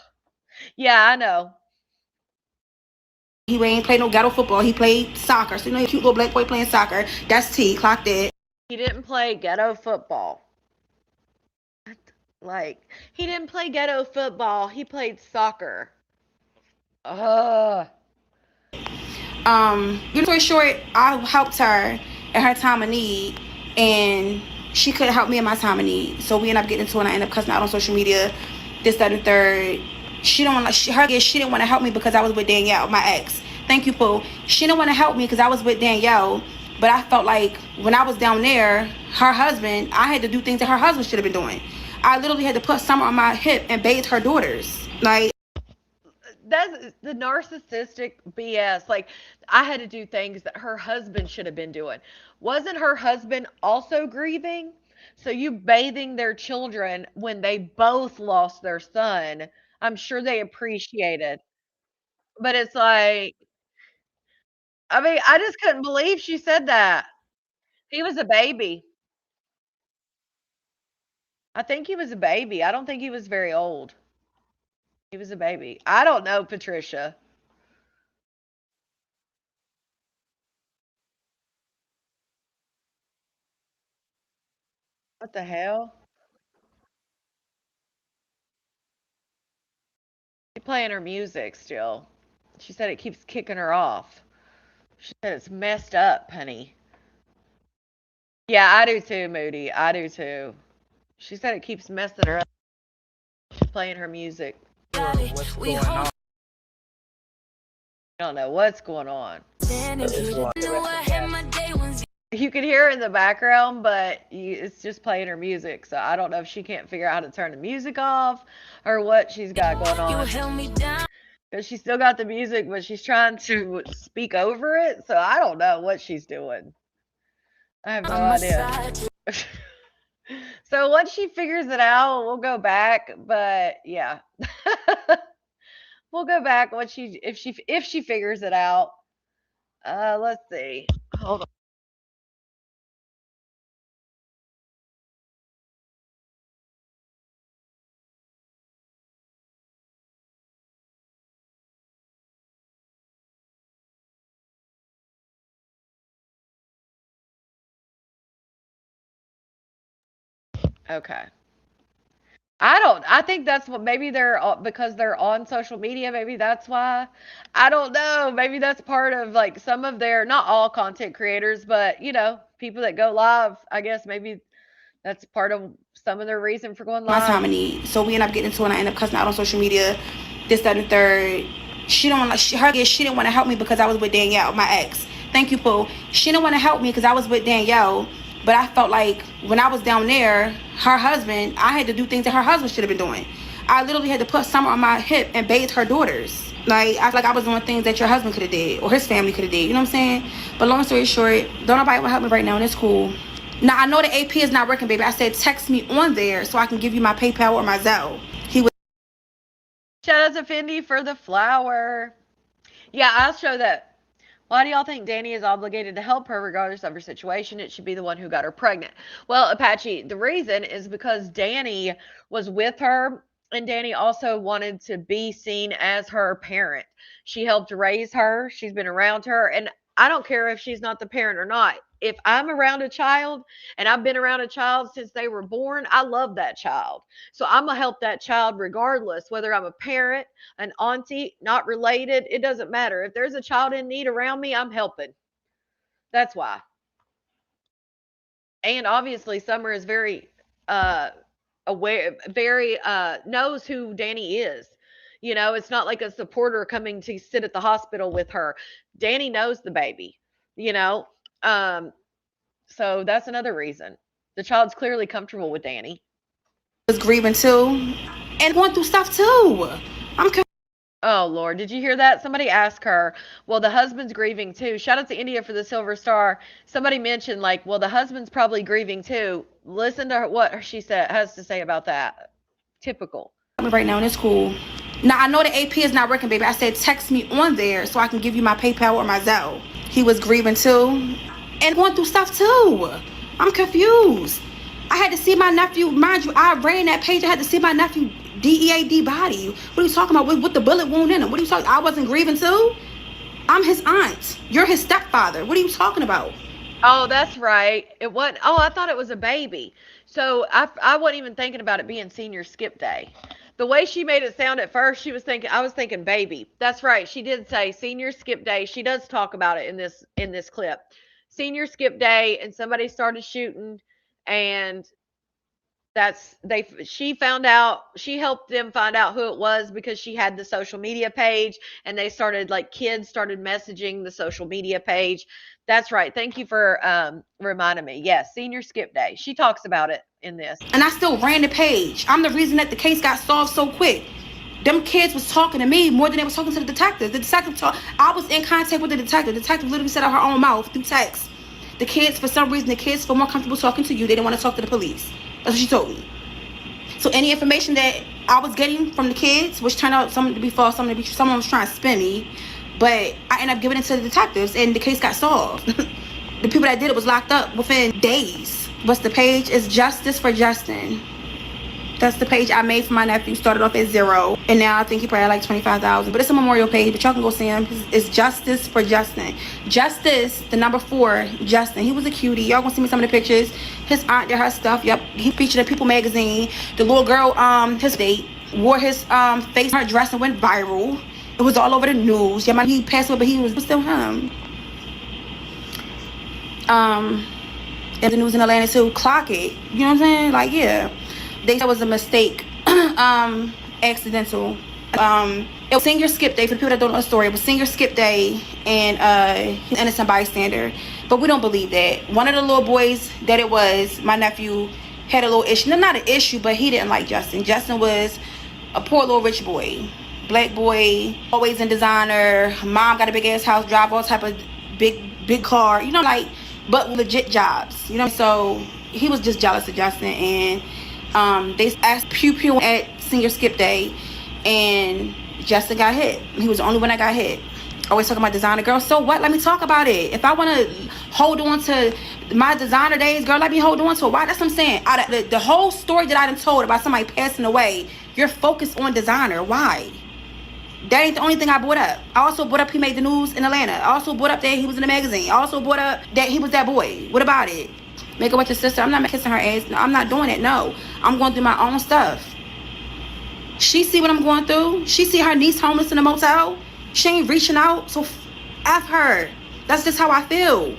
Yeah, I know. He ain't played no ghetto football. He played soccer. So, a cute little black boy playing soccer. That's T. Clock that. He didn't play ghetto football. Like, he didn't play ghetto football. He played soccer. Ugh. Story short, I helped her in her time of need, and she couldn't help me in my time of need. So we ended up getting into it, and I ended up cussing out on social media, this, that, and the third. She didn't want to help me because I was with Danielle, my ex. Thank you, Pooh. She didn't want to help me because I was with Danielle, but I felt like when I was down there, her husband, I had to do things that her husband should have been doing. I literally had to put Summer on my hip and bathe her daughters. Like, that's the narcissistic BS. Like, I had to do things that her husband should have been doing. Wasn't her husband also grieving? So you bathing their children when they both lost their son, I'm sure they appreciated. But it's like, I mean, I just couldn't believe she said that. He was a baby. I think he was a baby. I don't think he was very old. He was a baby. I don't know, Patricia. What the hell? She's playing her music still. She said it keeps kicking her off. She said it's messed up, honey. Yeah, I do too, Moody. I do too. She said it keeps messing her up. She's playing her music. What's going on? I don't know what's going on. You can hear her in the background, but it's just playing her music. So I don't know if she can't figure out how to turn the music off or what she's got going on. Because she's still got the music, but she's trying to speak over it. So I don't know what she's doing. I have no idea. So once she figures it out, we'll go back. But yeah, we'll go back once if she figures it out. Let's see. Hold on. Okay. I think that's what maybe because they're on social media, maybe that's why. I don't know. Maybe that's part of like some of their, not all content creators, but people that go live, I guess maybe that's part of some of their reason for going My live. time of need. So we end up getting into it, and I end up cussing out on social media, this, that, and the third. She don't like she didn't want to help me because I was with Danielle, my ex. Thank you, Pooh. She didn't want to help me because I was with Danielle. But I felt like when I was down there, her husband, I had to do things that her husband should have been doing. I literally had to put Summer on my hip and bathe her daughters. Like, I feel like I was doing things that your husband could have did or his family could have did. You know what I'm saying? But long story short, don't nobody want to help me right now, and it's cool. Now, I know the AP is not working, baby. I said text me on there so I can give you my PayPal or my Zelle. Shout out to Fendi for the flower. Yeah, I'll show that. Why do y'all think Danny is obligated to help her regardless of her situation? It should be the one who got her pregnant. Well, Apache, the reason is because Danny was with her, and Danny also wanted to be seen as her parent. She helped raise her. She's been around her, and I don't care if she's not the parent or not. If I'm around a child, and I've been around a child since they were born, I love that child. So I'm going to help that child regardless, whether I'm a parent, an auntie, not related, it doesn't matter. If there's a child in need around me, I'm helping. That's why. And obviously, Summer is very aware, very knows who Danny is. It's not like a supporter coming to sit at the hospital with her. Danny knows the baby. You know, so that's another reason. The child's clearly comfortable with Danny. Was grieving too, and going through stuff too. Oh, Lord. Did you hear that? Somebody asked her, well, the husband's grieving too. Shout out to India for the silver star. Somebody mentioned, like, well, the husband's probably grieving too. Listen to what she has to say about that. Typical. Right now, and it's cool. Now, I know the AP is not working, baby. I said text me on there so I can give you my PayPal or my Zelle. He was grieving too, and going through stuff too. I'm confused. I had to see my nephew. Mind you, I ran that page. I had to see my nephew DEAD body. What are you talking about? With the bullet wound in him? What are you talking? I wasn't grieving too. I'm his aunt. You're his stepfather. What are you talking about? Oh, that's right. It wasn't. Oh, I thought it was a baby. So I wasn't even thinking about it being senior skip day. The way she made it sound at first, I was thinking baby. That's right. She did say senior skip day. She does talk about it in this clip. Senior skip day, and somebody started shooting, and she helped them find out who it was because she had the social media page, and they started, like, kids started messaging the social media page. That's right. Thank you for reminding me. Yes, senior skip day. She talks about it in this. And I still ran the page. I'm the reason that the case got solved so quick. Them kids was talking to me more than they was talking to the detective. I was in contact with the detective. The detective literally said out her own mouth through text. For some reason, the kids feel more comfortable talking to you. They didn't want to talk to the police. That's what she told me. So any information that I was getting from the kids, which turned out some to be false, someone was trying to spin me, but I ended up giving it to the detectives, and the case got solved. The people that did it was locked up within days. What's the page? It's Justice for Justin. That's the page I made for my nephew. Started off at 0, and now I think he probably had like 25,000. But it's a memorial page, but y'all can go see him. It's Justice for Justin. Justice, the number 4, Justin. He was a cutie. Y'all gonna see me some of the pictures. His aunt did her stuff. Yep, he featured in People magazine. The little girl, his date, wore his face, her dress, and went viral. It was all over the news. Yeah, he passed away, but he was still him. And the news in Atlanta too. Clock it. You know what I'm saying? Like, yeah. They said it was a mistake, accidental. It was senior skip day. For the people that don't know the story, it was senior skip day, and he's an innocent bystander. But we don't believe that. One of the little boys that it was, my nephew, had a little issue. No, not an issue, but he didn't like Justin. Justin was a poor little rich boy, black boy, always in designer. Mom got a big ass house, drive all type of big car. You know, like but legit jobs, you know. So he was just jealous of Justin, and they asked pew pew at senior skip day, and Justin got hit. He was the only one that got hit. Always talking about designer, girl. So what? Let me talk about it. If I want to hold on to my designer days, girl, let me hold on to it. Why? That's what I'm saying. The whole story that I done told about somebody passing away, you're focused on designer. Why? That ain't the only thing I brought up. I also brought up he made the news in Atlanta. I also brought up that he was in the magazine. I also brought up that he was that boy. What about it? Make it with your sister. I'm not kissing her ass. No, I'm not doing it. No. I'm going through my own stuff. She see what I'm going through. She see her niece homeless in a motel. She ain't reaching out. So F her. That's just how I feel.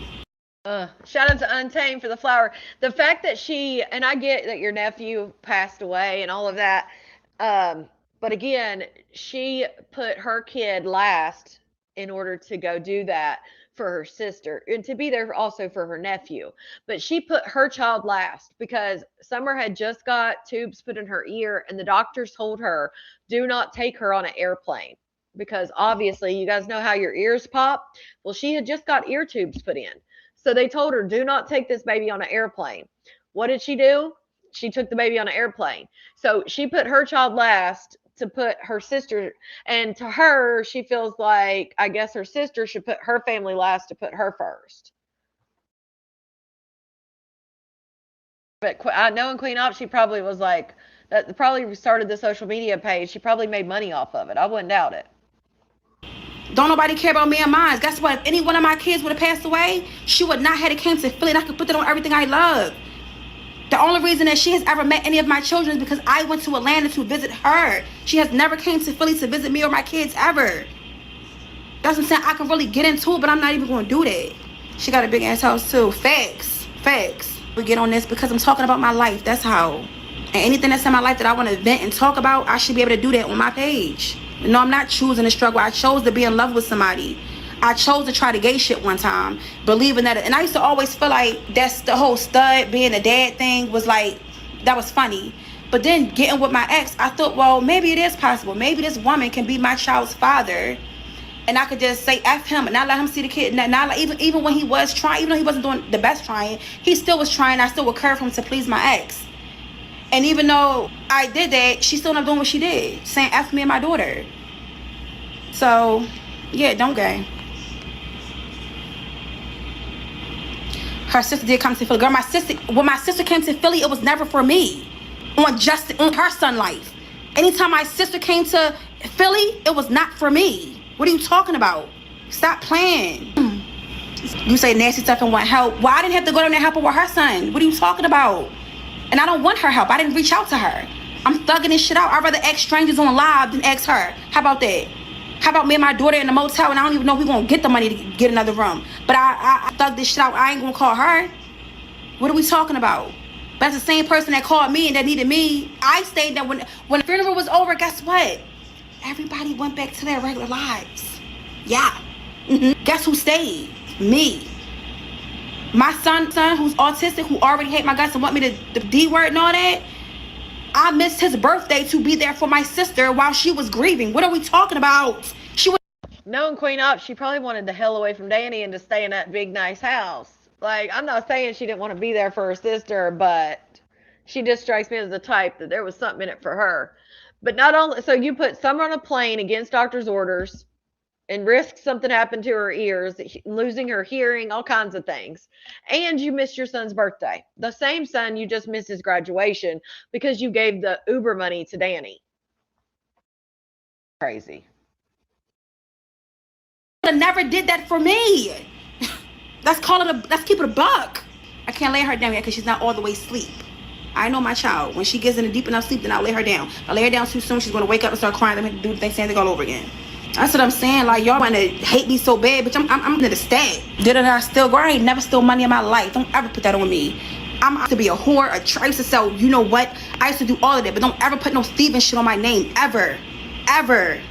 Shout out to Untamed for the flower. The fact that she, and I get that your nephew passed away and all of that, but again, she put her kid last in order to go do that for her sister and to be there also for her nephew. But she put her child last because Summer had just got tubes put in her ear, and the doctors told her, do not take her on an airplane. Because obviously you guys know how your ears pop. Well, she had just got ear tubes put in. So they told her, do not take this baby on an airplane. What did she do? She took the baby on an airplane. So she put her child last to put her sister, and to her, she feels like, I guess her sister should put her family last to put her first. But I know in Queen Op, she probably was like, that probably started the social media page. She probably made money off of it. I wouldn't doubt it. Don't nobody care about me and mine. Guess what? If any one of my kids would have passed away, she would not have came to Philly, and I could put that on everything I love. The only reason that she has ever met any of my children is because I went to Atlanta to visit her. She has never came to Philly to visit me or my kids ever. That's what I'm saying. I can really get into it, but I'm not even going to do that. She got a big ass house too. Facts. We get on this because I'm talking about my life. That's how. And anything that's in my life that I want to vent and talk about, I should be able to do that on my page. No, I'm not choosing to struggle. I chose to be in love with somebody. I chose to try the gay shit one time, believing that. And I used to always feel like that's the whole stud being a dad thing was like, that was funny. But then getting with my ex, I thought, well, maybe it is possible. Maybe this woman can be my child's father, and I could just say F him and not let him see the kid. Not like, even when he was trying, even though he wasn't doing the best trying, he still was trying. I still would curve him to please my ex. And even though I did that, she still not doing what she did, saying F me and my daughter. So, yeah, don't gay. Her sister did come to Philly. Girl, when my sister came to Philly, it was never for me. On her son life. Anytime my sister came to Philly, it was not for me. What are you talking about? Stop playing. You say nasty stuff and want help. Well, I didn't have to go down there help her with her son. What are you talking about? And I don't want her help. I didn't reach out to her. I'm thugging this shit out. I'd rather ask strangers on live than ask her. How about that? How about me and my daughter in the motel and I don't even know if we're going to get the money to get another room. But I thug this shit out. I ain't going to call her. What are we talking about? But that's the same person that called me and that needed me. I stayed there when the funeral was over. Guess what? Everybody went back to their regular lives. Yeah. Guess who stayed? Me. My son who's autistic, who already hate my guts and want me to the D word and all that. I missed his birthday to be there for my sister while she was grieving. What are we talking about? Knowing Queen Op, she probably wanted the hell away from Danny and to stay in that big nice house. Like, I'm not saying she didn't want to be there for her sister, but she just strikes me as the type that there was something in it for her. But not only, so you put Summer on a plane against doctor's orders and risk something happened to her ears, losing her hearing, all kinds of things. And you missed your son's birthday. The same son you just missed his graduation because you gave the Uber money to Danny. Crazy. Never did that for me. Let's keep it a buck. I can't lay her down yet because she's not all the way asleep. I know my child. When she gets in a deep enough sleep, then I'll lay her down. If I lay her down too soon, she's going to wake up and start crying. I'm going to do the thing all over again. That's what I'm saying. Like, y'all want to hate me so bad, bitch. I'm gonna stay. Did I steal? Girl, I ain't never stole money in my life. Don't ever put that on me. I'm out to be a whore, I used to sell, you know what? I used to do all of that, but don't ever put no thieving shit on my name. Ever.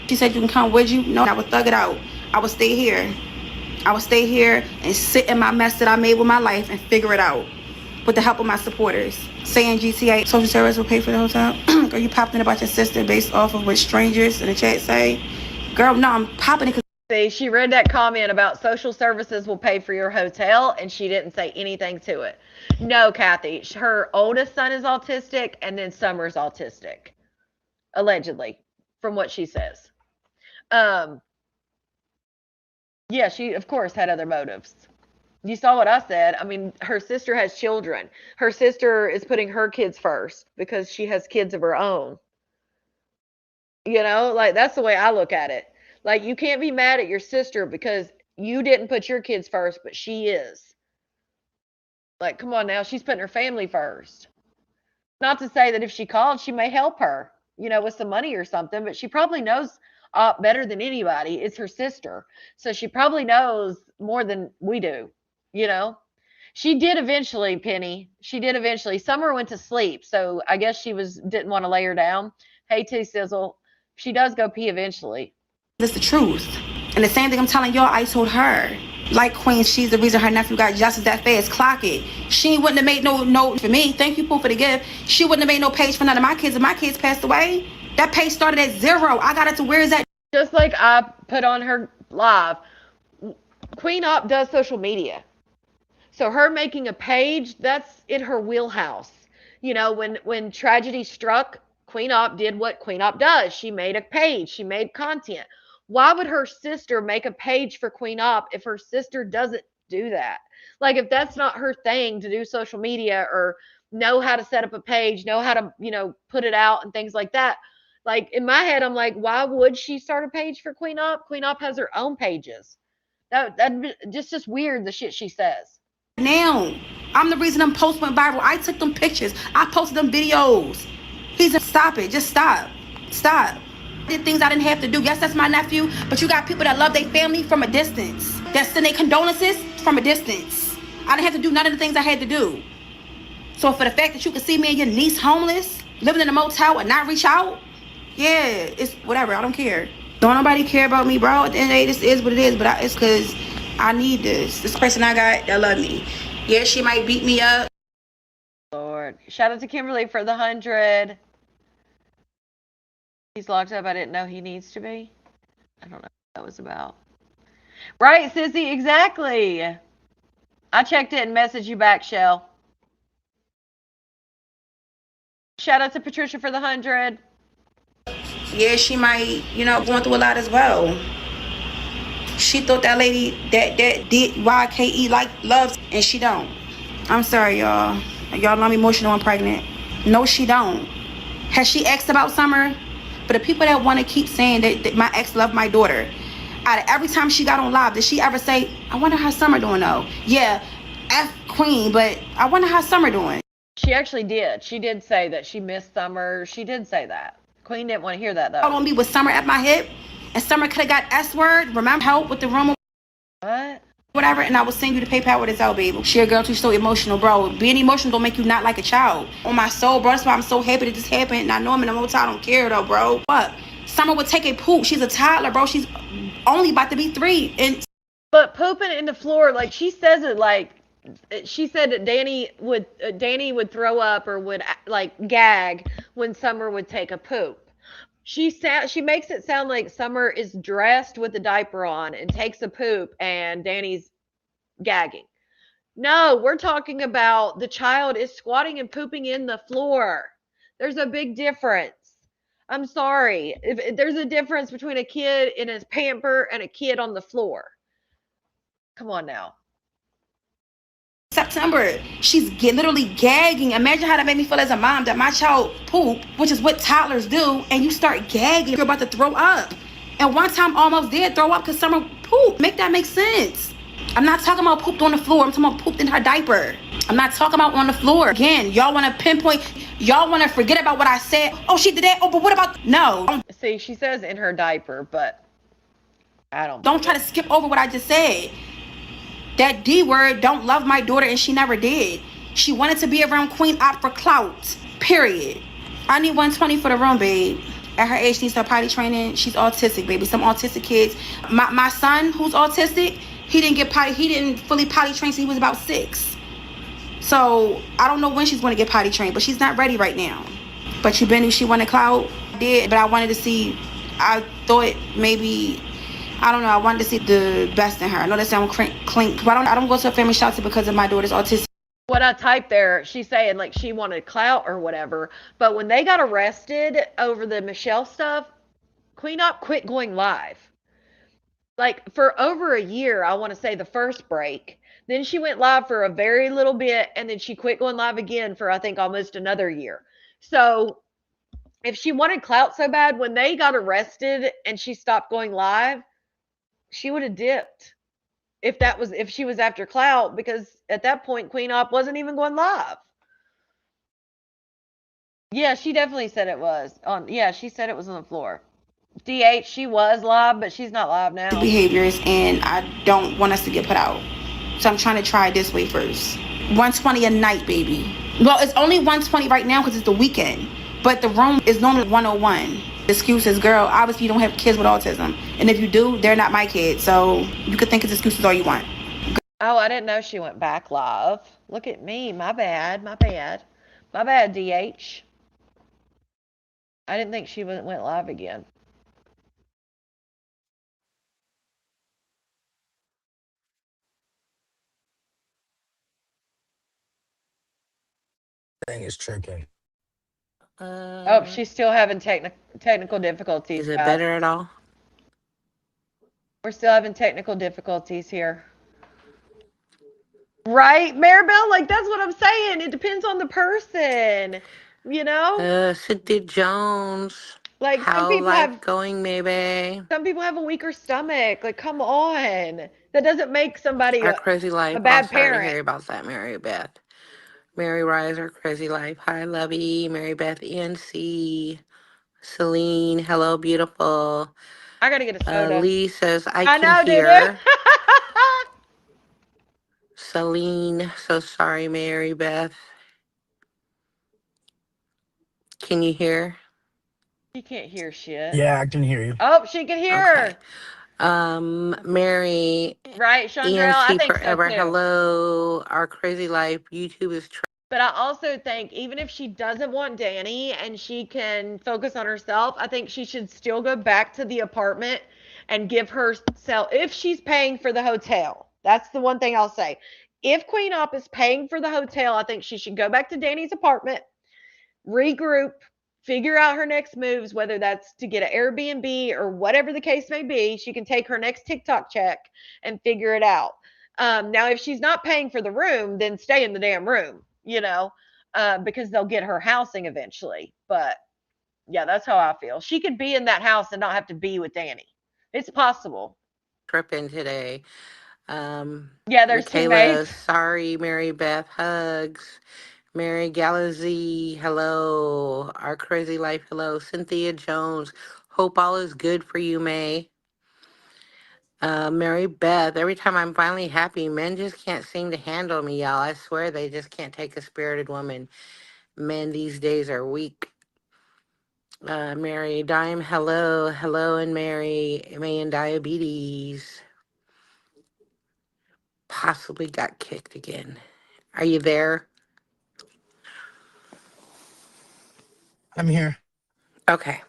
She said you can come with you. No, I would thug it out. I would stay here. And sit in my mess that I made with my life and figure it out. With the help of my supporters. Saying GTA social service will pay for the hotel. Girl, you popped in about your sister based off of what strangers in the chat say. Girl, no, I'm popping it because See, she read that comment about social services will pay for your hotel, and she didn't say anything to it. No, Kathy, her oldest son is autistic, and then Summer's autistic, allegedly, from what she says. Yeah, she, of course, had other motives. You saw what I said. I mean, her sister has children. Her sister is putting her kids first because she has kids of her own. You know, like that's the way I look at it. Like you can't be mad at your sister because you didn't put your kids first, but she is. Like, come on now, she's putting her family first. Not to say that if she called, she may help her, you know, with some money or something, but she probably knows better than anybody. It's her sister. So she probably knows more than we do, you know? She did eventually, Penny. She did eventually. Summer went to sleep, so I guess she didn't want to lay her down. Hey, T Sizzle. She does go pee eventually. That's the truth. And the same thing I'm telling y'all, I told her. Like Queen, she's the reason her nephew got justice that fast. Clock it. She wouldn't have made no note for me. Thank you, Pooh, for the gift. She wouldn't have made no page for none of my kids. If my kids passed away, that page started at 0. I got it to where is that? Just like I put on her live, Queen Op does social media. So her making a page, that's in her wheelhouse. You know, when tragedy struck, Queen Op did what Queen Op does. She made a page. She made content. Why would her sister make a page for Queen Op if her sister doesn't do that? Like if that's not her thing to do social media or know how to set up a page, know how to, you know, put it out and things like that. Like in my head, I'm like, why would she start a page for Queen Op? Queen Op has her own pages. That just weird the shit she says. Now, I'm the reason them posts went viral. I took them pictures. I posted them videos. He said, stop it. Just stop. Stop. I did things I didn't have to do. Yes, that's my nephew, but you got people that love their family from a distance. That send their condolences from a distance. I didn't have to do none of the things I had to do. So for the fact that you can see me and your niece homeless, living in a motel and not reach out, yeah, it's whatever. I don't care. Don't nobody care about me, bro. At the end of the day, this is what it is, but it's because I need this. This person I got that love me. Yeah, she might beat me up. Lord. Shout out to Kimberly for the 100. He's locked up. I didn't know he needs to be. I don't know what that was about. Right, Sissy, exactly. I checked it and messaged you back, Shell. Shout out to Patricia for the 100. Yeah, she might, you know, going through a lot as well. She thought that lady that did YKE like loves, and she don't. I'm sorry, y'all. Y'all know I'm emotional and pregnant. No, she don't. Has she asked about Summer? But the people that want to keep saying that my ex loved my daughter, out of every time she got on live, did she ever say, I wonder how Summer doing though? Yeah, F Queen, but I wonder how Summer doing. She actually did. She did say that she missed Summer. She did say that. Queen didn't want to hear that though. I want to be with Summer at my hip, and Summer could have got S word. Remember help with the room? What? Whatever, and I will send you the PayPal with it's out, baby. She a girl too, so emotional, bro. Being emotional don't make you not like a child. On my soul, bro. That's why I'm so happy that this happened. And I know I'm in a motel. I don't care though, bro. What? Summer would take a poop. She's a toddler, bro. She's only about to be 3. And but pooping in the floor, like she says it like she said that Danny would throw up or would like gag when Summer would take a poop. She makes it sound like Summer is dressed with a diaper on and takes a poop and Danny's gagging. No, we're talking about the child is squatting and pooping in the floor. There's a big difference. I'm sorry. If there's a difference between a kid in his pamper and a kid on the floor. Come on now. September, she's literally gagging. Imagine how that made me feel as a mom that my child poop, which is what toddlers do, and you start gagging. You're about to throw up. And one time almost did throw up because Summer pooped. Make that make sense. I'm not talking about pooped on the floor. I'm talking about pooped in her diaper. I'm not talking about on the floor. Again, y'all want to pinpoint. Y'all want to forget about what I said. Oh, she did that. Oh, but what about... No. See, she says in her diaper, but I don't... Don't try to skip over what I just said. That D word don't love my daughter, and she never did. She wanted to be around Queen Op for clout. Period. I need 120 for the room, babe. At her age, needs her potty training. She's autistic, baby. Some autistic kids. My son, who's autistic, he didn't fully potty train till he was about 6. So I don't know when she's going to get potty trained, but she's not ready right now. But you been knew she wanted clout? Did, but I wanted to see. I thought maybe I don't know. I wanted to see the best in her. I know that sounds clink, but I don't go to a family shelter because of my daughter's autistic. What I typed there, she's saying like she wanted clout or whatever. But when they got arrested over the Michelle stuff, Queen Op quit going live. Like for over a year, I want to say the first break. Then she went live for a very little bit and then she quit going live again for I think almost another year. So if she wanted clout so bad, when they got arrested and she stopped going live, she would have dipped. If she was after clout, because at that point Queen Op wasn't even going live. Yeah, she definitely said it was on. Yeah, she said it was on the floor. DH, she was live, but she's not live now. Behaviors, and I don't want us to get put out. So I'm trying to try it this way first. 120 a night, baby. Well, it's only 120 right now because it's the weekend. But the room is normally 101. Excuses, girl. Obviously, you don't have kids with autism. And if you do, they're not my kids. So you could think it's excuses all you want. Oh, I didn't know she went back live. Look at me. My bad. My bad. My bad, DH. I didn't think she went live again. Thing is tricking. Oh, she's still having technical difficulties, Is it guys. better at all? We're still having technical difficulties here. Right, Maribel? Like, that's what I'm saying. It depends on the person, you know? Cynthia Jones. Like, How life going, Maybae? some people have a weaker stomach. Like, come on. That doesn't make somebody Our crazy a life. Oh, bad sorry to parent. hear about that, Mary Beth. Mary Rise, our crazy life. Hi, Lovey. Mary Beth, ENC. Celine, hello, beautiful. I gotta get a soda. Lee says, I I can know, dude. hear. Celine, so sorry, Mary Beth. Can you hear? She can't hear shit. Yeah, I can hear you. Oh, she can hear. Okay. Mary, Right, Chandrell? I ENC think so forever, too. hello. Our crazy life. YouTube is But I also think even if she doesn't want Danny and she can focus on herself, I think she should still go back to the apartment and give herself, if she's paying for the hotel. That's the one thing I'll say. If Queen Op is paying for the hotel, I think she should go back to Danny's apartment, regroup, figure out her next moves, whether that's to get an Airbnb or whatever the case may be. She can take her next TikTok check and figure it out. Now, if she's not paying for the room, then stay in the damn room, because they'll get her housing eventually. But yeah, that's how I feel. She could be in that house and not have to be with Danny. It's possible. tripping today. Yeah, there's Michaela, teammates. sorry, Mary Beth, hugs. Mary Galazy, hello. Our crazy life, hello. Cynthia Jones, hope all is good for you, May. Mary Beth, every time I'm finally happy, men just can't seem to handle me, y'all. I swear they just can't take a spirited woman. Men these days are weak. Mary Dime, hello. Hello, and Mary, May and diabetes. Possibly got kicked again. Are you there? I'm here. Okay.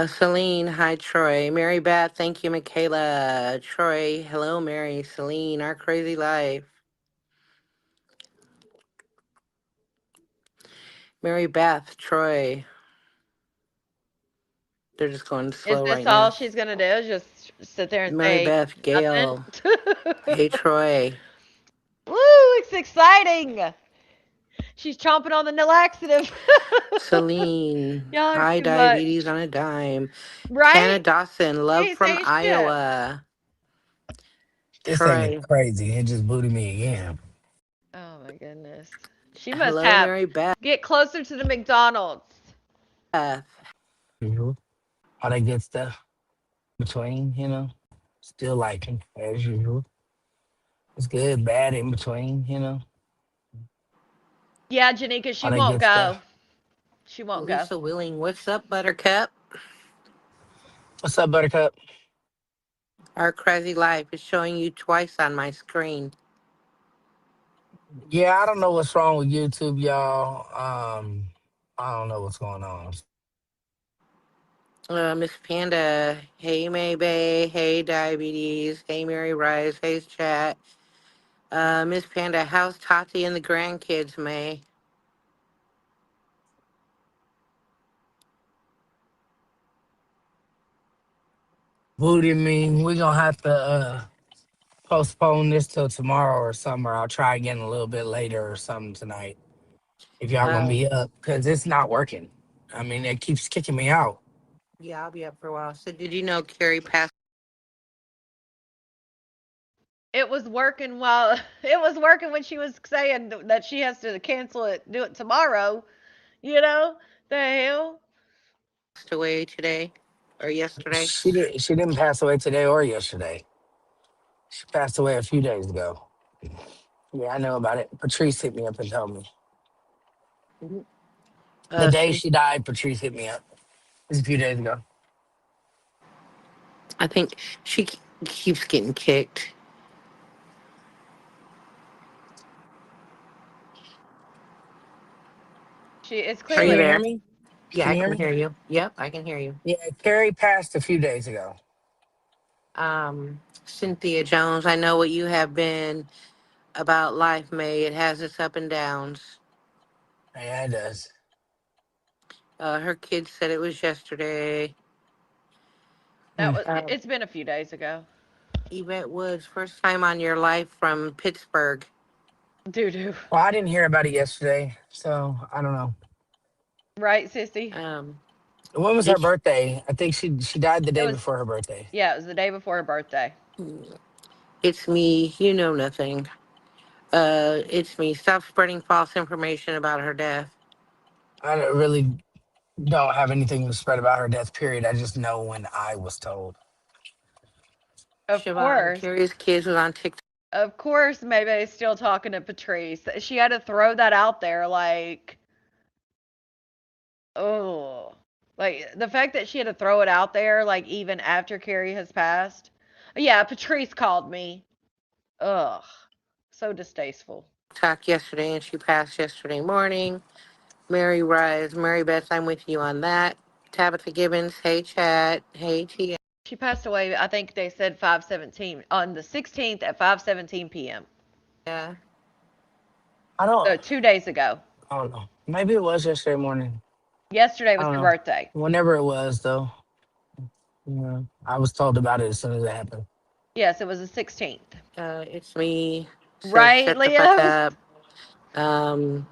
Celine, hi Troy. Mary Beth, thank you, Michaela. Troy, hello, Mary. Celine, our crazy life. Mary Beth, Troy. They're just going Is slow this right all now. she's going to do? Is just sit there and Mary say Beth, nothing? Gail. Hey, Troy. Woo, it's exciting. She's chomping on the laxative. Celine, Y'all are hi, too much. diabetes on a dime. Right? Tana Dawson, She love ain't from saying shit. Iowa. This thing is Troy, crazy. It just booted me again. Oh my goodness. She must hello, have. Mary Beth. Get closer to the McDonald's. Usual. All that good stuff between, Still liking as usual. It's good, bad in between. Yeah, Janika, she All that won't good go. stuff. She won't go. Lisa Willing, what's up, Buttercup? What's up, Buttercup? Our crazy life is showing you twice on my screen. Yeah, I don't know what's wrong with YouTube, y'all. I don't know what's going on. Miss Panda. Hey, Maybae. Hey, Diabetes. Hey, Mary Rise. Hey, Chat. Miss Panda, how's Tati and the grandkids, May? Booty me. We're gonna have to postpone this till tomorrow or something, or I'll try again a little bit later or something tonight. If y'all gonna Uh, be up, because it's not working. I mean, it keeps kicking me out. yeah, I'll be up for a while. So, did you know Carrie passed It was working while it was working when she was saying that she has to cancel it, do it tomorrow. You know the hell. away today or yesterday? She didn't pass away today or yesterday. She passed away a few days ago. Yeah, I know about it. Patrice hit me up and told me. The day Cyn- she died, Patrice hit me up. It was a few days ago. I think she keeps getting kicked. It's Are Can you clearly you hear there? me? Yeah, Can I you hear can me? hear you. Yep, I can hear you. Yeah, Carrie passed a few days ago. Cynthia Jones, I know what you have been about life, May. It has its up and downs. Yeah, it does. Her kids said it was yesterday. Hmm. Uh, it's been a few days ago. Yvette Woods, first time on your life from Pittsburgh. Doo doo. Well, I didn't hear about it yesterday, so I don't know. Right, sissy? Um, When was her it's birthday? I think she died the It day was before her birthday. Yeah, it was the day before her birthday. it's me. You know nothing. It's me. Stop spreading false information about her death. Really don't have anything to spread about her death. Period. I just know when I was told. Of Siobhan, course. Carrie's kids was on TikTok. Of course, Maybe still talking to Patrice. She had to throw that out there, like, oh, like the fact that she had to throw it out there, like even after Carrie has passed. Yeah, Patrice called me. Ugh, so distasteful. Yesterday, and she passed yesterday morning. Mary Rise, Mary Beth, I'm with you on that. Tabitha Gibbons, hey Chad, hey Tia. She passed away. I think they said 5:17 on the 16th at 5:17 p.m. Yeah, I don't. So 2 days ago. I don't know. Maybe it was yesterday morning. Yesterday I was don't her know. birthday. Whenever it was, though, I was told about it as soon as it happened. Yes, it was the 16th. it's me. Says Right, shut the fuck Leo? up. Um,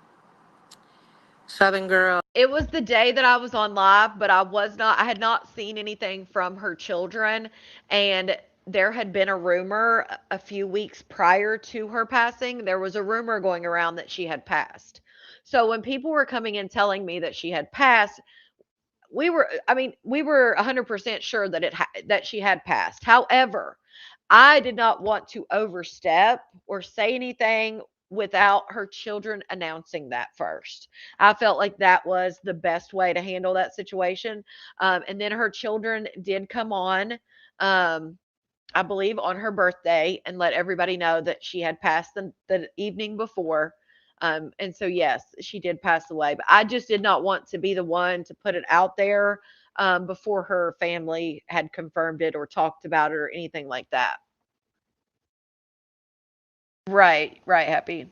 Southern girl. It was the day that I was on live, but I had not seen anything from her children. And there had been a rumor a few weeks prior to her passing. There was a rumor going around that she had passed. So when people were coming in telling me that she had passed, we were 100% sure that that she had passed. However, I did not want to overstep or say anything without her children announcing that first. I felt like that was the best way to handle that situation. And then her children did come on, um, I believe, on her birthday and let everybody know that she had passed the evening before. And so, yes, she did pass away. But I just did not want to be the one to put it out there before her family had confirmed it or talked about it or anything like that. Right, right, Happy.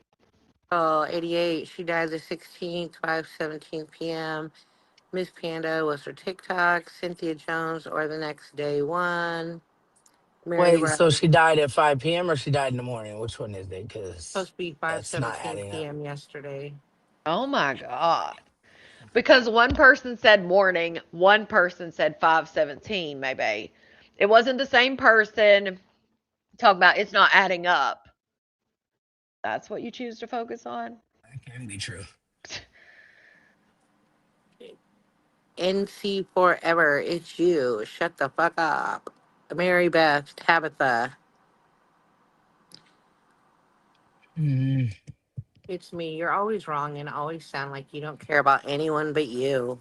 Oh, 88. She died the 16th, 5:17 p.m. Miss Panda was her TikTok. Cynthia Jones, or the next day one. Mary Wait, so Rose. she died at 5 p.m. or she died in the morning? Which one is it? Supposed Because to be that's not 5:17 adding up. p.m. yesterday. Oh my God. Because one person said morning, one person said 5:17, maybe. It wasn't the same person. Talk about it's not adding up. That's what you choose to focus on? That can be true. NC Forever, it's you. Shut the fuck up. Mary Beth, Tabitha, Mm, it's me. You're always wrong and always sound like you don't care about anyone but you.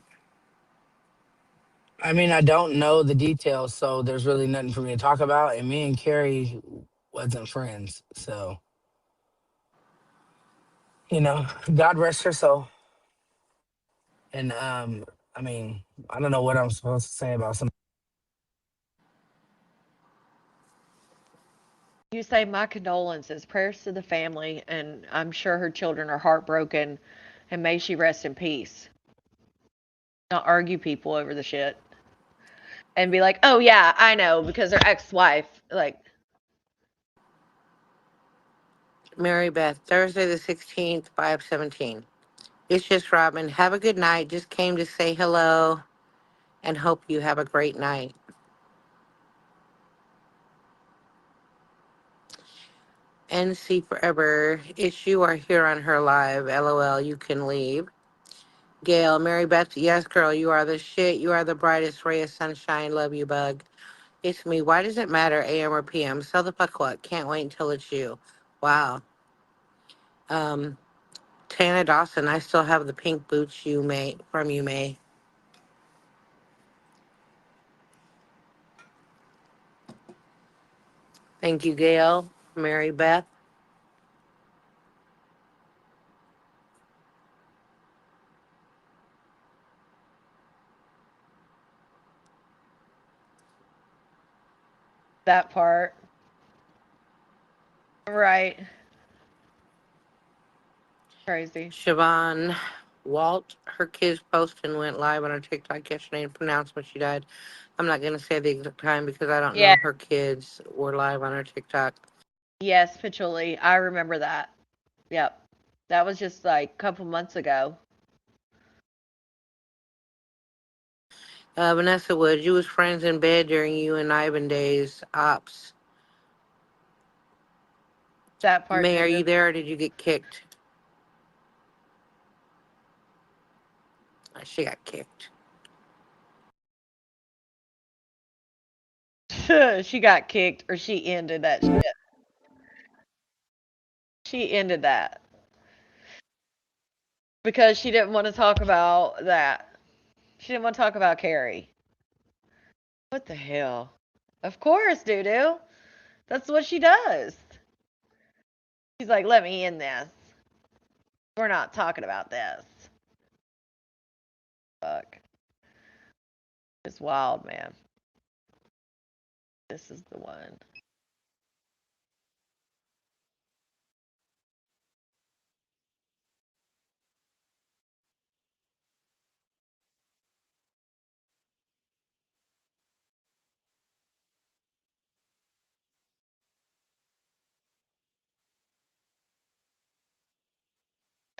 I mean, I don't know the details, so there's really nothing for me to talk about. And me and Carrie wasn't friends, so God rest her soul. And I mean, I don't know what I'm supposed to say about some. You say my condolences, prayers to the family, and I'm sure her children are heartbroken, and may she rest in peace. Not argue people over the shit and be like, "Oh yeah, I know," because their ex-wife, like, Mary Beth, Thursday the 16th, 5:17. It's just Robin. Have a good night. Just came to say hello and hope you have a great night. NC Forever. It's you are here on her live. LOL. You can leave. Gail, Mary Beth. Yes, girl. You are the shit. You are the brightest ray of sunshine. Love you, bug. It's me. Why does it matter, AM or PM? So the fuck what? Can't wait until it's you. Wow. Um, Tana Dawson. I still have the pink boots you made from you, May. Thank you, Gail. Mary Beth. that part. Right. Crazy. Siobhan Walt, her kids posted and went live on her TikTok yesterday and pronounced when she died. I'm not going to say the exact time because I don't Yeah. know her kids were live on her TikTok. Yes, Patchouli. I remember that. Yep. That was just like a couple months ago. Vanessa Woods, you was friends in bed during you and Ivan days. Ops. That part May, are too. you there or did you get kicked? She got kicked. She got kicked or she ended that shit. She ended that because she didn't want to talk about that. She didn't want to talk about Carrie. What the hell? Of course, Doo. That's what she does. She's like, let me in this. We're not talking about this. Fuck. It's wild, man. This is the one.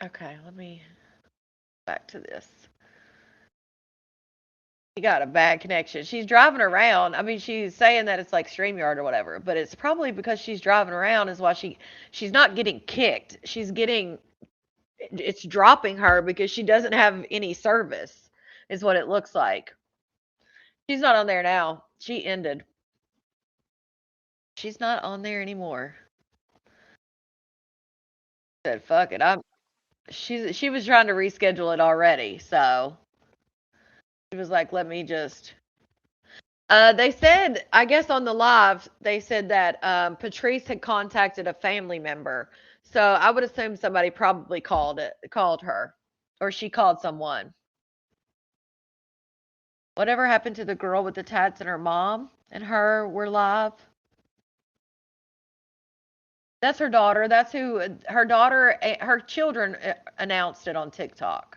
Okay, let me back to this. She got a bad connection. She's driving around. I mean, she's saying that it's like StreamYard or whatever, but it's probably because she's driving around is why she's not getting kicked. She's getting it's dropping her because she doesn't have any service. Is what it looks like. She's not on there now. She ended. She's not on there anymore. Said fuck it. She was trying to reschedule it already, so she was like, let me just they said, I guess on the live, they said that Patrice had contacted a family member. So I would assume somebody probably called her, or she called someone. Whatever happened to the girl with the tats and her mom and her were live? That's her daughter. That's who her daughter, her children announced it on TikTok.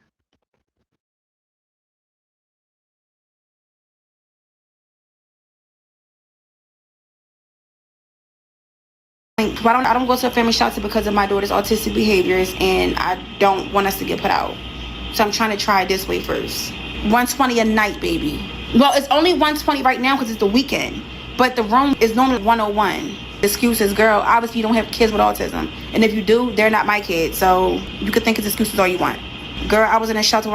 I don't go to a family shelter because of my daughter's autistic behaviors, and I don't want us to get put out. So I'm trying to try it this way first. 120 a night, baby. Well, it's only 120 right now because it's the weekend, but the room is normally 101. Excuses, girl. Obviously, you don't have kids with autism, and if you do, they're not my kids. So you could think it's excuses all you want. Girl, I was in a shelter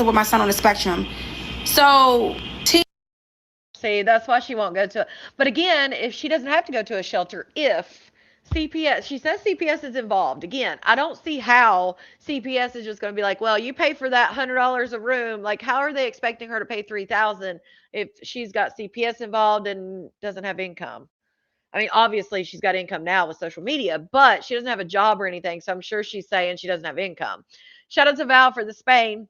with my son on the spectrum. So See, that's why she won't go to it. But again, if she doesn't have to go to a shelter, if CPS, she says CPS is involved. Again, I don't see how CPS is just going to be like, well, you pay for that $100 a room. Like, how are they expecting her to pay $3,000 if she's got CPS involved and doesn't have income? I mean, obviously she's got income now with social media, but she doesn't have a job or anything. So I'm sure she's saying she doesn't have income. Shout out to Val for the Spain.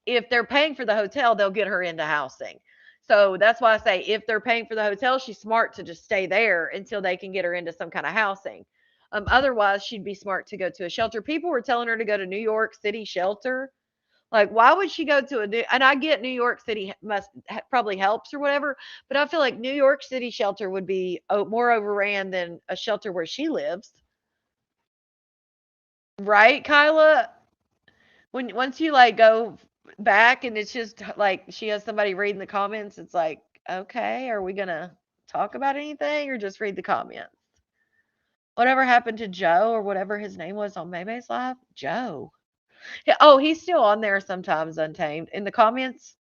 if they're paying for the hotel, they'll get her into housing. So that's why I say if they're paying for the hotel, she's smart to just stay there until they can get her into some kind of housing. Otherwise, she'd be smart to go to a shelter. People were telling her to go to New York City shelter. Like, why would she go to a new? And I get New York City probably helps or whatever, but I feel like New York City shelter would be more overran than a shelter where she lives, right, Kyla? When once you like go back and it's just like she has somebody reading the comments, it's like, okay, are we gonna talk about anything or just read the comments? Whatever happened to Joe or whatever his name was on Maybae's live? Joe. Yeah, oh, he's still on there sometimes, Untamed. In the comments?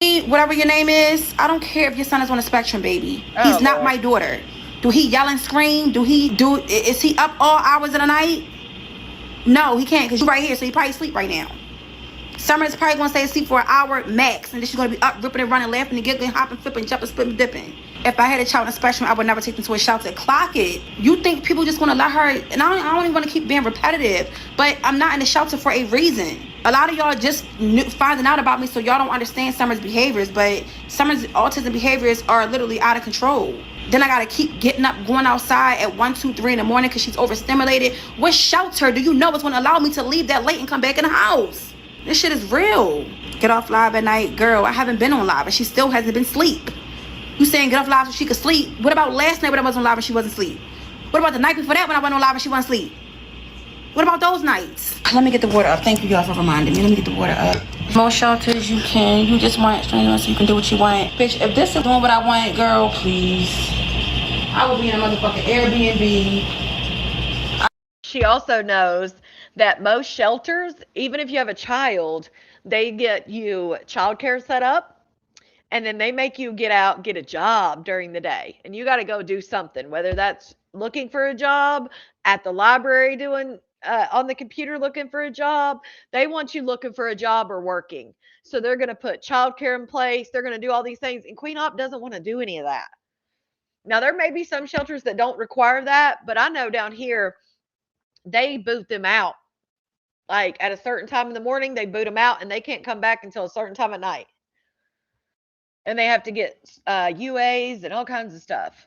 Whatever your name is, I don't care if your son is on a spectrum, baby. He's not my daughter. Do he yell and scream? Is he up all hours of the night? No, he can't, because you're right here, so he probably sleep right now. Summer's probably going to stay asleep for an hour max, and then she's going to be up, ripping and running, laughing and giggling, hopping, flipping, jumping, splitting, dipping. If I had a child on a spectrum, I would never take them to a shelter. Clock it. You think people just want to let her, and I don't even want to keep being repetitive, but I'm not in the shelter for a reason. A lot of y'all just finding out about me, so y'all don't understand Summer's behaviors, but Summer's autism behaviors are literally out of control. Then I gotta keep getting up, going outside at 1, 2, 3 in the morning because she's overstimulated. What shelter do you know is going to allow me to leave that late and come back in the house? This shit is real. Get off live at night. Girl, I haven't been on live and she still hasn't been asleep. You saying get off live so she could sleep? What about last night when I wasn't on live and she wasn't asleep? What about the night before that when I went on live and she wasn't asleep? What about those nights? Let me get the water up. Thank you, y'all, for reminding me. Let me get the water up. Most shelters you can. You just want strangers so you can do what you want. Bitch, if this is doing what I want, girl, please. I will be in a motherfucking Airbnb. She also knows that most shelters, even if you have a child, they get you childcare set up and then they make you get out, get a job during the day. And you got to go do something, whether that's looking for a job, at the library doing on the computer looking for a job. They want you looking for a job or working. So they're going to put childcare in place. They're going to do all these things. And Queen Op doesn't want to do any of that. Now, there may be some shelters that don't require that, but I know down here, they boot them out. Like at a certain time in the morning, they boot them out and they can't come back until a certain time at night. And they have to get UAs and all kinds of stuff,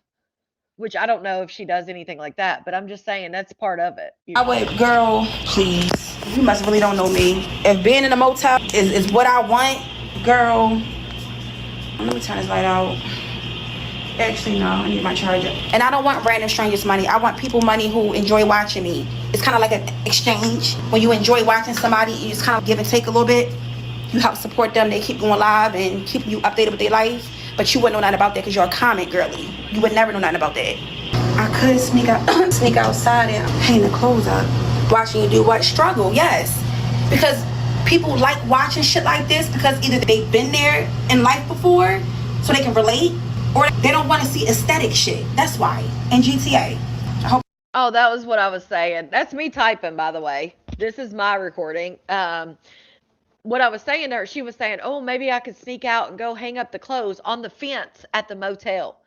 which I don't know if she does anything like that, but I'm just saying that's part of it. I wait, girl, please. You must really don't know me. If being in a motel is what I want, girl, let me turn this light out. Actually, no, I need my charger. And I don't want random strangers' money. I want people money who enjoy watching me. It's kind of like an exchange. When you enjoy watching somebody, you just kind of give and take a little bit. You help support them. They keep going live and keep you updated with their life. But you wouldn't know nothing about that because you're a comment girly. You would never know nothing about that. I could sneak outside and hang the clothes up. Watching you do what? Struggle, yes. Because people like watching shit like this because either they've been there in life before so they can relate, or they don't want to see aesthetic shit. That's why. And GTA. Oh, that was what I was saying. That's me typing, by the way. This is my recording. What I was saying to her, she was saying, oh, maybe I could sneak out and go hang up the clothes on the fence at the motel.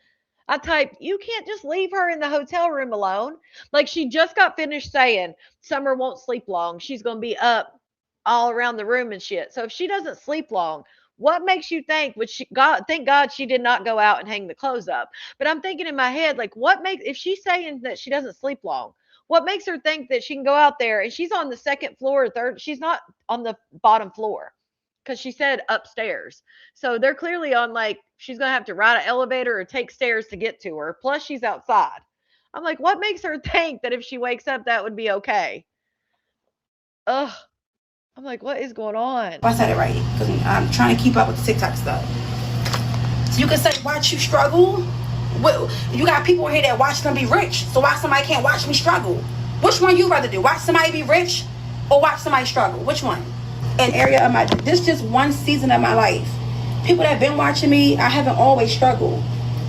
I typed, you can't just leave her in the hotel room alone. Like she just got finished saying Summer won't sleep long. She's going to be up all around the room and shit. So if she doesn't sleep long, what makes you think, thank God she did not go out and hang the clothes up. But I'm thinking in my head, like if she's saying that she doesn't sleep long, what makes her think that she can go out there and she's on the second floor or third? She's not on the bottom floor because she said upstairs. So they're clearly on she's going to have to ride an elevator or take stairs to get to her. Plus she's outside. I'm like, what makes her think that if she wakes up, that would be okay? Ugh. I'm like, what is going on? I said it right because I'm trying to keep up with the TikTok stuff. So you can say, watch you struggle. You got people here that watch them be rich. So why somebody can't watch me struggle? Which one you rather do? Watch somebody be rich or watch somebody struggle? Which one? An area of this just one season of my life. People that have been watching me, I haven't always struggled.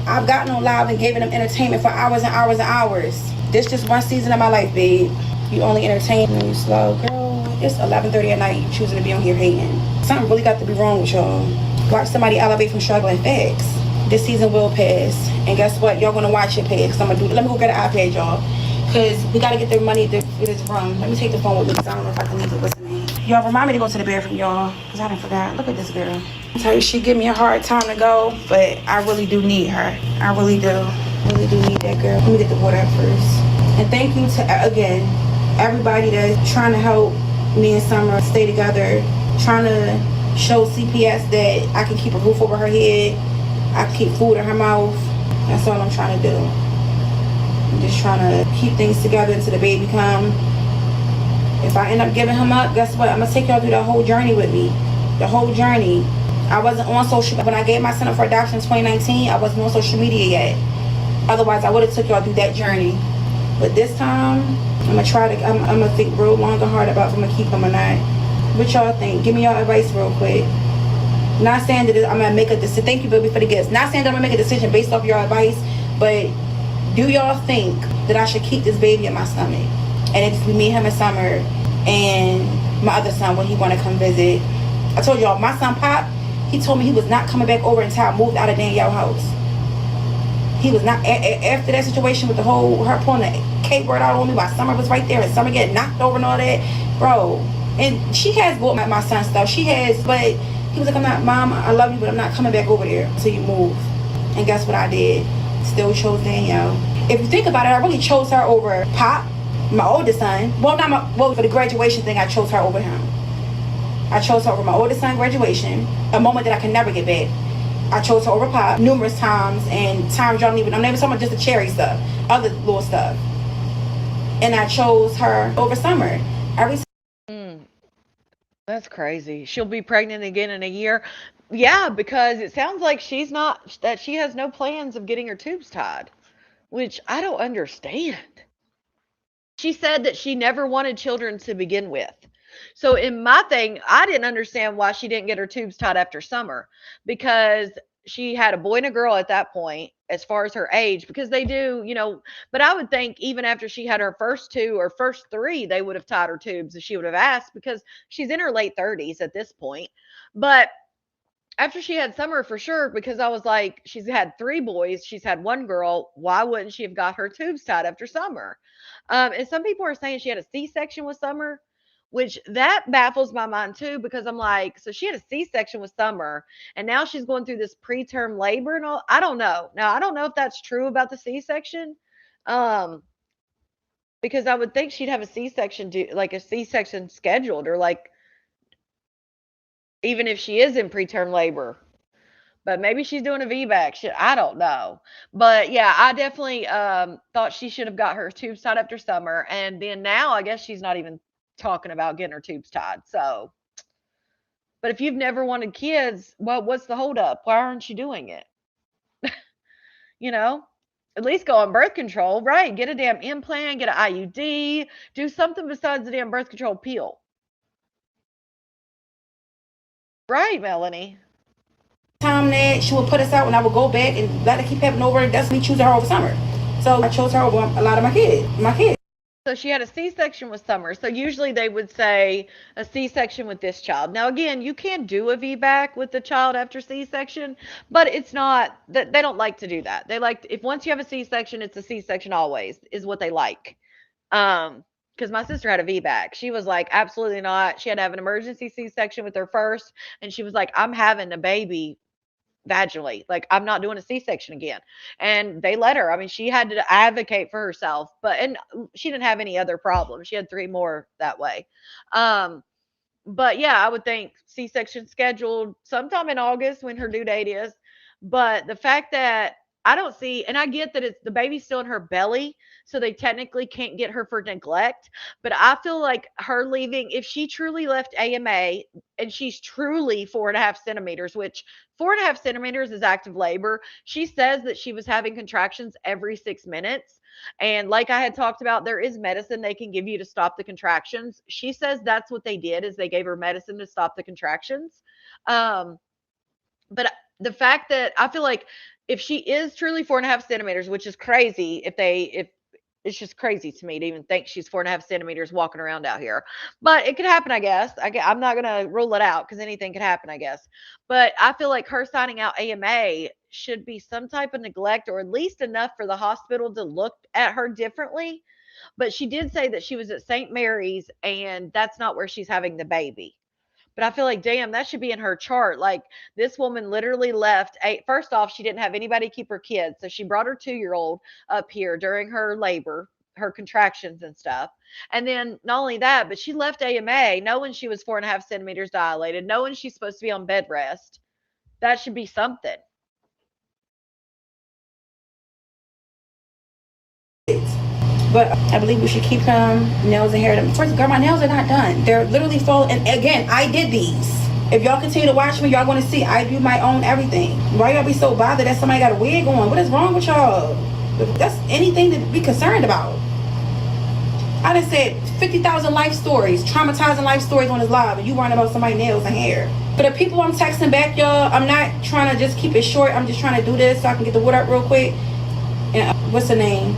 I've gotten on live and given them entertainment for hours and hours and hours. This just one season of my life, babe. You only entertain when you slow. Girl, it's 11:30 at night. You choosing to be on here hating. Something really got to be wrong with y'all. Watch somebody elevate from struggling. Facts. This season will pass. And guess what? Y'all gonna watch it pass. Let me go get an iPad, y'all. Because we gotta get the money for this room. Let me take the phone with me because I don't know if I can leave it with me. Y'all remind me to go to the bathroom, y'all, because I done forgot. Look at this girl. I tell you, she give me a hard time to go, but I really do need her. I really do. Really do need that girl. Let me get the water up first. And thank you to, again, everybody that's trying to help me and Summer stay together, trying to show CPS that I can keep a roof over her head, I can keep food in her mouth. That's all I'm trying to do. I'm just trying to keep things together until the baby come. If I end up giving him up, guess what? I'm gonna take y'all through the whole journey with me. The whole journey. I wasn't on social when I gave my son up for adoption in 2019. I wasn't on social media yet. Otherwise, I would have took y'all through that journey. But this time, I'm gonna try to. I'm gonna think real long and hard about if I'm gonna keep him or not. What y'all think? Give me y'all advice real quick. Not saying that I'm gonna make a decision. Thank you, baby, for the gifts. Not saying that I'm gonna make a decision based off your advice, but do y'all think that I should keep this baby in my stomach? And it's me, him, and Summer, and my other son when he want to come visit. I told y'all, my son Pop, he told me he was not coming back over until I moved out of Danielle's house. He was not, after that situation with the whole, her pulling the K word out on me while Summer was right there and Summer getting knocked over and all that. Bro, and she has bought my son stuff. She has, but he was like, I'm not, Mom, I love you, but I'm not coming back over there until you move. And guess what I did? Still chose Danielle. If you think about it, I really chose her over Pop, my oldest son. Well, for the graduation thing, I chose her over him. I chose her over my oldest son graduation, a moment that I can never get back. I chose her over Pop numerous times, and times y'all don't even, I'm not even talking about just the cherry stuff, other little stuff. And I chose her over Summer. That's crazy. She'll be pregnant again in a year. Yeah, because it sounds like she has no plans of getting her tubes tied, which I don't understand. She said that she never wanted children to begin with. So in my thing, I didn't understand why she didn't get her tubes tied after summer, because she had a boy and a girl at that point as far as her age, because they do, but I would think even after she had her first two or first three, they would have tied her tubes if she would have asked, because she's in her late 30s at this point. But after she had Summer, for sure, because I was like, she's had three boys, she's had one girl. Why wouldn't she have got her tubes tied after Summer? And some people are saying she had a C-section with Summer, which that baffles my mind too, because I'm like, so she had a C-section with Summer, and now she's going through this preterm labor and all. I don't know. Now I don't know if that's true about the C-section, um, because I would think she'd have a C-section, like a C-section scheduled, or like even if she is in preterm labor. But maybe she's doing a VBAC. Shit, I don't know. But yeah, I definitely thought she should have got her tubes tied after Summer. And then now I guess she's not even talking about getting her tubes tied. So, but if you've never wanted kids, well, what's the holdup? Why aren't you doing it? You know, at least go on birth control, right? Get a damn implant, get an IUD, do something besides the damn birth control pill. Right, Melanie? Time that she would put us out, and I would go back and let it keep happening over. That's me choosing her over Summer. So I chose her over a lot of my kids. So she had a C-section with Summer. So usually they would say a C-section with this child. Now again, you can do a VBAC with the child after C-section, but it's not that they don't like to do that. They like, if once you have a C-section, it's a C-section always, is what they like. Because my sister had a VBAC. She was like, absolutely not. She had to have an emergency C-section with her first, and she was like, I'm having a baby vaginally. Like, I'm not doing a C-section again. And they let her. I mean, she had to advocate for herself, and she didn't have any other problems. She had three more that way. Um, but yeah, I would think C-section scheduled sometime in August when her due date is. But the fact that I don't see, and I get that it's the baby's still in her belly, so they technically can't get her for neglect. But I feel like her leaving, if she truly left AMA and she's truly 4.5 centimeters, which 4.5 centimeters is active labor. She says that she was having contractions every 6 minutes. And like I had talked about, there is medicine they can give you to stop the contractions. She says that's what they did, is they gave her medicine to stop the contractions. Um, but the fact that I feel like if she is truly 4.5 centimeters, which is crazy, if it's just crazy to me to even think she's 4.5 centimeters walking around out here. But it could happen, I guess. I'm not gonna rule it out because anything could happen, I guess. But I feel like her signing out AMA should be some type of neglect, or at least enough for the hospital to look at her differently. But she did say that she was at St. Mary's and that's not where she's having the baby. But I feel like, damn, that should be in her chart. Like, this woman literally left. First off, she didn't have anybody keep her kids. So she brought her 2-year-old up here during her labor, her contractions and stuff. And then not only that, but she left AMA knowing she was 4.5 centimeters dilated, knowing she's supposed to be on bed rest. That should be something. But I believe we should keep him nails and hair. First, girl, my nails are not done. They're literally full. And again, I did these. If y'all continue to watch me, y'all going to see I do my own everything. Why y'all be so bothered that somebody got a wig on? What is wrong with y'all? That's anything to be concerned about. I done said 50,000 life stories, traumatizing life stories on his live, and you worrying about somebody's nails and hair. For the people I'm texting back, y'all, I'm not trying to just keep it short. I'm just trying to do this so I can get the wood up real quick. And what's the name?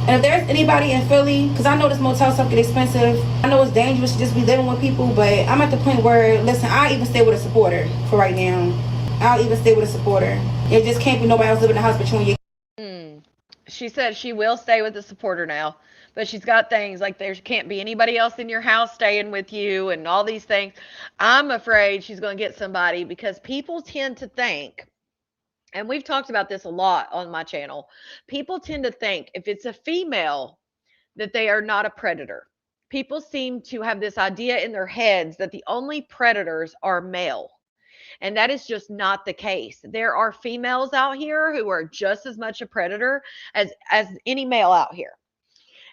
And if there's anybody in Philly, because I know this motel stuff get expensive, I know it's dangerous to just be living with people, but I'm at the point where, listen, I'll even stay with a supporter for right now. I'll even stay with a supporter. It just can't be nobody else living in the house between you. She said she will stay with the supporter now, but she's got things like there can't be anybody else in your house staying with you and all these things. I'm afraid she's going to get somebody because people tend to think, and we've talked about this a lot on my channel, people tend to think if it's a female that they are not a predator. People seem to have this idea in their heads that the only predators are male. And that is just not the case. There are females out here who are just as much a predator as any male out here.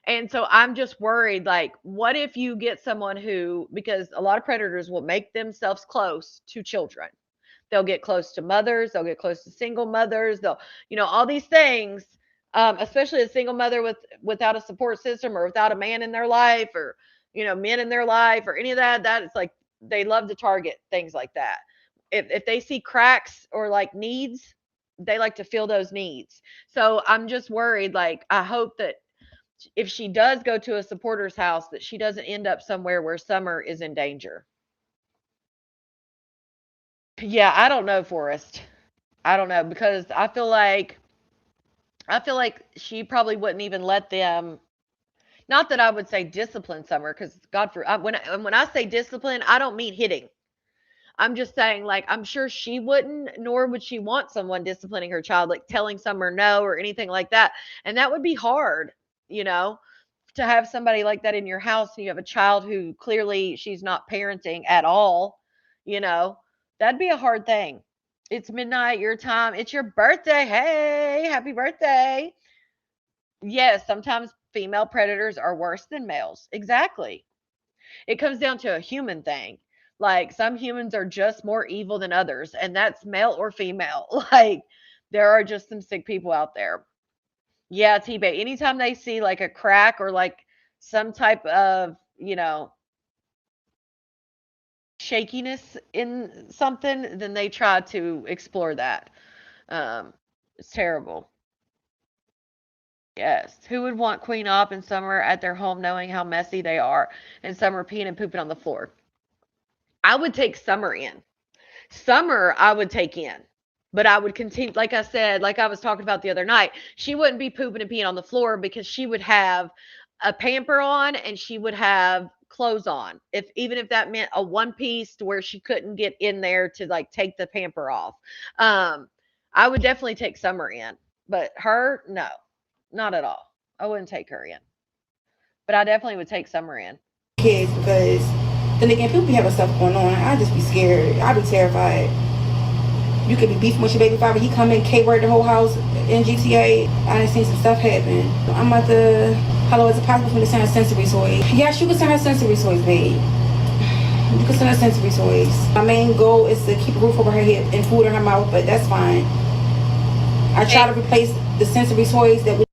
And so I'm just worried, like, what if you get someone who, because a lot of predators will make themselves close to children. They'll get close to mothers. They'll get close to single mothers. They'll, all these things, especially a single mother without a support system or without a man in their life or, men in their life or any of that. That is like, they love to target things like that. If they see cracks or like needs, they like to fill those needs. So I'm just worried. Like, I hope that if she does go to a supporter's house, that she doesn't end up somewhere where Summer is in danger. Yeah, I don't know, Forrest. I don't know because I feel like she probably wouldn't even let them. Not that I would say discipline Summer, because God for when I say discipline, I don't mean hitting. I'm just saying, like, I'm sure she wouldn't, nor would she want someone disciplining her child, like telling Summer no or anything like that. And that would be hard, to have somebody like that in your house and you have a child who clearly she's not parenting at all, that'd be a hard thing. It's midnight, your time. It's your birthday. Hey, happy birthday. Yes, sometimes female predators are worse than males. Exactly. It comes down to a human thing. Like, some humans are just more evil than others, and that's male or female. Like, there are just some sick people out there. Yeah, T-Bay. Anytime they see like a crack or like some type of, shakiness in something, then they try to explore that. It's terrible. Yes. Who would want Queen Op and Summer at their home knowing how messy they are and Summer peeing and pooping on the floor? I would take Summer in. Summer, I would take in. But I would continue, like I said, like I was talking about the other night, she wouldn't be pooping and peeing on the floor because she would have a pamper on and she would have clothes on. Even if that meant a one piece to where she couldn't get in there to like take the pamper off. I would definitely take Summer in. But her, no, not at all. I wouldn't take her in. But I definitely would take Summer in. Kids, because then again, people be having stuff going on. I'd just be scared. I'd be terrified. You could be beefing with your baby father. He come in, K-word the whole house in GTA. I done seen some stuff happen. I'm about to, hello, is it possible for me to send her sensory toys? Yes, you can send her sensory toys, babe. You can send her sensory toys. My main goal is to keep a roof over her head and food in her mouth, but that's fine. I try to replace the sensory toys that we.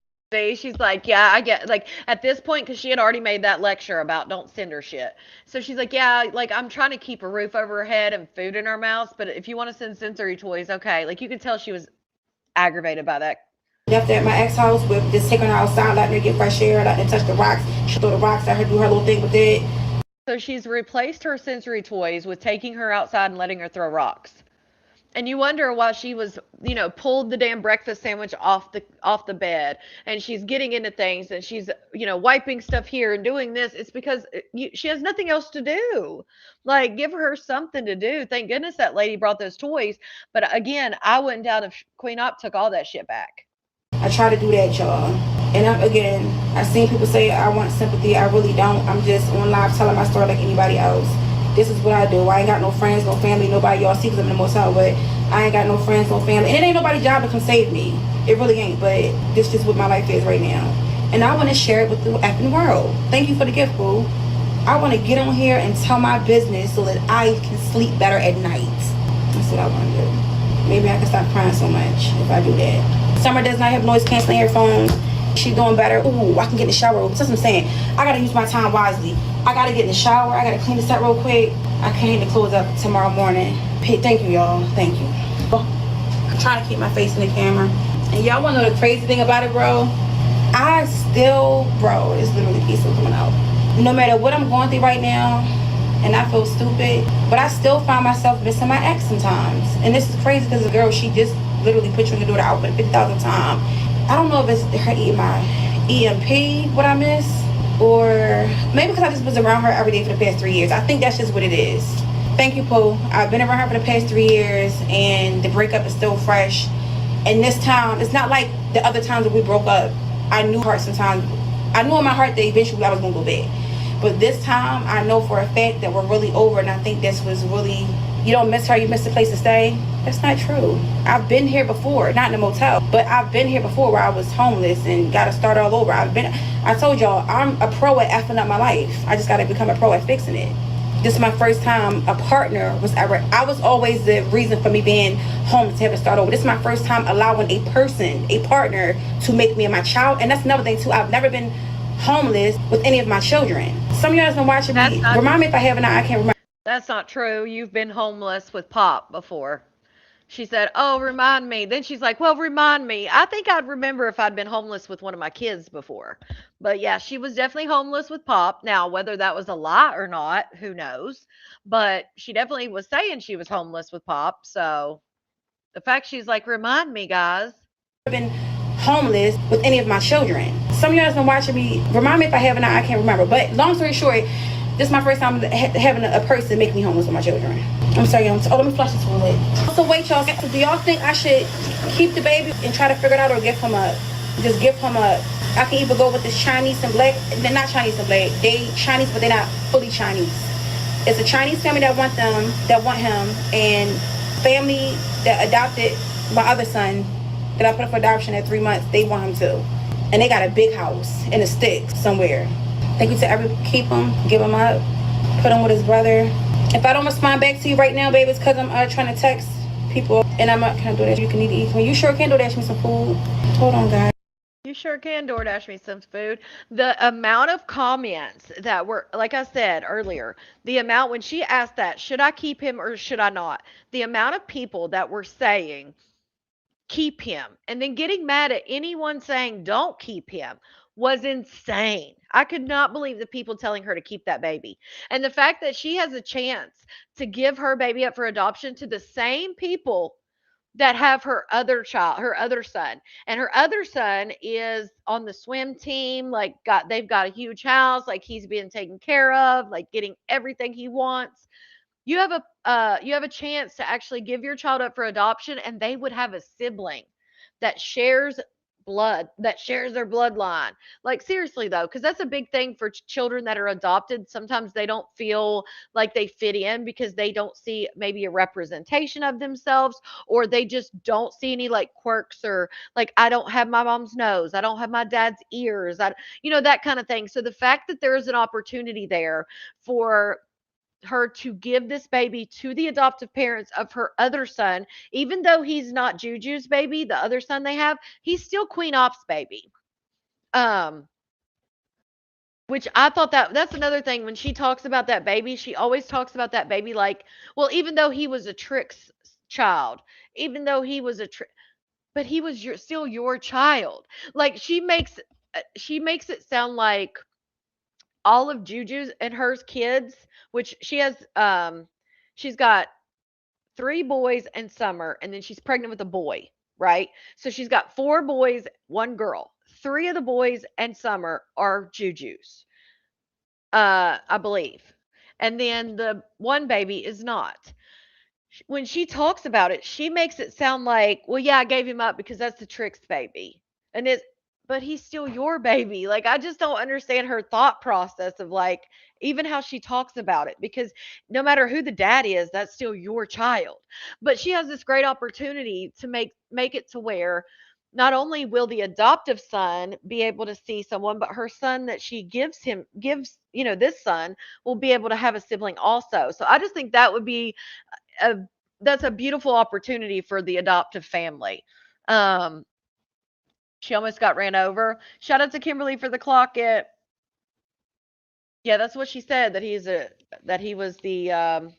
She's like, yeah, I get, like, at this point, because she had already made that lecture about don't send her shit. So she's like, yeah, like, I'm trying to keep a roof over her head and food in her mouth, but if you want to send sensory toys, okay. Like, you could tell she was aggravated by that. Left at my ex-house with just taking her outside, letting her get fresh air, letting her touch the rocks. She throw the rocks at her, do her little thing with it. So she's replaced her sensory toys with taking her outside and letting her throw rocks. And you wonder why she was, pulled the damn breakfast sandwich off the bed, and she's getting into things, and she's, wiping stuff here and doing this. It's because she has nothing else to do. Like, give her something to do. Thank goodness that lady brought those toys. But again, I wouldn't doubt if Queen Op took all that shit back. I try to do that, y'all. And again, I've seen people say I want sympathy. I really don't. I'm just on live telling my story like anybody else. This is what I do. I ain't got no friends, no family, nobody y'all see because I'm in the motel, but I ain't got no friends, no family. And it ain't nobody's job to come save me. It really ain't, but this is just what my life is right now. And I want to share it with the effing world. Thank you for the gift, boo. I want to get on here and tell my business so that I can sleep better at night. That's what I want to do. Maybe I can stop crying so much if I do that. Summer does not have noise canceling earphones. She's doing better. Ooh, I can get in the shower. That's what I'm saying. I gotta use my time wisely. I gotta get in the shower. I gotta clean the set real quick. I can't hang the clothes up tomorrow morning. Thank you, y'all. Thank you. I'm trying to keep my face in the camera. And y'all wanna know the crazy thing about it, bro? Bro, it's literally peaceful coming out. No matter what I'm going through right now, and I feel stupid, but I still find myself missing my ex sometimes. And this is crazy because the girl, she just literally put you in the door to output 50,000 times. I don't know if it's her eating my EMP, what I miss, or maybe because I just was around her every day for the past 3 years. I think that's just what it is. Thank you, Pooh. I've been around her for the past 3 years, and the breakup is still fresh. And this time, it's not like the other times that we broke up. I knew in my heart that eventually I was going to go back. But this time, I know for a fact that we're really over, and I think this was really, you don't miss her, you miss the place to stay. That's not true. I've been here before, not in a motel, but I've been here before where I was homeless and got to start all over. I told y'all, I'm a pro at effing up my life. I just got to become a pro at fixing it. This is my first time a partner was ever, I was always the reason for me being homeless to have to start over. This is my first time allowing a partner to make me and my child. And that's another thing too. I've never been homeless with any of my children. Some of y'all has been watching me. Remind me if I have or not, I can't remember. That's not true. You've been homeless with Pop before. She said, "Oh, remind me." Then she's like, "Well, remind me." I think I'd remember if I'd been homeless with one of my kids before. But yeah, she was definitely homeless with Pop. Now, whether that was a lie or not, who knows? But she definitely was saying she was homeless with Pop. So the fact she's like, "Remind me, guys." Been homeless with any of my children. Some of y'all has been watching me. Remind me if I have or not, I can't remember. But long story short, this is my first time having a person make me homeless with my children. I'm sorry, let me flush the toilet. So wait, y'all. So do y'all think I should keep the baby and try to figure it out, or give him up? Just give him up. I can either go with this Chinese and black. They're not Chinese and black. They Chinese, but they're not fully Chinese. It's a Chinese family that want him, and family that adopted my other son that I put up for adoption at 3 months. They want him too, and they got a big house in the sticks somewhere. Thank you to everyone. Keep him, give him up, put him with his brother. If I don't respond back to you right now, baby, it's because I'm trying to text people, and I'm not gonna do that. You can eat. Well, you sure can DoorDash me some food. Hold on, guys. You sure can DoorDash me some food. The amount of comments that were, like I said earlier, the amount when she asked that, should I keep him or should I not? The amount of people that were saying, keep him, and then getting mad at anyone saying, don't keep him, was insane. I could not believe the people telling her to keep that baby. And the fact that she has a chance to give her baby up for adoption to the same people that have her other child, her other son. And her other son is on the swim team, like they've got a huge house, like he's being taken care of, like getting everything he wants. You have a chance to actually give your child up for adoption, and they would have a sibling that shares blood, that shares their bloodline. Like seriously though, because that's a big thing for children that are adopted. Sometimes they don't feel like they fit in because they don't see maybe a representation of themselves, or they just don't see any like quirks, or like, I don't have my mom's nose, I don't have my dad's ears, that kind of thing. So the fact that there is an opportunity there for her to give this baby to the adoptive parents of her other son, even though he's not Juju's baby, the other son they have, he's still Queen Op's baby. Um, which I thought that's another thing. When she talks about that baby, she always talks about that baby like, well, even though he was a trick's child, even though he was a trick, but he was still your child. Like she makes it sound like all of Juju's and hers kids, which she's got 3 boys and Summer, and then she's pregnant with a boy, right? So she's got 4 boys, 1 girl. 3 of the boys and Summer are Juju's, I believe. And then the one baby is not. When she talks about it, she makes it sound like, "Well, yeah, I gave him up because that's the Trix baby." And it but he's still your baby. Like, I just don't understand her thought process of, like, even how she talks about it, because no matter who the dad is, that's still your child. But she has this great opportunity to make it to where not only will the adoptive son be able to see someone, but her son that she gives, this son will be able to have a sibling also. So I just think that would be a that's a beautiful opportunity for the adoptive family. Um, she almost got ran over. Shout out to Kimberly for the clock it. Yeah, that's what she said, that he was the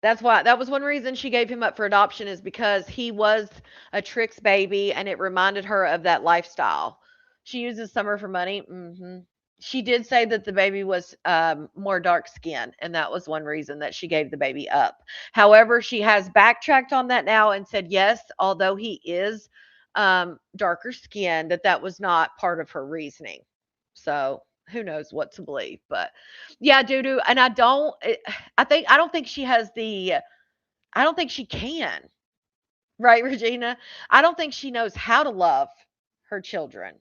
that was one reason she gave him up for adoption, is because he was a Trix baby and it reminded her of that lifestyle. She uses Summer for money. She did say that the baby was more dark skinned, and that was one reason that she gave the baby up. However, she has backtracked on that now and said, yes, although he is darker skinned, that was not part of her reasoning. So who knows what to believe, but yeah, doo and I don't think she has I don't think she can, right, Regina? I don't think she knows how to love her children.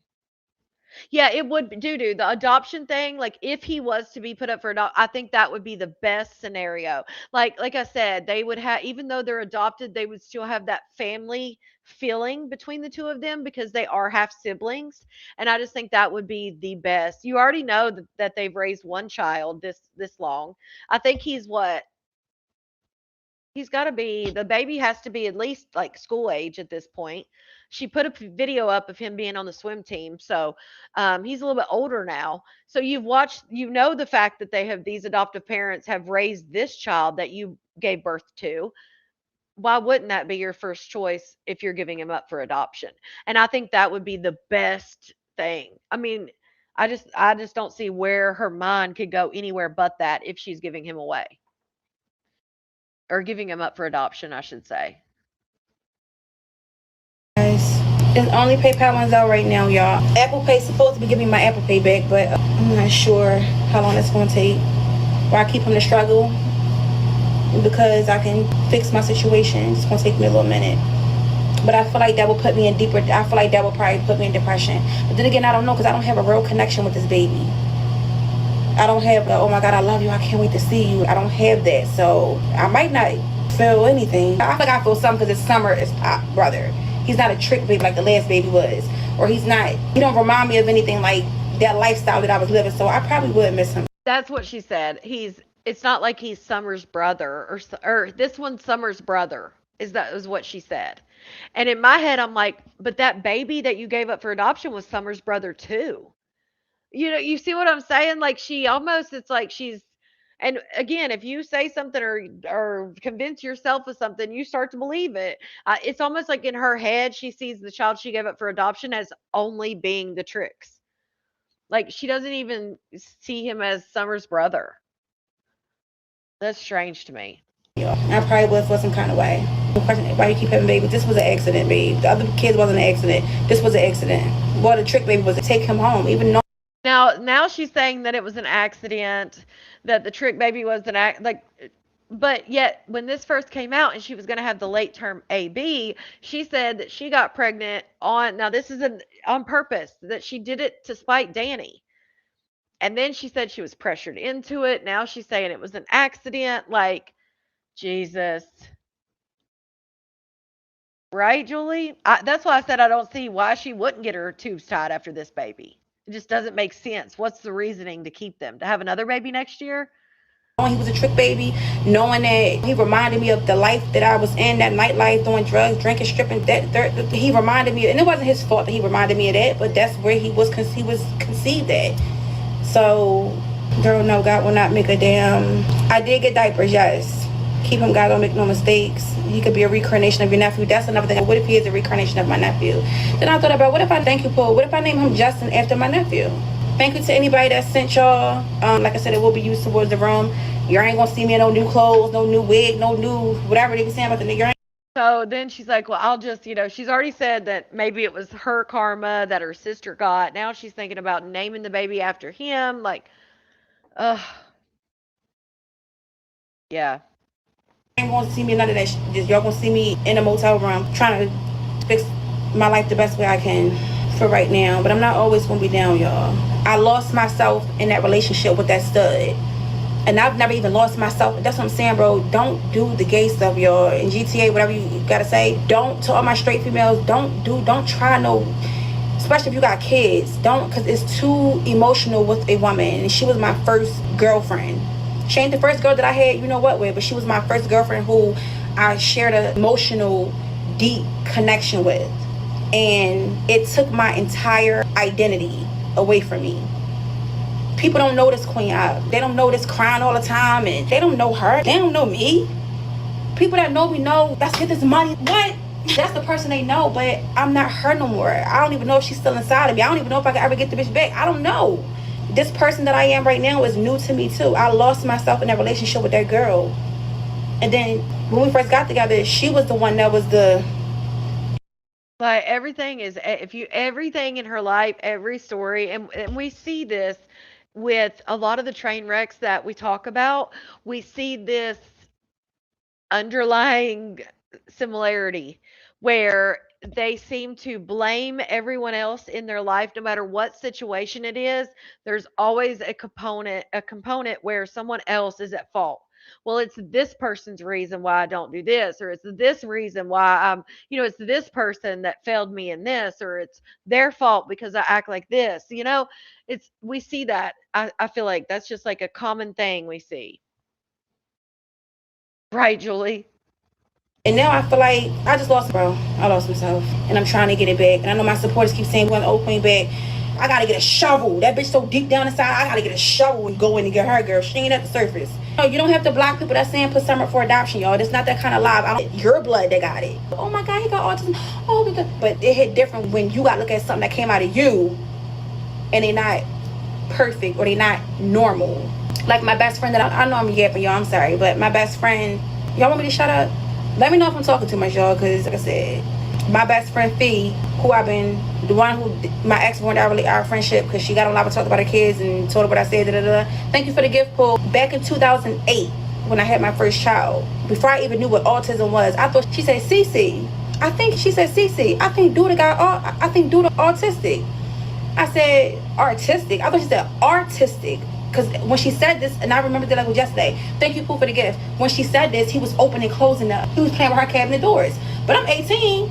Yeah, it would be doo-doo. The adoption thing, like, if he was to be put up for I think that would be the best scenario. Like I said, they would have, even though they're adopted, they would still have that family feeling between the two of them because they are half siblings. And I just think that would be the best. You already know that they've raised one child this long. I think he's got to be, the baby has to be at least like school age at this point. She put a video up of him being on the swim team. So he's a little bit older now. So you've watched, the fact that these adoptive parents have raised this child that you gave birth to. Why wouldn't that be your first choice if you're giving him up for adoption? And I think that would be the best thing. I mean, I just don't see where her mind could go anywhere but that if she's giving him away, or giving him up for adoption, I should say. Guys, it's only PayPal ones out right now, y'all. Apple Pay's supposed to be giving me my Apple Pay back, but I'm not sure how long it's going to take. Or I keep him to struggle because I can fix my situation. It's going to take me a little minute. But I feel like that will put me in deeper. I feel like that will probably put me in depression. But then again, I don't know, because I don't have a real connection with this baby. I don't have oh my God, I love you, I can't wait to see you. I don't have that. So I might not feel anything. I feel like I feel something because it's Summer is brother. He's not a trick baby like the last baby was. Or he don't remind me of anything like that lifestyle that I was living. So I probably would miss him. That's what she said. It's not like he's Summer's brother, or this one's Summer's brother. Is what she said. And in my head, I'm like, but that baby that you gave up for adoption was Summer's brother too. You see what I'm saying? Like, it's like she's, and again, if you say something or convince yourself of something, you start to believe it. It's almost like in her head, she sees the child she gave up for adoption as only being the Trix. Like, she doesn't even see him as Summer's brother. That's strange to me. I probably would feel some kind of way. Why you keep having babies? This was an accident, babe. The other kids wasn't an accident. This was an accident. Well, the trick baby was to take him home, even though. Now she's saying that it was an accident, that the trick baby was but yet when this first came out and she was going to have the late term AB, she said that she got pregnant this is on purpose, that she did it to spite Danny. And then she said she was pressured into it. Now she's saying it was an accident. Like, Jesus. Right, Julie? That's why I said I don't see why she wouldn't get her tubes tied after this baby. It just doesn't make sense. What's the reasoning to keep them? To have another baby next year? He was a trick baby, knowing that he reminded me of the life that I was in, that nightlife, doing drugs, drinking, stripping. He reminded me, and it wasn't his fault that he reminded me of that, but that's where he was conceived at. So, girl, no, God will not make a damn. I did get diapers, yes. Keep him, God, don't make no mistakes. He could be a reincarnation of your nephew. That's another thing. What if he is a reincarnation of my nephew? Then I thought about, what if I thank you, Paul? What if I name him Justin after my nephew? Thank you to anybody that sent y'all. Like I said, it will be used towards the room. You ain't gonna see me in no new clothes, no new wig, no new whatever they be saying about the nigga. So then she's like, well, I'll just, she's already said that maybe it was her karma that her sister got. Now she's thinking about naming the baby after him. Like, ugh. Yeah. You ain't gonna see me in none of that shit. Y'all gonna see me in a motel room trying to fix my life the best way I can for right now. But I'm not always gonna be down, y'all. I lost myself in that relationship with that stud. And I've never even lost myself. That's what I'm saying, bro. Don't do the gay stuff, y'all. In GTA, whatever you gotta say. Don't, to all my straight females, don't try no, especially if you got kids. Don't, because it's too emotional with a woman. And she was my first girlfriend. She ain't the first girl that I had, with, but she was my first girlfriend who I shared an emotional, deep connection with. And it took my entire identity away from me. People don't know this queen. They don't know this crying all the time, and they don't know her. They don't know me. People that know me know, let's get this money. What? That's the person they know, but I'm not her no more. I don't even know if she's still inside of me. I don't even know if I can ever get the bitch back. I don't know. This person that I am right now is new to me too. I lost myself in that relationship with that girl. And then when we first got together, she was the one that was the... But everything in her life, every story, and we see this with a lot of the train wrecks that we talk about, we see this underlying similarity where they seem to blame everyone else in their life no matter what situation it is. There's always a component where someone else is at fault. Well, it's this person's reason why I don't do this, or it's this reason why it's this person that failed me in this, or it's their fault because I act like this. We see that. I feel like that's just like a common thing we see. Right, Julie? And now I feel like I just lost, bro. I lost myself. And I'm trying to get it back. And I know my supporters keep saying we want the old queen back. I gotta get a shovel. That bitch so deep down inside, I gotta get a shovel and go in and get her, girl. She ain't at the surface. No, you don't have to block people that's saying put Summer for adoption, y'all. It's not that kind of live. Your blood that got it. Oh my God, he got autism. Oh my God. But it hit different when you gotta look at something that came out of you and they not perfect or they not normal. Like my best friend that I know I'm yapping, y'all. I'm sorry. But my best friend, y'all want me to shut up? Let me know if I'm talking too much, y'all, because like I said, my best friend Fee, who I've been, the one who, my ex ruined our friendship because she got on live and talked about her kids and told her what I said, da, da, da. Thank you for the gift pull. Back in 2008, when I had my first child, before I even knew what autism was, I thought she said Cece. I think she said Cece. I think Duda autistic. I said artistic. I thought she said artistic. Because when she said this, and I remember that like it was yesterday. Thank you, Pooh, for the gift. When she said this, he was opening and closing up. He was playing with her cabinet doors. But I'm 18.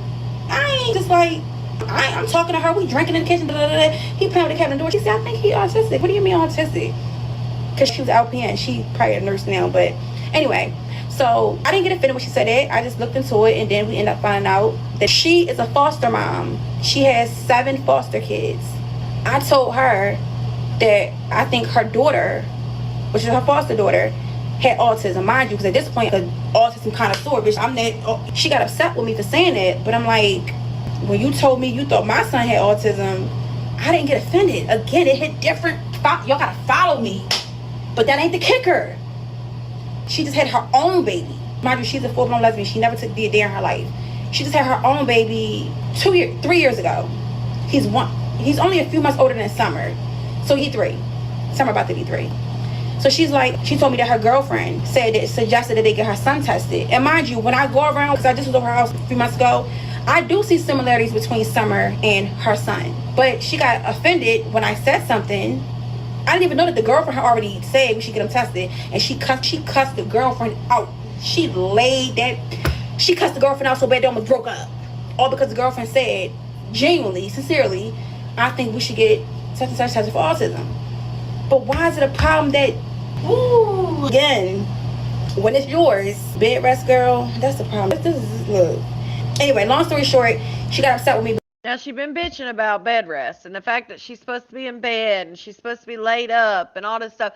I ain't just like, I'm talking to her. We drinking in the kitchen. Blah, blah, blah. He playing with the cabinet doors. She said, I think he autistic. What do you mean autistic? Because she was LPN. She probably a nurse now. But anyway, so I didn't get offended when she said it. I just looked into it, and then we ended up finding out that she is a foster mom. She has 7 foster kids. I told her that I think her daughter, which is her foster daughter, had autism. Mind you, because at this point, autism kind of sore, bitch. She got upset with me for saying it, but I'm like, when you told me you thought my son had autism, I didn't get offended. Again, it hit different. Y'all gotta follow me. But that ain't the kicker. She just had her own baby. Mind you, she's a full-blown lesbian. She never took D in her life. She just had her own baby 3 years ago. He's only a few months older than Summer. So he 3. Summer about to be 3. So she told me that her girlfriend suggested that they get her son tested. And mind you, when I go around, because I just was over her house a few months ago, I do see similarities between Summer and her son. But she got offended when I said something. I didn't even know that the girlfriend had already said we should get him tested. And she cussed the girlfriend out. She cussed the girlfriend out so bad they almost broke up. All because the girlfriend said, genuinely, sincerely, I think we should get such and such tested for autism. But why is it a problem that, again, when it's yours, bed rest girl, that's the problem. Look. Anyway, long story short, she got upset with me. Now she's been bitching about bed rest and the fact that she's supposed to be in bed and she's supposed to be laid up and all this stuff.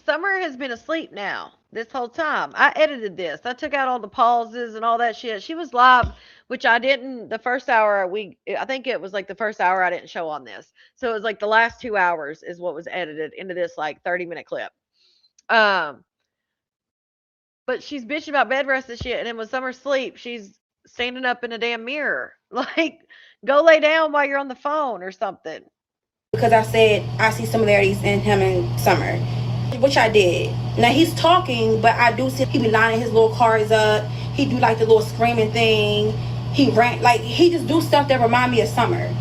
Summer has been asleep now this whole time. I edited this. I took out all the pauses and all that shit. She was live, which I didn't the first hour I think it was like the first hour I didn't show on this. So it was like the last 2 hours is what was edited into this like 30-minute clip. Um but she's bitching about bed rest and shit. And then when Summer's asleep, she's standing up in a damn mirror. Like, go lay down while you're on the phone or something. Because I said I see similarities in him and Summer, which I did. Now he's talking, but I do see he be lining his little cars up. He do like the little screaming thing. He rant, like he just do stuff that remind me of Summer.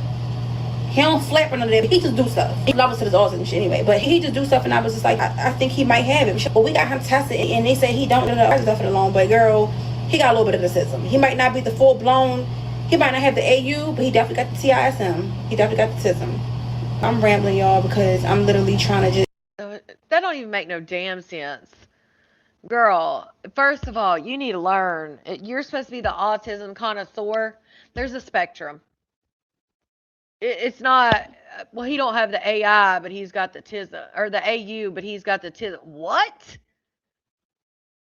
He don't flap or none of that. He just do stuff. He loves to his autism shit anyway. But he just do stuff, and I was just like, I think he might have it. But we got him tested, and they say he don't know the stuff alone. But girl, he got a little bit of autism. He might not be the full blown. He might not have the AU, but he definitely got the TISM. He definitely got the autism. I'm rambling, y'all, because I'm literally trying to just... That don't even make no damn sense. Girl, first of all, you need to learn. You're supposed to be the autism connoisseur. There's a spectrum. It's not, well, he don't have the AI, but he's got the TISM, or the AU, but he's got the TISM. What?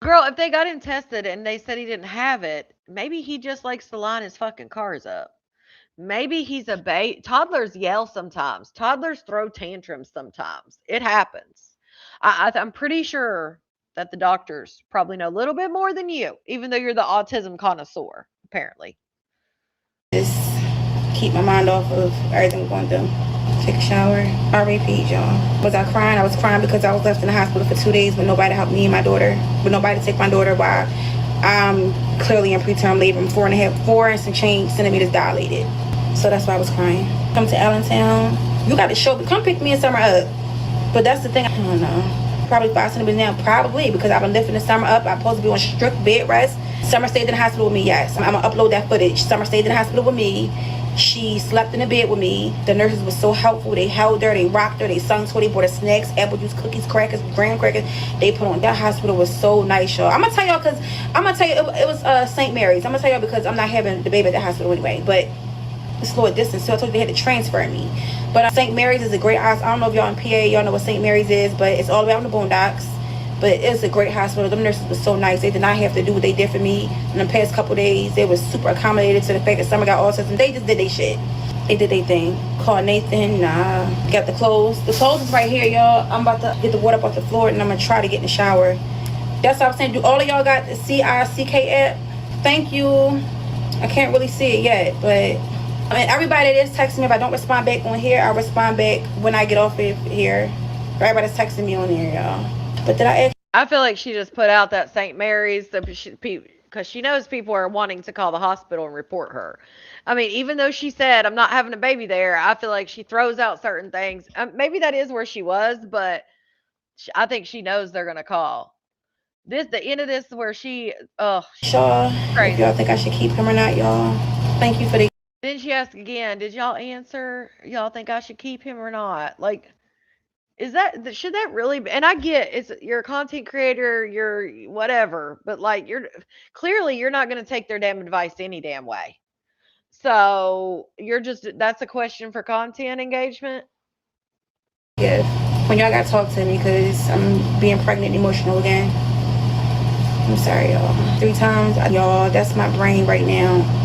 Girl, if they got him tested and they said he didn't have it, maybe he just likes to line his fucking cars up. Maybe he's a toddlers yell sometimes. Toddlers throw tantrums sometimes. It happens. I'm pretty sure that the doctors probably know a little bit more than you, even though you're the autism connoisseur, apparently. Just keep my mind off of everything going through. Take a shower. I repeat, y'all. Was I crying? I was crying because I was left in the hospital for 2 days with nobody to help me and my daughter. With nobody to take my daughter while I'm clearly in preterm labor. I'm 4 and some change centimeters dilated. So that's why I was crying. Come to Allentown. You got to show me. Come pick me and Summer up. But that's the thing. I don't know. Probably 5 centimeters now. Probably because I've been lifting the Summer up. I'm supposed to be on strict bed rest. Summer stayed in the hospital with me, yes. I'm going to upload that footage. Summer stayed in the hospital with me. She slept in the bed with me. The nurses were so helpful. They held her. They rocked her. They sung to her. They bought her snacks, apple juice, cookies, crackers, graham crackers. They put on. That hospital was so nice, y'all. I'm going to tell y'all because it was St. Mary's. I'm going to tell y'all because I'm not having the baby at the hospital anyway. But it's a little distance, so I told you they had to transfer me. But St. Mary's is a great hospital. I don't know if y'all in PA, y'all know what St. Mary's is, but it's all the way out in the boondocks. But it's a great hospital. Them nurses were so nice. They did not have to do what they did for me in the past couple days. They were super accommodated to the fact that Summer got autism. They just did their shit. They did their thing. Called Nathan. Got the clothes. The clothes is right here, y'all. I'm about to get the water up off the floor, and I'm going to try to get in the shower. That's what I'm saying. Do all of y'all got the CICK app? Thank you. I can't really see it yet, but... I mean, everybody that is texting me, if I don't respond back on here, I'll respond back when I get off of here. Everybody's texting me on here, y'all. But did I feel like she just put out that St. Mary's because she knows people are wanting to call the hospital and report her. I mean, even though she said, I'm not having a baby there, I feel like she throws out certain things. Maybe that is where she was, but I think she knows they're going to call. The end of this where she, Shaw, if y'all think I should keep him or not, y'all. Thank you for the... Then she asked again, did y'all answer? Y'all think I should keep him or not? Like, should that really be? And I get you're a content creator, you're whatever, but like you're not going to take their damn advice any damn way. So that's a question for content engagement. Yeah, when y'all got to talk to me because I'm being pregnant and emotional again. I'm sorry, y'all. 3 times, y'all, that's my brain right now.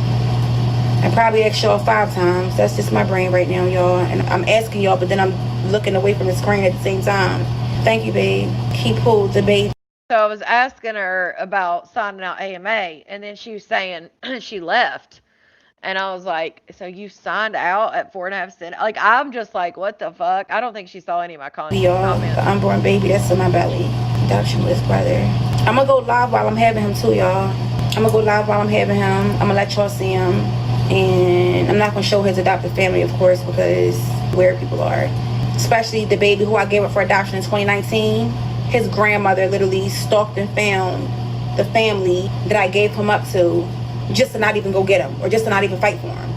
I probably asked y'all 5 times. That's just my brain right now, y'all. And I'm asking y'all, but then I'm looking away from the screen at the same time. Thank you, babe. Keep hold the baby. So I was asking her about signing out AMA, and then she was saying she left. And I was like, so you signed out at 4.5 cents? Like, I'm just like, what the fuck? I don't think she saw any of my comments. Y'all, the unborn baby that's in my belly. Adoptionless brother. I'm going to go live while I'm having him too, y'all. I'm going to go live while I'm having him. I'm going to let y'all see him. And I'm not going to show his adopted family, of course, because where people are. Especially the baby who I gave up for adoption in 2019. His grandmother literally stalked and found the family that I gave him up to just to not even go get him or just to not even fight for him.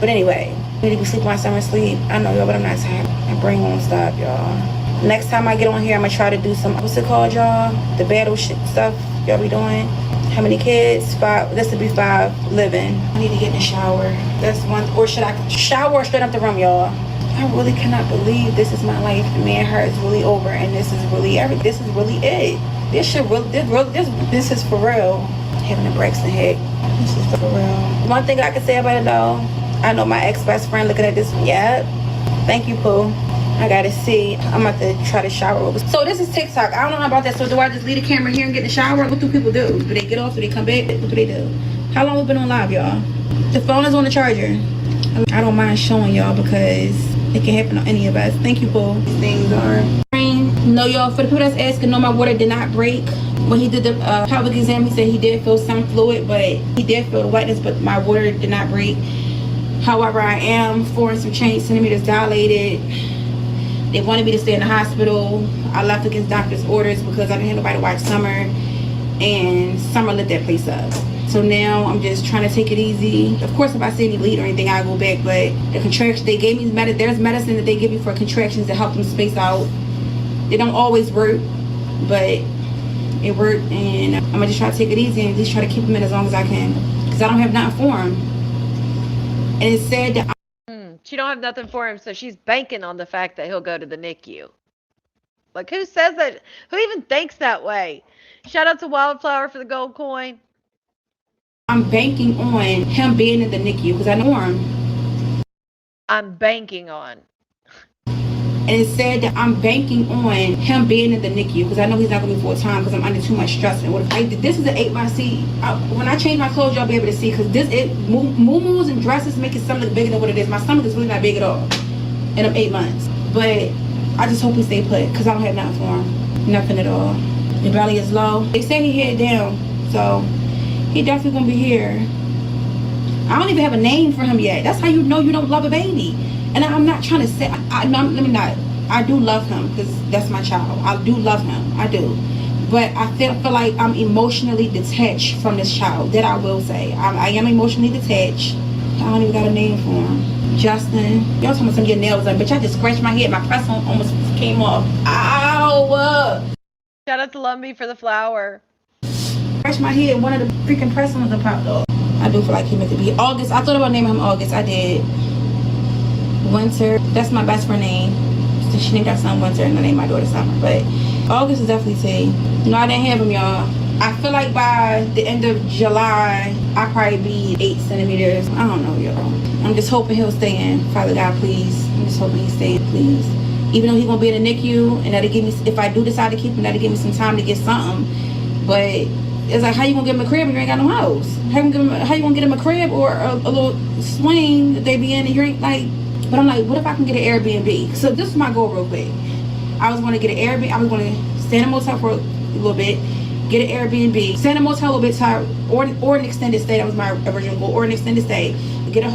But anyway, I need to be sleeping my summer sleep. I know, y'all, but I'm not tired. My brain won't stop, y'all. Next time I get on here, I'm going to try to do some, what's it called, y'all? The battle shit stuff y'all be doing. How many kids? 5. This would be 5 living. I need to get in the shower. That's one. Or should I shower or straight up the room, y'all? I really cannot believe this is my life. Me and her is really over, and this is really This is really it. This is for real. Having a Braxton head. This is for real. One thing I can say about it though, I know my ex-best friend looking at this. Yeah. Thank you, Pooh. I gotta see. I'm about to try to shower. So this is TikTok. I don't know about that. So do I just leave the camera here and get in the shower? What do people do? Do they get off? Do they come back? What do they do? How long have we been on live, y'all? The phone is on the charger. I don't mind showing y'all because it can happen to any of us. Thank you, Paul. These things are. No, y'all, for the people that's asking, no, my water did not break. When he did the pelvic exam, he said he did feel some fluid, but he did feel the wetness, but my water did not break. However, I am 4 and some change centimeters dilated. They wanted me to stay in the hospital. I left against doctor's orders because I didn't have nobody to watch Summer, and Summer lit that place up. So now I'm just trying to take it easy. Of course, if I see any bleed or anything, I go back, but the contractions, they gave me there's medicine that they give you for contractions to help them space out. They don't always work, but it worked, and I'm gonna just try to take it easy and at least try to keep them in as long as I can, because I don't have nothing for him. And it's said that she don't have nothing for him, so she's banking on the fact that he'll go to the NICU. Like, who says that? Who even thinks that way? Shout out to Wildflower for the gold coin. I'm banking on him being in the NICU because I know him. I'm banking on. And it said that I'm banking on him being in the NICU because I know he's not going to be full time because I'm under too much stress. And what if this is an 8x. When I change my clothes, y'all be able to see, because moo-moos and dresses make it something bigger than what it is. My stomach is really not big at all. And I'm 8 months. But I just hope he stay put because I don't have nothing for him. Nothing at all. The belly is low. They say he head down. So he definitely going to be here. I don't even have a name for him yet. That's how you know you don't love a baby. And I'm not trying to say, let me not. I do love him because that's my child. I do love him. I do. But I feel like I'm emotionally detached from this child. That I will say. I am emotionally detached. I don't even got a name for him. Justin. Y'all talking about some of your nails done. Bitch, I just scratched my head. My press on almost came off. Ow! Shout out to Lumbee for the flower. Scratched my head. One of the freaking press ons popped off. I do feel like he meant to be August. I thought about naming him August. I did. Winter, that's my best friend name. So she named our son Winter and I named my daughter Summer. But August is definitely T. No, I didn't have him, y'all. I feel like by the end of July, I'll probably be 8 centimeters. I don't know, y'all. I'm just hoping he'll stay in. Father God, please. I'm just hoping he stays, please. Even though he's gonna be in the NICU, and that'll give me, if I do decide to keep him, that'll give me some time to get something. But it's like, how you gonna get him a crib when you ain't got no house? How you gonna get him a crib or a little swing that they be in and you ain't like. But I'm like, what if I can get an Airbnb? So this is my goal real quick. I was going to get an Airbnb. I was going to stay in a motel for a little bit, get an Airbnb, stay in a motel a little bit, or an extended stay. That was my original goal, or an extended stay. Get an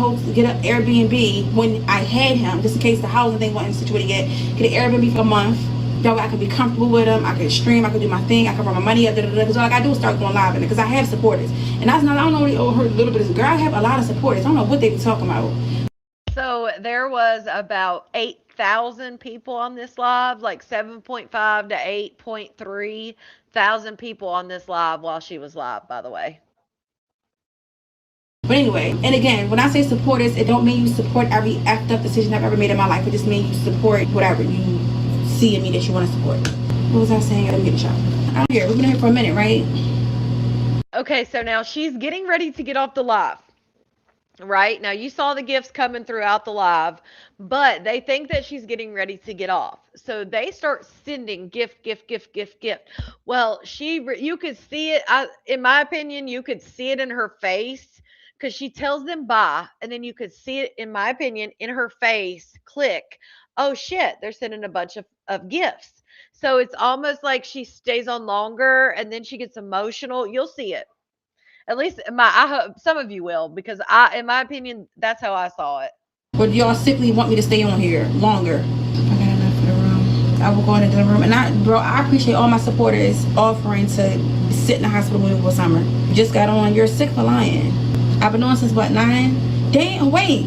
Airbnb when I had him, just in case the housing thing wasn't situated yet. Get an Airbnb for a month. That way I could be comfortable with him. I could stream. I could do my thing. I could run my money up. Because all I got to do is start going live in it. Because I have supporters. And I don't know her a little bit. Girl, I have a lot of supporters. I don't know what they be talking about. So there was about 8,000 people on this live, like 7.5 to 8.3 thousand people on this live while she was live, by the way. But anyway, and again, when I say supporters, it don't mean you support every effed up decision I've ever made in my life. It just means you support whatever you see in me that you want to support. What was I saying? Let me get a shot. I'm here. We've been here for a minute, right? Okay, so now she's getting ready to get off the live. Right now, you saw the gifts coming throughout the live, but they think that she's getting ready to get off, so they start sending gift. Well, you could see it. In my opinion, you could see it in her face because she tells them bye, and then you could see it, in my opinion, in her face. Click. Oh shit! They're sending a bunch of gifts. So it's almost like she stays on longer, and then she gets emotional. You'll see it. At least I hope some of you will, because in my opinion, that's how I saw it. But y'all sickly want me to stay on here longer. I got enough for the room. I will go into the room, and I appreciate all my supporters offering to sit in the hospital with me for summer. Just got on. You're sick for lying. I've been on since what, 9? Damn, wait.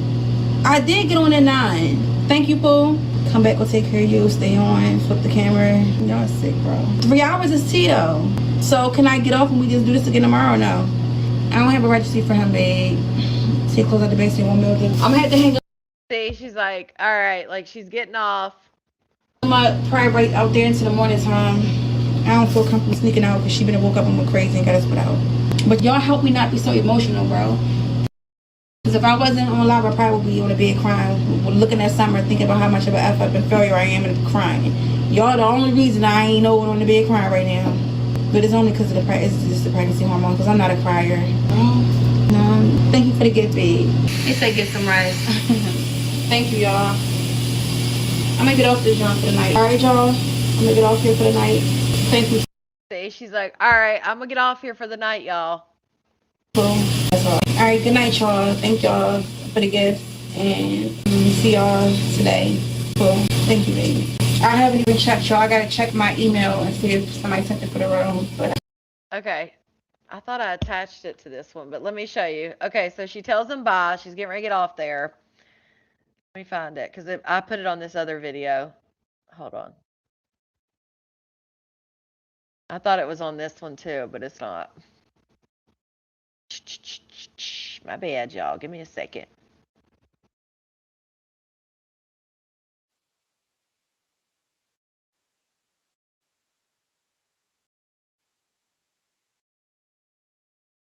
I did get on at 9. Thank you, Pooh. Come back, we'll take care of you. Stay on. Flip the camera. Y'all sick, bro. 3 hours is Tito. So can I get off and we just do this again tomorrow or no? I don't have a registry for him, babe. Take clothes out the basement, 1 million. I'm gonna have to hang up. See, she's like, all right, like she's getting off. I'm gonna probably right out there into the morning time. I don't feel comfortable sneaking out because she been woke up and went crazy and got us put out. But y'all help me not be so emotional, bro. Because if I wasn't on live, I probably would be on the bed crying, looking at Summer, thinking about how much of an F up and failure I am and crying. Y'all the only reason I ain't on the bed crying right now. But it's only because of the pregnancy hormone, because I'm not a crier. No, thank you for the gift, babe. They say get some rest. Thank you, y'all. I'm gonna get off this jump for the night. All right, y'all. I'm gonna get off here for the night. Thank you. See, she's like, all right, I'm gonna get off here for the night, y'all. Cool. That's all. All right, good night, y'all. Thank y'all for the gift, and see y'all today. Cool. Thank you, baby. I haven't even checked, y'all. I gotta check my email and see if somebody sent it for the room. But Okay. I thought I attached it to this one, but let me show you. Okay, so she tells him bye. She's getting ready to get off there. Let me find it, because I put it on this other video. Hold on. I thought it was on this one too, but it's not. My bad, y'all. Give me a second.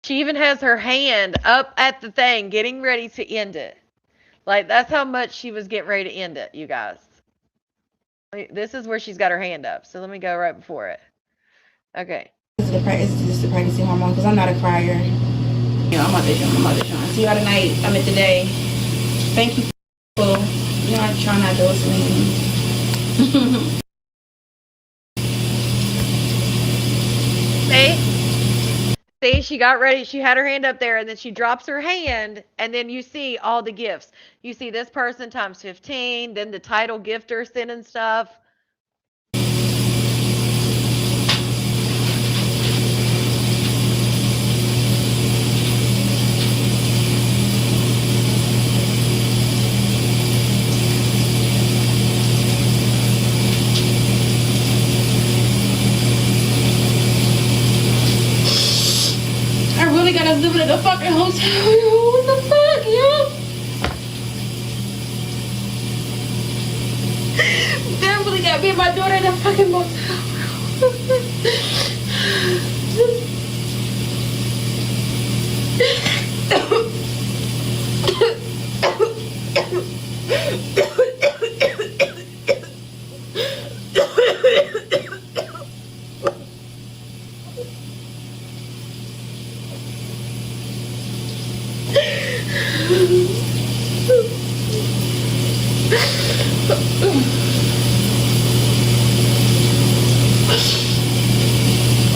She even has her hand up at the thing, getting ready to end it. Like, that's how much she was getting ready to end it, you guys. This is where she's got her hand up. So let me go right before it. Okay. it's just the pregnancy hormone, because I'm not a crier. Yeah, I'm out there trying. See y'all tonight. I'm at the day. Thank you for, I try not to listen. See, she got ready. She had her hand up there, and then she drops her hand, and then you see all the gifts. You see this person times 15, then the title gifter sending stuff. I really gotta live at the fucking hotel, yo. What the fuck, yo? Damn, really gotta be my daughter in the fucking motel.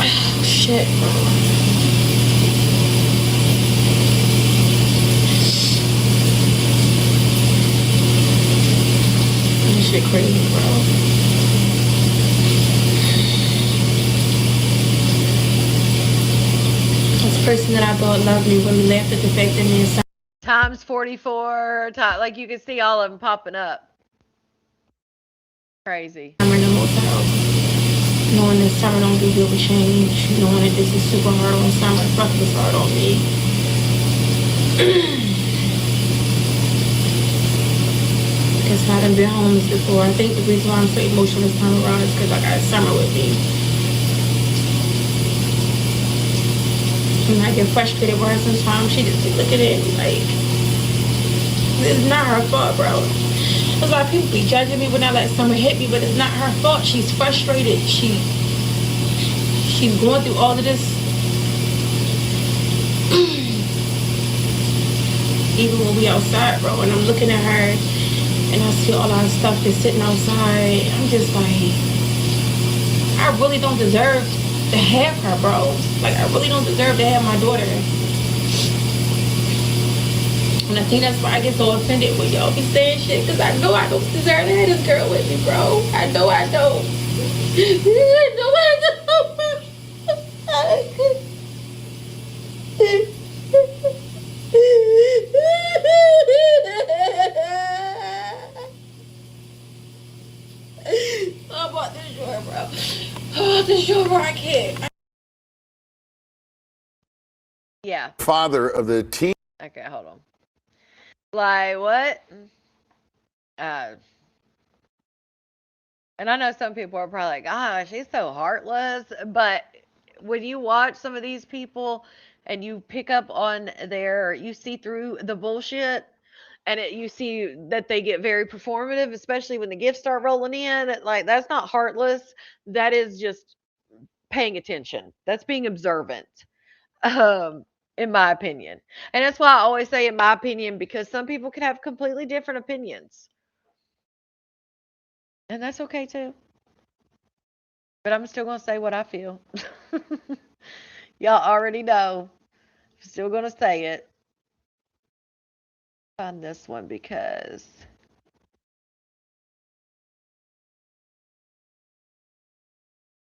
Oh, shit. This shit crazy, bro. This person that I thought loved me really laughed at the fact that me and Times 44, like you can see all of them popping up. Crazy. Summer in the motel. Knowing that Summer don't do good with change. Knowing that this is super hard on Summer. Fuck this hard on me. Because I done been homeless before. I think the reason why I'm so emotional this time around is because I got Summer with me. And I get frustrated with her sometimes. She just be looking at me like, it's not her fault, bro. There's a lot of people be judging me when I let Summer hit me, but it's not her fault. She's frustrated. She's going through all of this. Even when we outside, bro, and I'm looking at her and I see all our stuff that's sitting outside, I'm just like, I really don't deserve to have her, bro. Like, I really don't deserve to have my daughter. And I think that's why I get so offended when y'all be saying shit, because I know I don't deserve to have this girl with me, bro. I know I don't. I know I don't. I'm about this short, bro. Oh, this short, bro. I can't. Yeah. Father of the team. Okay, hold on. Like, what? And I know some people are probably like, gosh, she's so heartless. But when you watch some of these people and you pick up on you see through the bullshit, and you see that they get very performative, especially when the gifts start rolling in. Like, that's not heartless. That is just paying attention. That's being observant, um, in my opinion. And that's why I always say in my opinion, because some people can have completely different opinions. And that's okay too. But I'm still going to say what I feel. Y'all already know. I'm still going to say it. On this one because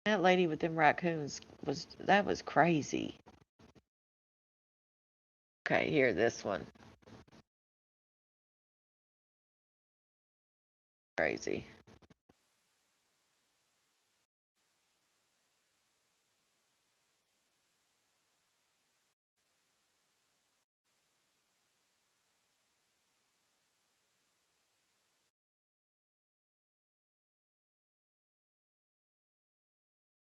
that lady with them raccoons was crazy. Okay, here, this one. Crazy.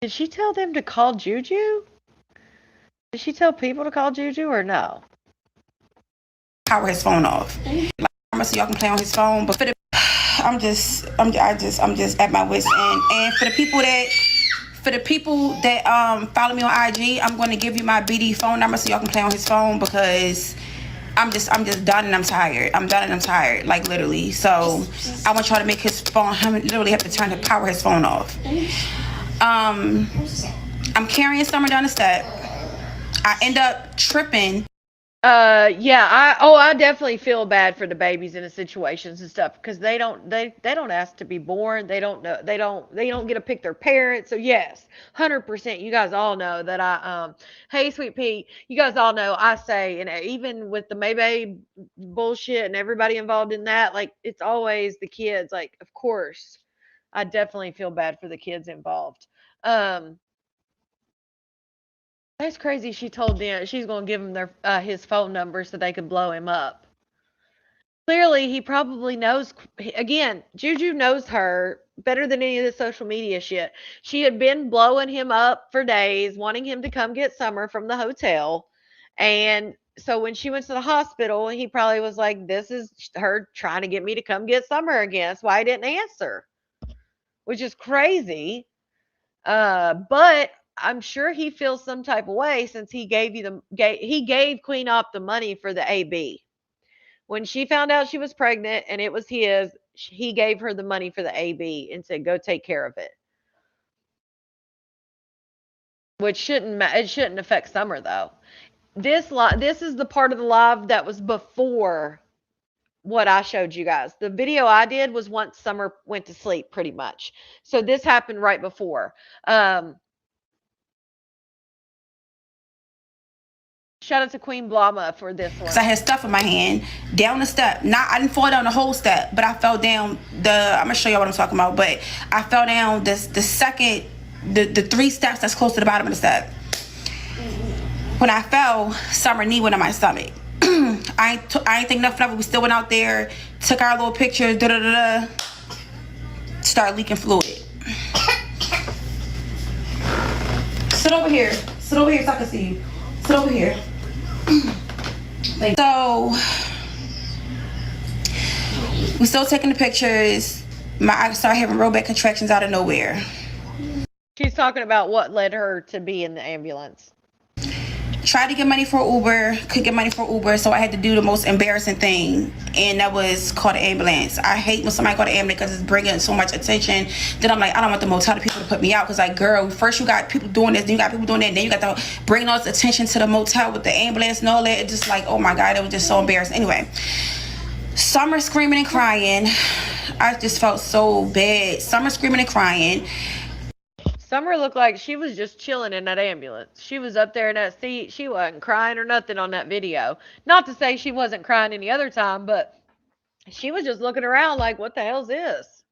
Did she tell them to call Juju? Did she tell people to call Juju or no? Power his phone off. Like, so y'all can play on his phone, but for the I'm just at my wit's end. And for the people that follow me on IG, I'm going to give you my BD phone number so y'all can play on his phone, because I'm just done and I'm tired. I'm done and I'm tired, like literally. So I want y'all to make his phone. I literally have to turn to power his phone off. I'm carrying Summer down the step. I end up tripping. Yeah, I definitely feel bad for the babies in the situations and stuff, because they don't ask to be born. They don't know, they don't get to pick their parents. So yes, 100%. You guys all know that hey Sweet Pea, you guys all know I say, and even with the Maybae bullshit and everybody involved in that, like, it's always the kids. Like, of course, I definitely feel bad for the kids involved. That's crazy. She told them she's going to give him his phone number so they could blow him up. Clearly, he probably knows. Again, Juju knows her better than any of the social media shit. She had been blowing him up for days, wanting him to come get Summer from the hotel. And so when she went to the hospital, he probably was like, this is her trying to get me to come get Summer again. That's why I didn't answer, which is crazy. But I'm sure he feels some type of way since he gave Queen Op the money for the AB. When she found out she was pregnant and it was his, he gave her the money for the AB and said, "Go take care of it." Which shouldn't affect Summer though. This is the part of the live that was before what I showed you guys. The video I did was once Summer went to sleep, pretty much. So this happened right before. Shout out to Queen Blama for this one. Cause I had stuff in my hand down the step. I didn't fall down the whole step, but I fell down I'm gonna show you what I'm talking about. But I fell down the the 3 steps that's close to the bottom of the step. When I fell, Summer knee went on my stomach. I ain't think nothing of it. We still went out there, took our little pictures, start leaking fluid. Sit over here so I can see you. Sit over here. So we still taking the pictures. I started having real bad contractions out of nowhere. She's talking about what led her to be in the ambulance. Tried to get money for Uber, couldn't get money for Uber, so I had to do the most embarrassing thing, and that was call the ambulance. I hate when somebody call the ambulance because it's bringing so much attention that I'm like, I don't want the motel people to put me out, because like, girl, first you got people doing this, then you got people doing that, then you got to bring all this attention to the motel with the ambulance and all that. It's just like, oh my God, it was just so embarrassing. Anyway, Summer screaming and crying. I just felt so bad. Summer screaming and crying. Summer looked like she was just chilling in that ambulance. She was up there in that seat. She wasn't crying or nothing on that video. Not to say she wasn't crying any other time, but she was just looking around like, what the hell's this?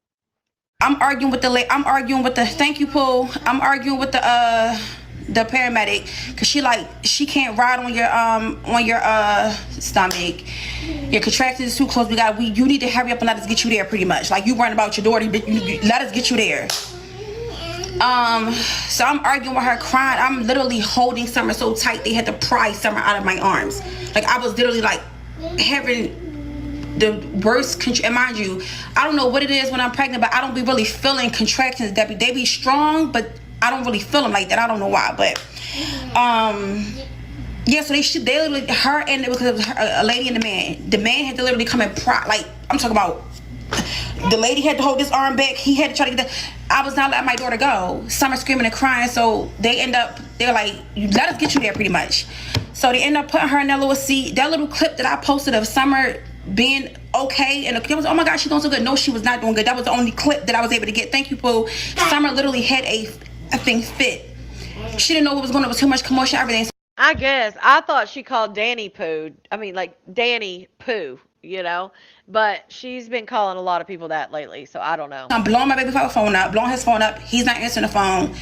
I'm arguing with the thank you Pooh. I'm arguing with the paramedic, because she can't ride on your stomach. Your contractions is too close. You need to hurry up and let us get you there, pretty much. Like, you worrying about your daughter, but let us get you there. So I'm arguing with her, crying. I'm literally holding Summer so tight they had to pry Summer out of my arms. Like I was literally like having the worst and mind you, I don't know what it is when I'm pregnant, but I don't be really feeling contractions. They be strong, but I don't really feel them like that. I don't know why, but yeah. So they literally, her and it was a lady and the man. The man had to literally come and pry. Like I'm talking about. The lady had to hold his arm back. He had to try to get I was not letting my daughter go. Summer screaming and crying. So they're like, let us get you there pretty much. So they end up putting her in that little seat. That little clip that I posted of Summer being okay. And it was, oh my God, she's doing so good. No, she was not doing good. That was the only clip that I was able to get. Thank you, Pooh. Summer literally had a thing fit. She didn't know what was going on. It was too much commotion, everything. I guess. I thought she called Danny Poo. I mean, like Danny Poo, But she's been calling a lot of people that lately, so I don't know. I'm blowing my baby father phone up, blowing his phone up. He's not answering the phone.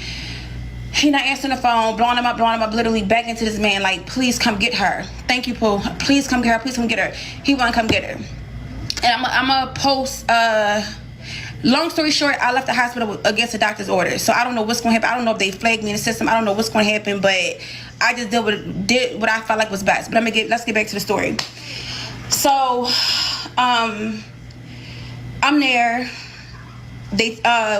He not answering the phone, blowing him up, literally begging to this man, like, please come get her. Thank you, Pooh. Please come get her. Please come get her. He want to come get her. And I'm going to post, long story short, I left the hospital against the doctor's orders. So I don't know what's going to happen. I don't know if they flagged me in the system. I don't know what's going to happen, but I just did what I felt like was best. But let's get back to the story. So, I'm there. They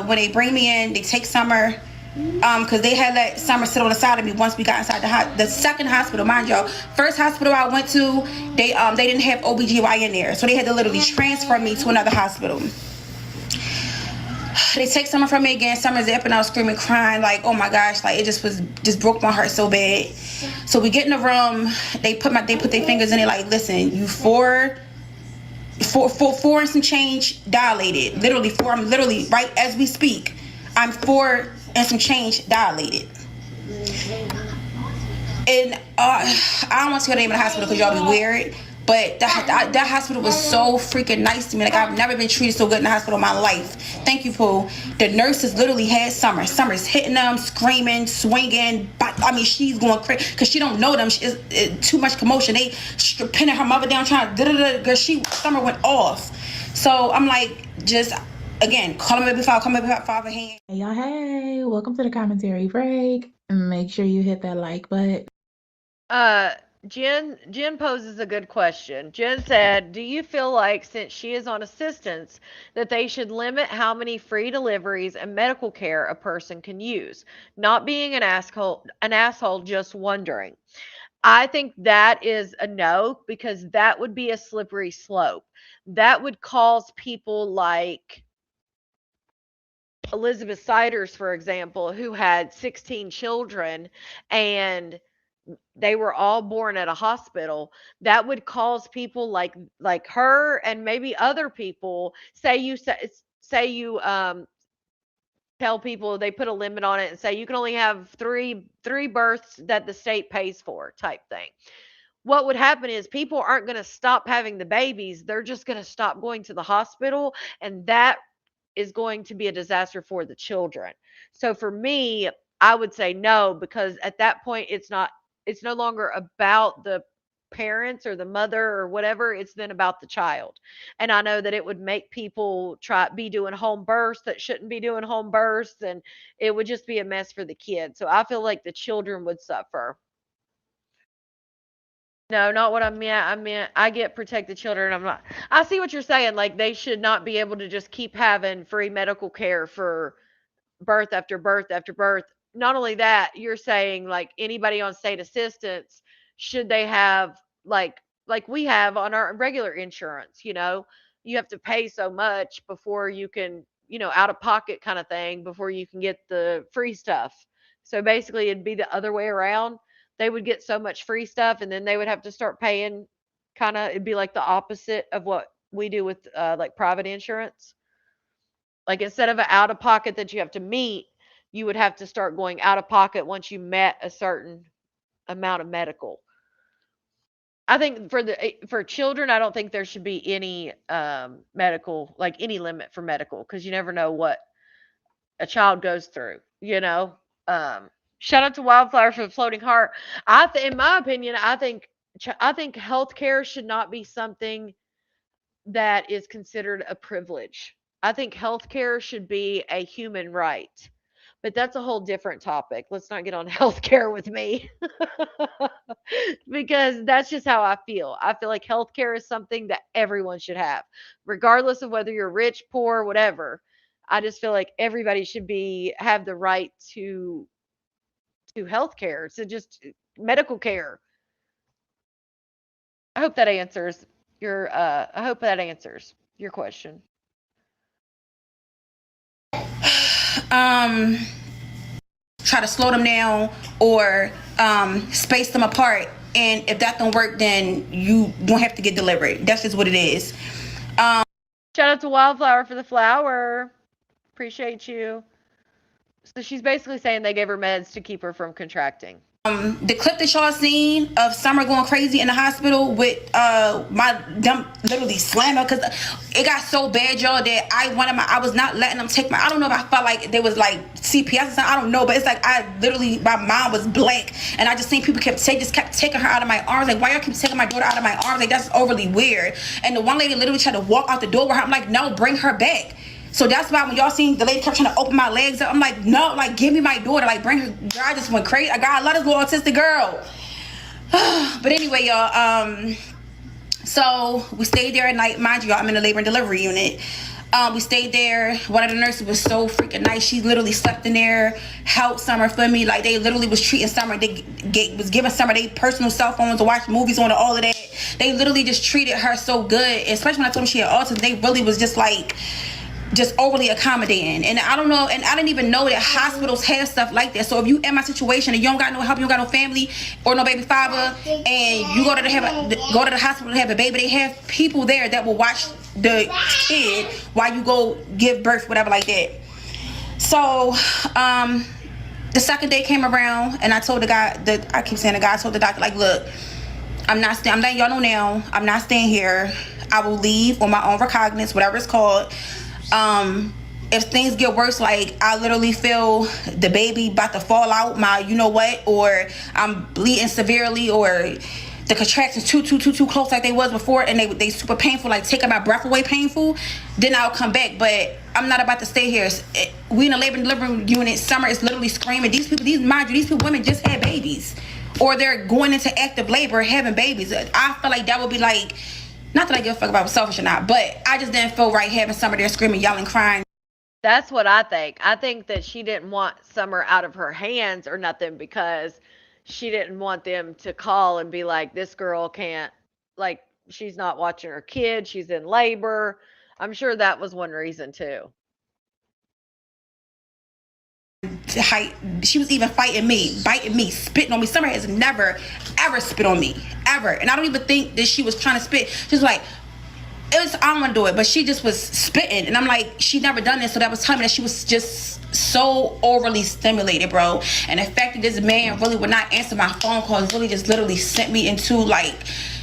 when they bring me in, they take Summer, because they had let Summer sit on the side of me once we got inside the second hospital, mind y'all. First hospital I went to, they didn't have OBGYN there, so they had to literally transfer me to another hospital. They take Summer from me again. Summer's up and I was screaming, crying, like, oh my gosh, like it just broke my heart so bad. So we get in the room, they put their fingers in it, like, listen, you four and some change dilated. Literally four. I'm literally right as we speak. I'm 4 and some change dilated. And I don't want to go to the name of the hospital because y'all be weird. But that hospital was so freaking nice to me. Like I've never been treated so good in the hospital in my life. Thank you, Pooh. The nurses literally had Summer. Summer's hitting them, screaming, swinging. I mean, she's going crazy because she don't know them. It's too much commotion. They pinning her mother down, trying to Summer went off. So I'm like, just again, call me before father hand. Hey y'all, hey, welcome to the commentary break. Make sure you hit that like button. Jen poses a good question. Jen said, do you feel like since she is on assistance that they should limit how many free deliveries and medical care a person can use? Not being an asshole, just wondering. I think that is a no, because that would be a slippery slope. That would cause people like Elizabeth Siders, for example, who had 16 children and they were all born at a hospital. That would cause people like her and maybe other people, say you tell people, they put a limit on it and say you can only have three births that the state pays for, type thing. What would happen is people aren't going to stop having the babies, they're just going to stop going to the hospital, and that is going to be a disaster for the children. So for me, I would say no, because at that point it's no longer about the parents or the mother or whatever, it's then about the child. And I know that it would make people be doing home births that shouldn't be doing home births, and it would just be a mess for the kids. So I feel like the children would suffer. No, not what I meant. I meant I get protected children. I'm not. I see what you're saying. Like they should not be able to just keep having free medical care for birth after birth after birth. Not only that, you're saying like anybody on state assistance, should they have like we have on our regular insurance, you have to pay so much before you can, out of pocket kind of thing before you can get the free stuff. So basically it'd be the other way around. They would get so much free stuff and then they would have to start paying, kind of it'd be like the opposite of what we do with like private insurance. Like instead of an out of pocket that you have to meet, you would have to start going out of pocket once you met a certain amount of medical. I think for children, I don't think there should be any medical, like any limit for medical, because you never know what a child goes through. Um, Shout out to Wildflower for the floating heart. In my opinion, I think healthcare should not be something that is considered a privilege. I think healthcare should be a human right, But that's a whole different topic. Let's not get on healthcare with me. Because that's just how I feel. I feel like healthcare is something that everyone should have, regardless of whether you're rich, poor, whatever. I just feel like everybody should be have the right to healthcare, to just medical care. I hope that answers your question. Try to slow them down or space them apart. And if that don't work, then you don't have to get delivered. That's just what it is. Shout out to Wildflower for the flower. Appreciate you. So she's basically saying they gave her meds to keep her from contracting. The clip that y'all seen of Summer going crazy in the hospital with them literally slamming, because it got so bad, y'all, that I was not letting them take I don't know if I felt like there was like CPS or something, I don't know, but it's like my mind was blank, and I just seen people kept taking her out of my arms. Like, why y'all keep taking my daughter out of my arms? Like, that's overly weird. And the one lady literally tried to walk out the door with her. I'm like, no, bring her back. So that's why when y'all seen the lady kept trying to open my legs up, I'm like, no, like, give me my daughter, like, bring her. Girl, I just went crazy. I love this little autistic girl. But anyway, y'all, so we stayed there at night. Mind you, y'all, I'm in the labor and delivery unit. We stayed there. One of the nurses was so freaking nice. She literally slept in there, helped Summer for me. Like, they literally was treating Summer. They was giving Summer their personal cell phones to watch movies on and all of that. They literally just treated her so good. Especially when I told them she had autism, they really was just like, just overly accommodating. And I don't know, and I didn't even know that hospitals have stuff like that. So if you in my situation and you don't got no help, you don't got no family or no baby father, and you go to the hospital to have a baby, they have people there that will watch the kid while you go give birth, whatever like that. So the second day came around, and I told the guy that I keep saying, I told the doctor, like, look, I'm letting y'all know now, I'm not staying here. I will leave on my own recognizance, whatever it's called. If things get worse, like I literally feel the baby about to fall out my you know what, or I'm bleeding severely, or the contractions too close like they was before, and they super painful, like taking my breath away painful, then I'll come back. But I'm not about to stay here. We in a labor and delivery unit. Summer is literally screaming. These women just had babies, or they're going into active labor having babies. I feel like that would be like, not that I give a fuck about selfish or not, but I just didn't feel right having Summer there screaming, yelling, crying. That's what I think. I think that she didn't want Summer out of her hands or nothing, because she didn't want them to call and be like, this girl can't, like, she's not watching her kid, she's in labor. I'm sure that was one reason too. She was even fighting me, biting me, spitting on me. Summer has never ever spit on me, ever. And I don't even think that she was trying to spit. She was like, I don't want to do it, but she just was spitting, and I'm like, she never done this. So that was telling me that she was just so overly stimulated, bro. And the fact that this man really would not answer my phone calls really just literally sent me into like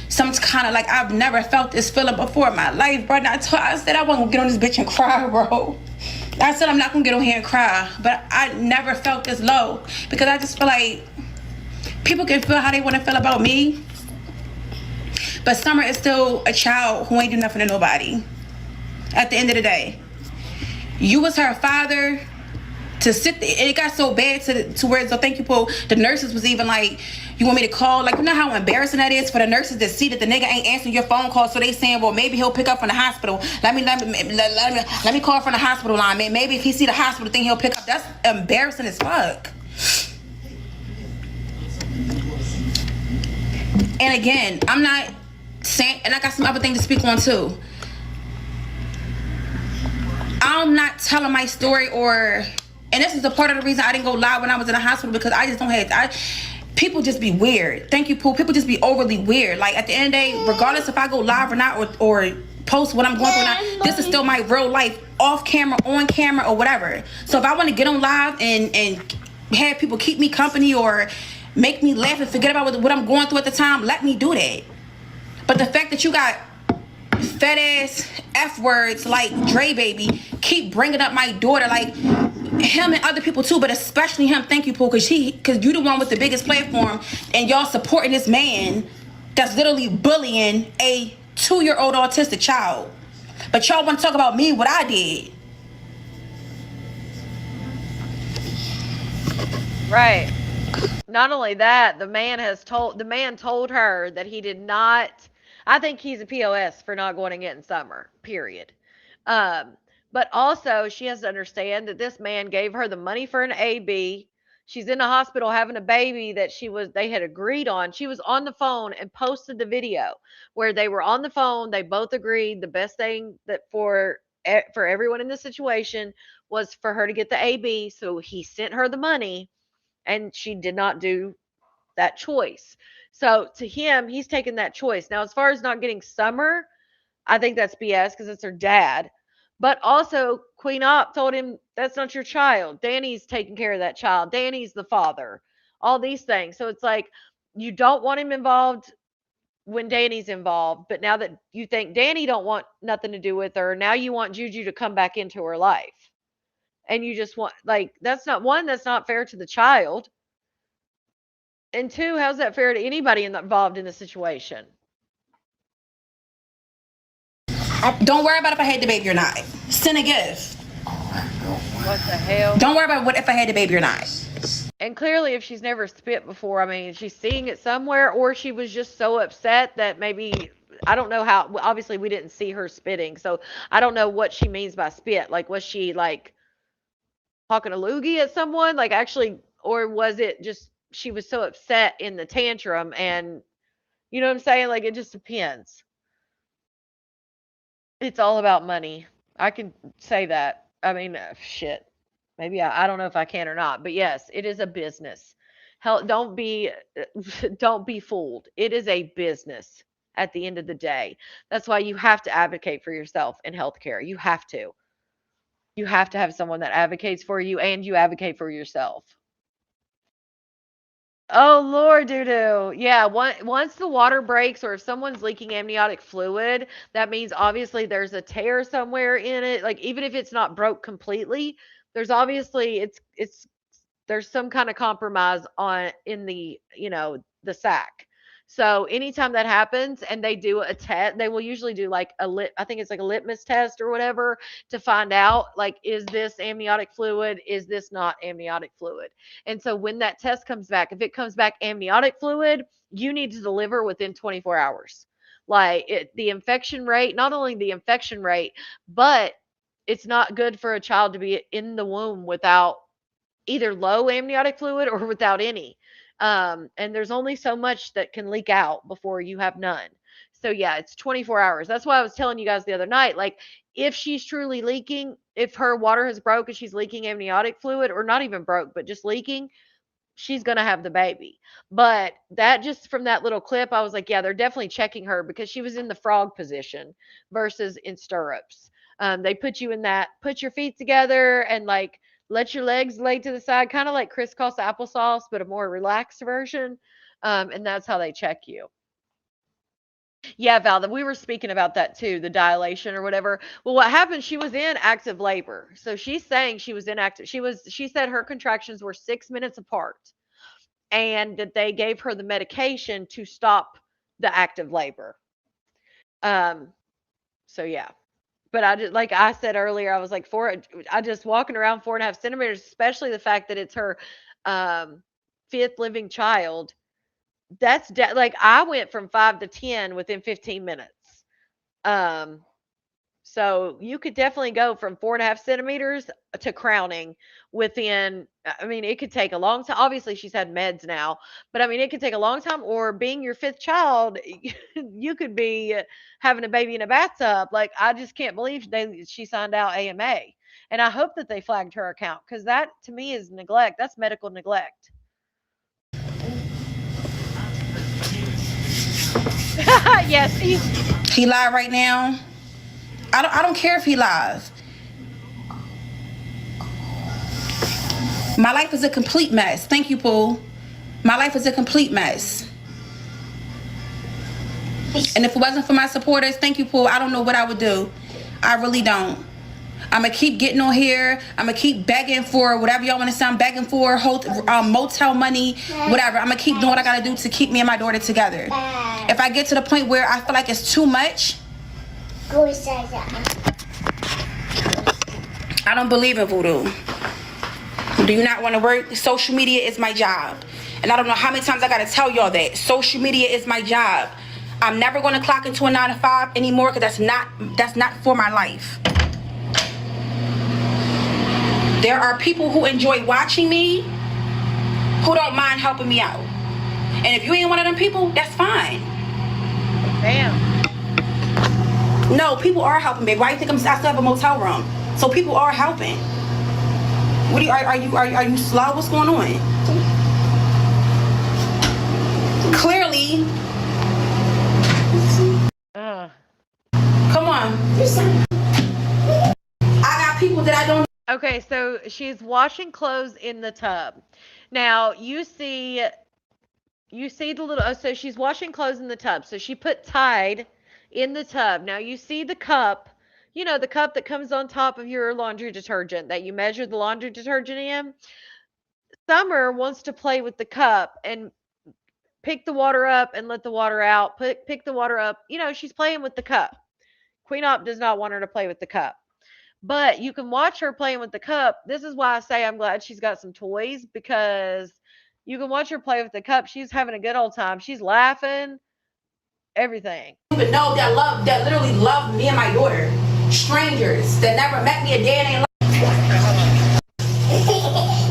some kind of, like, I've never felt this feeling before in my life, bro. And I said I wasn't gonna get on this bitch and cry, bro. I said I'm not gonna get on here and cry, but I never felt this low, because I just feel like people can feel how they want to feel about me, but Summer is still a child who ain't do nothing to nobody. At the end of the day, you was her father. To sit there, and it got so bad to where, so thank you, Paul, the nurses was even like, you want me to call? Like, you know how embarrassing that is for the nurses to see that the nigga ain't answering your phone call, so they saying, well, maybe he'll pick up from the hospital. Let me call from the hospital line. Maybe if he see the hospital thing, he'll pick up. That's embarrassing as fuck. And again, I'm not saying, and I got some other things to speak on too. I'm not telling my story, and this is a part of the reason I didn't go live when I was in the hospital, because I just don't have, people just be weird. Thank you, Pooh. People just be overly weird. Like, at the end of the day, regardless if I go live or not, or post what I'm going through or not, this is still my real life, off camera, on camera, or whatever. So if I want to get on live and have people keep me company or make me laugh and forget about what I'm going through at the time, let me do that. But the fact that you got fat ass F words like Dre baby keep bringing up my daughter, like him and other people too, but especially him, thank you, Pooh, because you the one with the biggest platform, and y'all supporting this man that's literally bullying a 2-year-old autistic child. But y'all want to talk about me, what I did. Right. Not only that, the man told her that he did not. I think he's a POS for not going and getting Summer. Period. Um, but also she has to understand that this man gave her the money for an AB. She's in the hospital having a baby that they had agreed on. She was on the phone and posted the video where they were on the phone. They both agreed the best thing that for everyone in this situation was for her to get the AB. So he sent her the money and she did not do that choice. So to him, he's taken that choice. Now, as far as not getting Summer, I think that's BS because it's her dad. But also, Queen Op told him that's not your child. Danny's taking care of that child. Danny's the father. All these things. So it's like you don't want him involved when Danny's involved, but now that you think Danny don't want nothing to do with her, now you want Juju to come back into her life. And you just want like that's not fair to the child. And two, how's that fair to anybody involved in the situation? Don't worry about if I had the baby or not. Send a gift. What the hell? Don't worry about what if I had the baby or not. And clearly, if she's never spit before, I mean, she's seeing it somewhere, or she was just so upset that maybe I don't know how. Obviously, we didn't see her spitting, so I don't know what she means by spit. Like, was she like talking a loogie at someone? Like, actually, or was it just she was so upset in the tantrum and you know what I'm saying? Like, it just depends. It's all about money. I can say that. I mean, shit. Maybe I don't know if I can or not, but yes, it is a business. Hell, don't be don't be fooled. It is a business at the end of the day. That's why you have to advocate for yourself in healthcare. You have to. You have to have someone that advocates for you and you advocate for yourself. Oh Lord, doo doo. Yeah, once the water breaks or if someone's leaking amniotic fluid, that means obviously there's a tear somewhere in it. Like even if it's not broke completely, there's obviously it's there's some kind of compromise on in the the sac. So anytime that happens and they do a test, they will usually do like I think it's like a litmus test or whatever to find out like is this amniotic fluid, is this not amniotic fluid. And so when that test comes back, if it comes back amniotic fluid, you need to deliver within 24 hours. Like the infection rate, not only the infection rate, but it's not good for a child to be in the womb without either low amniotic fluid or without any. And there's only so much that can leak out before you have none. So yeah, it's 24 hours. That's why I was telling you guys the other night, like if she's truly leaking, if her water has broke and she's leaking amniotic fluid or not even broke, but just leaking, she's going to have the baby. But that just from that little clip, I was like, yeah, they're definitely checking her because she was in the frog position versus in stirrups. They put you in that, put your feet together and like let your legs lay to the side, kind of like crisscross applesauce, but a more relaxed version. And that's how they check you. Yeah, Val, that we were speaking about that too, the dilation or whatever. Well, what happened? She was in active labor. So she's saying she was in active. She said her contractions were 6 minutes apart and that they gave her the medication to stop the active labor. So yeah. But I just, like I said earlier, I was like, I just walking around 4.5 centimeters, especially the fact that it's her fifth living child. That's like I went from 5 to 10 within 15 minutes. So you could definitely go from 4.5 centimeters to crowning within, I mean, it could take a long time. Obviously, she's had meds now, but I mean, it could take a long time. Or being your fifth child, you could be having a baby in a bathtub. Like, I just can't believe she signed out AMA. And I hope that they flagged her account because that to me is neglect. That's medical neglect. Yes, he live right now. I don't care if he live. My life is a complete mess. Thank you, Pooh. My life is a complete mess. And if it wasn't for my supporters, thank you, Pooh, I don't know what I would do. I really don't. I'm going to keep getting on here. I'm going to keep begging for whatever y'all want to say. I'm begging for motel money, whatever. I'm going to keep doing what I got to do to keep me and my daughter together. If I get to the point where I feel like it's too much, I don't believe in voodoo. Do you not want to work? Social media is my job. And I don't know how many times I gotta tell y'all that. Social media is my job. I'm never gonna clock into a 9 to 5 anymore because that's not for my life. There are people who enjoy watching me who don't mind helping me out. And if you ain't one of them people, that's fine. Damn. No, people are helping, babe. Why do you think I still have a motel room? So people are helping. What are you slow? What's going on? Clearly. Come on. I got people that I don't. Okay, so she's washing clothes in the tub. Now you see the little. So she's washing clothes in the tub. So she put Tide in the tub. Now you see the cup. You know, the cup that comes on top of your laundry detergent that you measure the laundry detergent in. Summer wants to play with the cup and pick the water up and let the water out. Pick the water up. You know, she's playing with the cup. Queen Op does not want her to play with the cup. But you can watch her playing with the cup. This is why I say I'm glad she's got some toys, because you can watch her play with the cup. She's having a good old time. She's laughing, everything. But no, that literally love me and my daughter. Strangers that never met me a day in their life.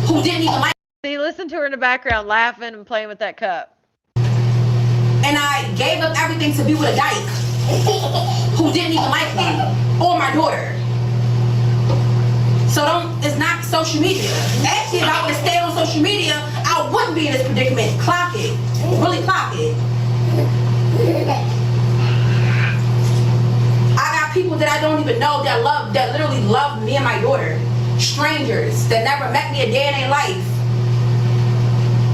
Who didn't even like. See, listen to her in the background laughing and playing with that cup. And I gave up everything to be with a dyke who didn't even like me or my daughter. So it's not social media. Actually, if I would have stayed on social media, I wouldn't be in this predicament. Clock it. Really clock it. I got people that I don't even know that literally love me and my daughter. Strangers that never met me a day in their life.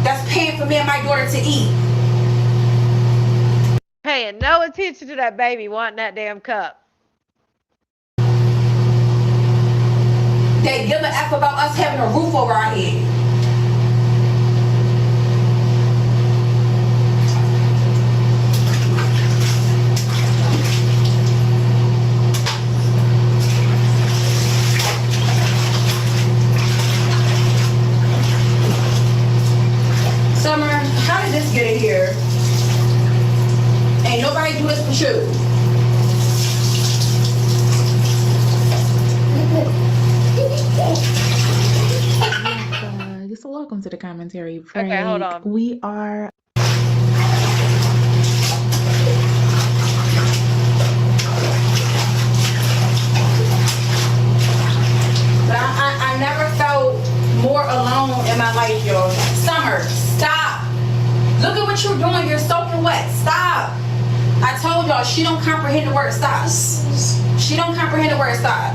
That's paying for me and my daughter to eat. Paying no attention to that baby wanting that damn cup. They give a F about us having a roof over our head. Summer, how did this get in here? Ain't nobody do this but you. So welcome to the commentary break. Okay, hold on. We are. But I never felt more alone in my life, y'all. Summer, stop. Look at what you're doing. You're soaking wet. Stop. I told y'all, she don't comprehend the word stop. She don't comprehend the word stop.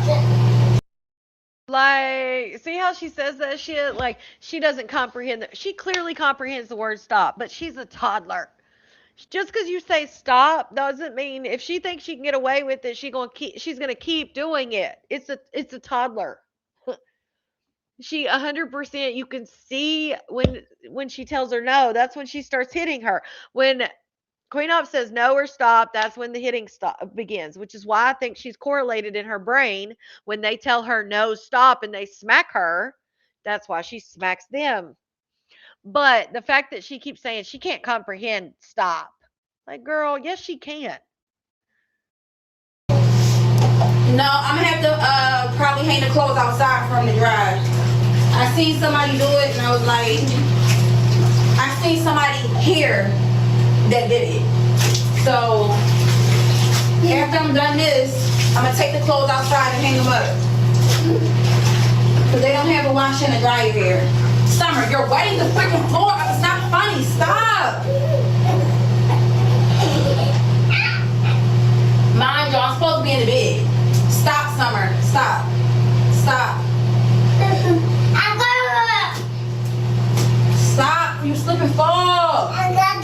Like, see how she says that shit? Like, she doesn't comprehend that. She clearly comprehends the word stop, but she's a toddler. Just because you say stop doesn't mean if she thinks she can get away with it, she's gonna keep doing it. It's a toddler. She 100%, you can see when she tells her no, that's when she starts hitting her. When Queen Op says no or stop, that's when the hitting begins, which is why I think she's correlated in her brain. When they tell her no, stop, and they smack her, that's why she smacks them. But the fact that she keeps saying she can't comprehend stop, like, girl, yes, she can. No, I'm gonna have to probably hang the clothes outside from the dry. I seen somebody do it, and I was like, I seen somebody here that did it. So after I'm done this, I'm gonna take the clothes outside and hang them up. Because they don't have a washer and a dryer here. Summer, you're wetting the freaking floor up. It's not funny. Stop. Mind you, I'm supposed to be in the bed. Stop, Summer. Stop. Stop. Stop. You slip and fall. And that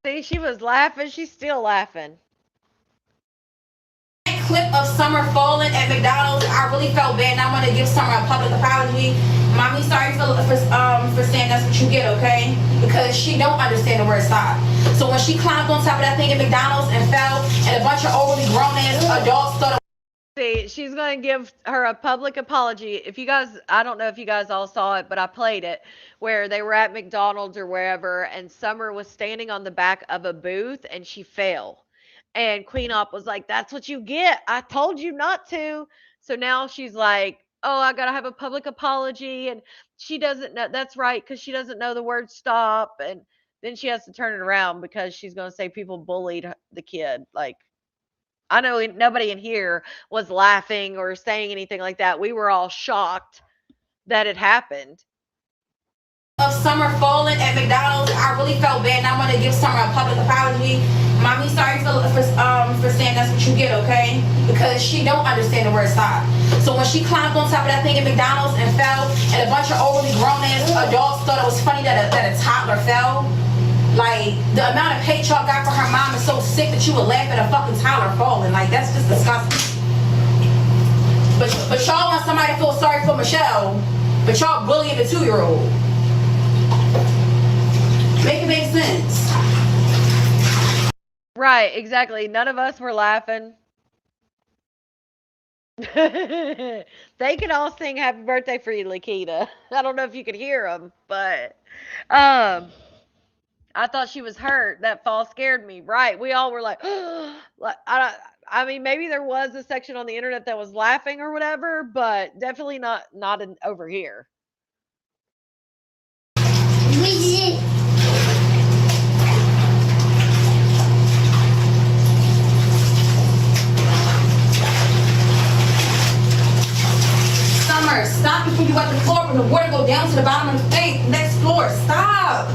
See, she was laughing. She's still laughing. Clip of Summer falling at McDonald's, I really felt bad, and I want to give Summer a public apology. Mommy, sorry for saying that's what you get, okay? Because she don't understand the word stop. So when she climbed on top of that thing at McDonald's and fell, and a bunch of overly grown ass adults started. See, she's going to give her a public apology. If you guys, I don't know if you guys all saw it, but I played it where they were at McDonald's or wherever, and Summer was standing on the back of a booth and she fell. And Queen Op was like, "That's what you get. I told you not to." So now she's like, "Oh, I got to have a public apology." And she doesn't know. That's right, because she doesn't know the word stop. And then she has to turn it around because she's going to say people bullied the kid. Like, I know nobody in here was laughing or saying anything like that. We were all shocked that it happened. Of Summer falling at McDonald's, I really felt bad, and I want to give Summer a public apology. Mommy, sorry for saying that's what you get, okay? Because she don't understand the word stop. So when she climbed on top of that thing at McDonald's and fell, and a bunch of overly grown ass adults thought it was funny that a toddler fell. Like, the amount of hate y'all got for her mom is so sick that you would laugh at a fucking toddler falling. Like, that's just disgusting. But y'all want somebody to feel sorry for Michelle, but y'all bullying the 2-year-old. Make it make sense. Right, exactly. None of us were laughing. They could all sing happy birthday for you, Lakita. I don't know if you could hear them, but I thought she was hurt. That fall scared me. Right. We all were like, like I mean, maybe there was a section on the internet that was laughing or whatever, but definitely not over here. Summer, stop before you wipe the floor when the water go down to the bottom of the next floor. Stop.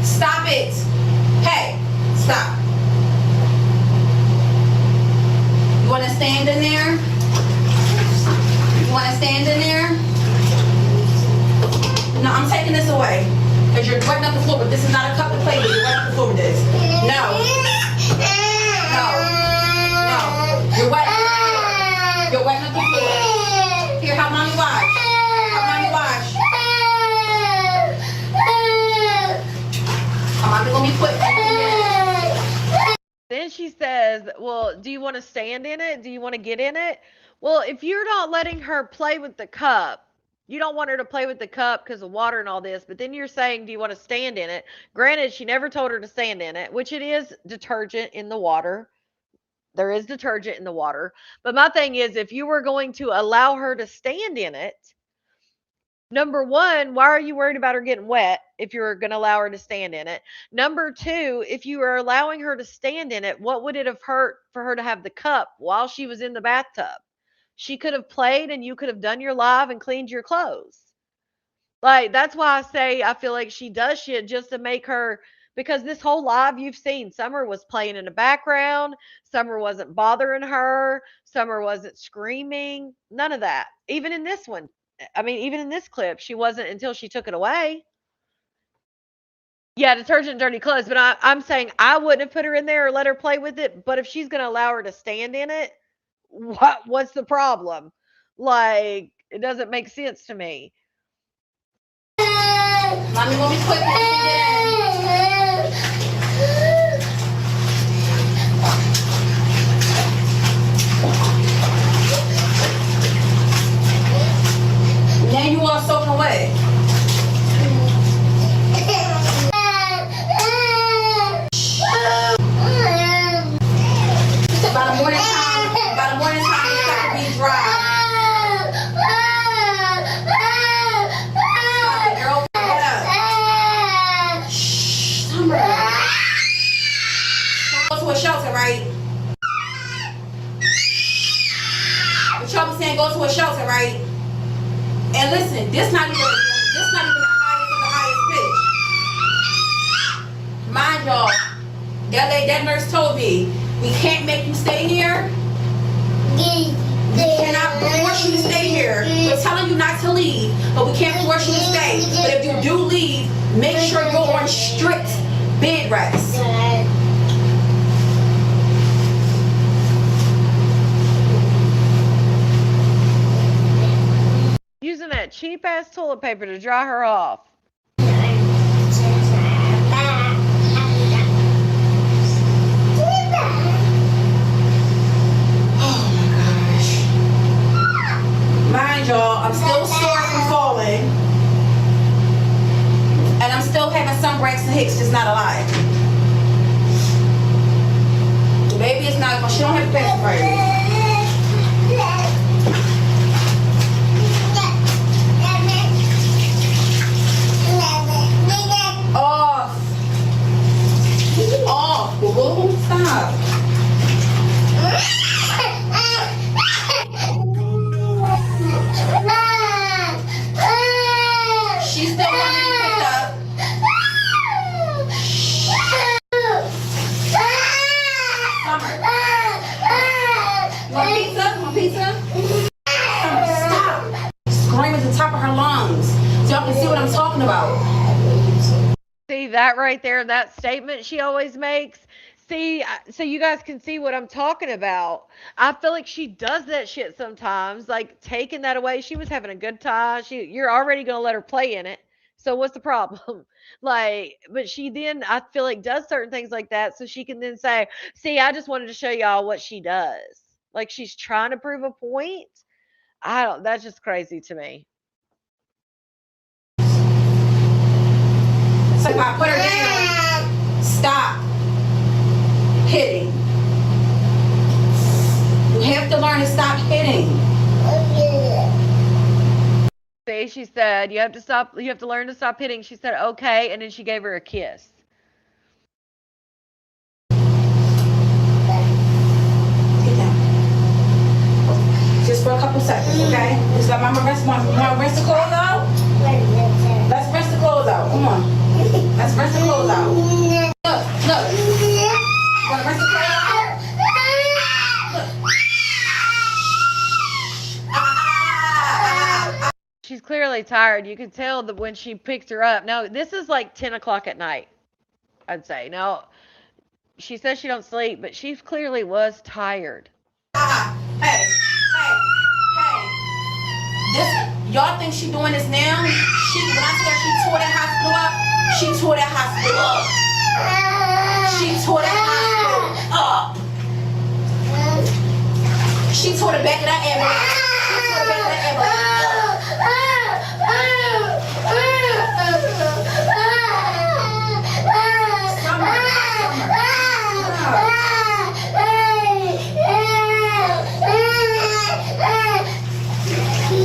Stop it. Hey, stop. You want to stand in there? You want to stand in there? No, I'm taking this away. Because you're wetting up the floor, but this is not a cup to play with. You're wetting up the floor with this. No. No. No. You're wetting up the floor. You're wetting up the floor. Here, help mommy wash. Help mommy wash. Mommy gonna be putting. Then she says, "Well, do you want to stand in it? Do you want to get in it?" Well, if you're not letting her play with the cup, you don't want her to play with the cup because of water and all this, but then you're saying, "Do you want to stand in it?" Granted, she never told her to stand in it, which it is detergent in the water. There is detergent in the water. But my thing is, if you were going to allow her to stand in it, number one, why are you worried about her getting wet if you're going to allow her to stand in it? Number two, if you are allowing her to stand in it, what would it have hurt for her to have the cup while she was in the bathtub? She could have played and you could have done your live and cleaned your clothes. Like, that's why I say I feel like she does shit just to make her, because this whole live you've seen, Summer was playing in the background. Summer wasn't bothering her. Summer wasn't screaming. None of that. Even in this one. I mean, even in this clip, she wasn't until she took it away. Yeah, detergent, dirty clothes. But I'm saying I wouldn't have put her in there or let her play with it. But if she's going to allow her to stand in it, what's the problem? Like, it doesn't make sense to me. Mommy gonna be quick. Now you all soaking away. By the morning time, it's got to be dry. Go to a shelter, right? But y'all be saying go to a shelter, right? And listen, this not even the highest of the highest pitch. Mind y'all, that nurse told me, we can't make you stay here. We cannot force you to stay here. We're telling you not to leave, but we can't force you to stay. But if you do leave, make sure you're on strict bed rest. Using an cheap ass toilet paper to dry her off. Mind y'all, I'm still sore from falling. And I'm still having some breaks and hicks, just not a lot. The baby is not, she don't have to pass Friday. Off. Off, boo-boo. Stop. She's still wanting to be picked up. Summer. Want pizza? Want pizza? Summer, stop. Scream at the top of her lungs so y'all can see what I'm talking about. See that right there, that statement she always makes? See, so you guys can see what I'm talking about. I feel like she does that shit sometimes, like taking that away. She was having a good time. You're already gonna let her play in it. So what's the problem? Like, but she then I feel like does certain things like that so she can then say, "See, I just wanted to show y'all what she does." Like she's trying to prove a point. I don't. That's just crazy to me. So if I put her down, stop hitting. You have to learn to stop hitting. See, she said, you have to learn to stop hitting. She said, okay, and then she gave her a kiss. Get down. Just for a couple seconds, okay? Just let mama rinse the clothes out? Let's rinse the clothes out. Come on. Let's rinse the clothes out. Look. You wanna rinse the clothes out? She's clearly tired. You can tell that when she picked her up. Now, this is like 10 o'clock at night, I'd say. Now, she says she don't sleep, but she clearly was tired. Hey. Y'all think she doing this now? When I said she tore that hospital up, she tore that hospital up. She tore that hospital up. She tore the back of that ambulance. She tore the back of that ambulance up.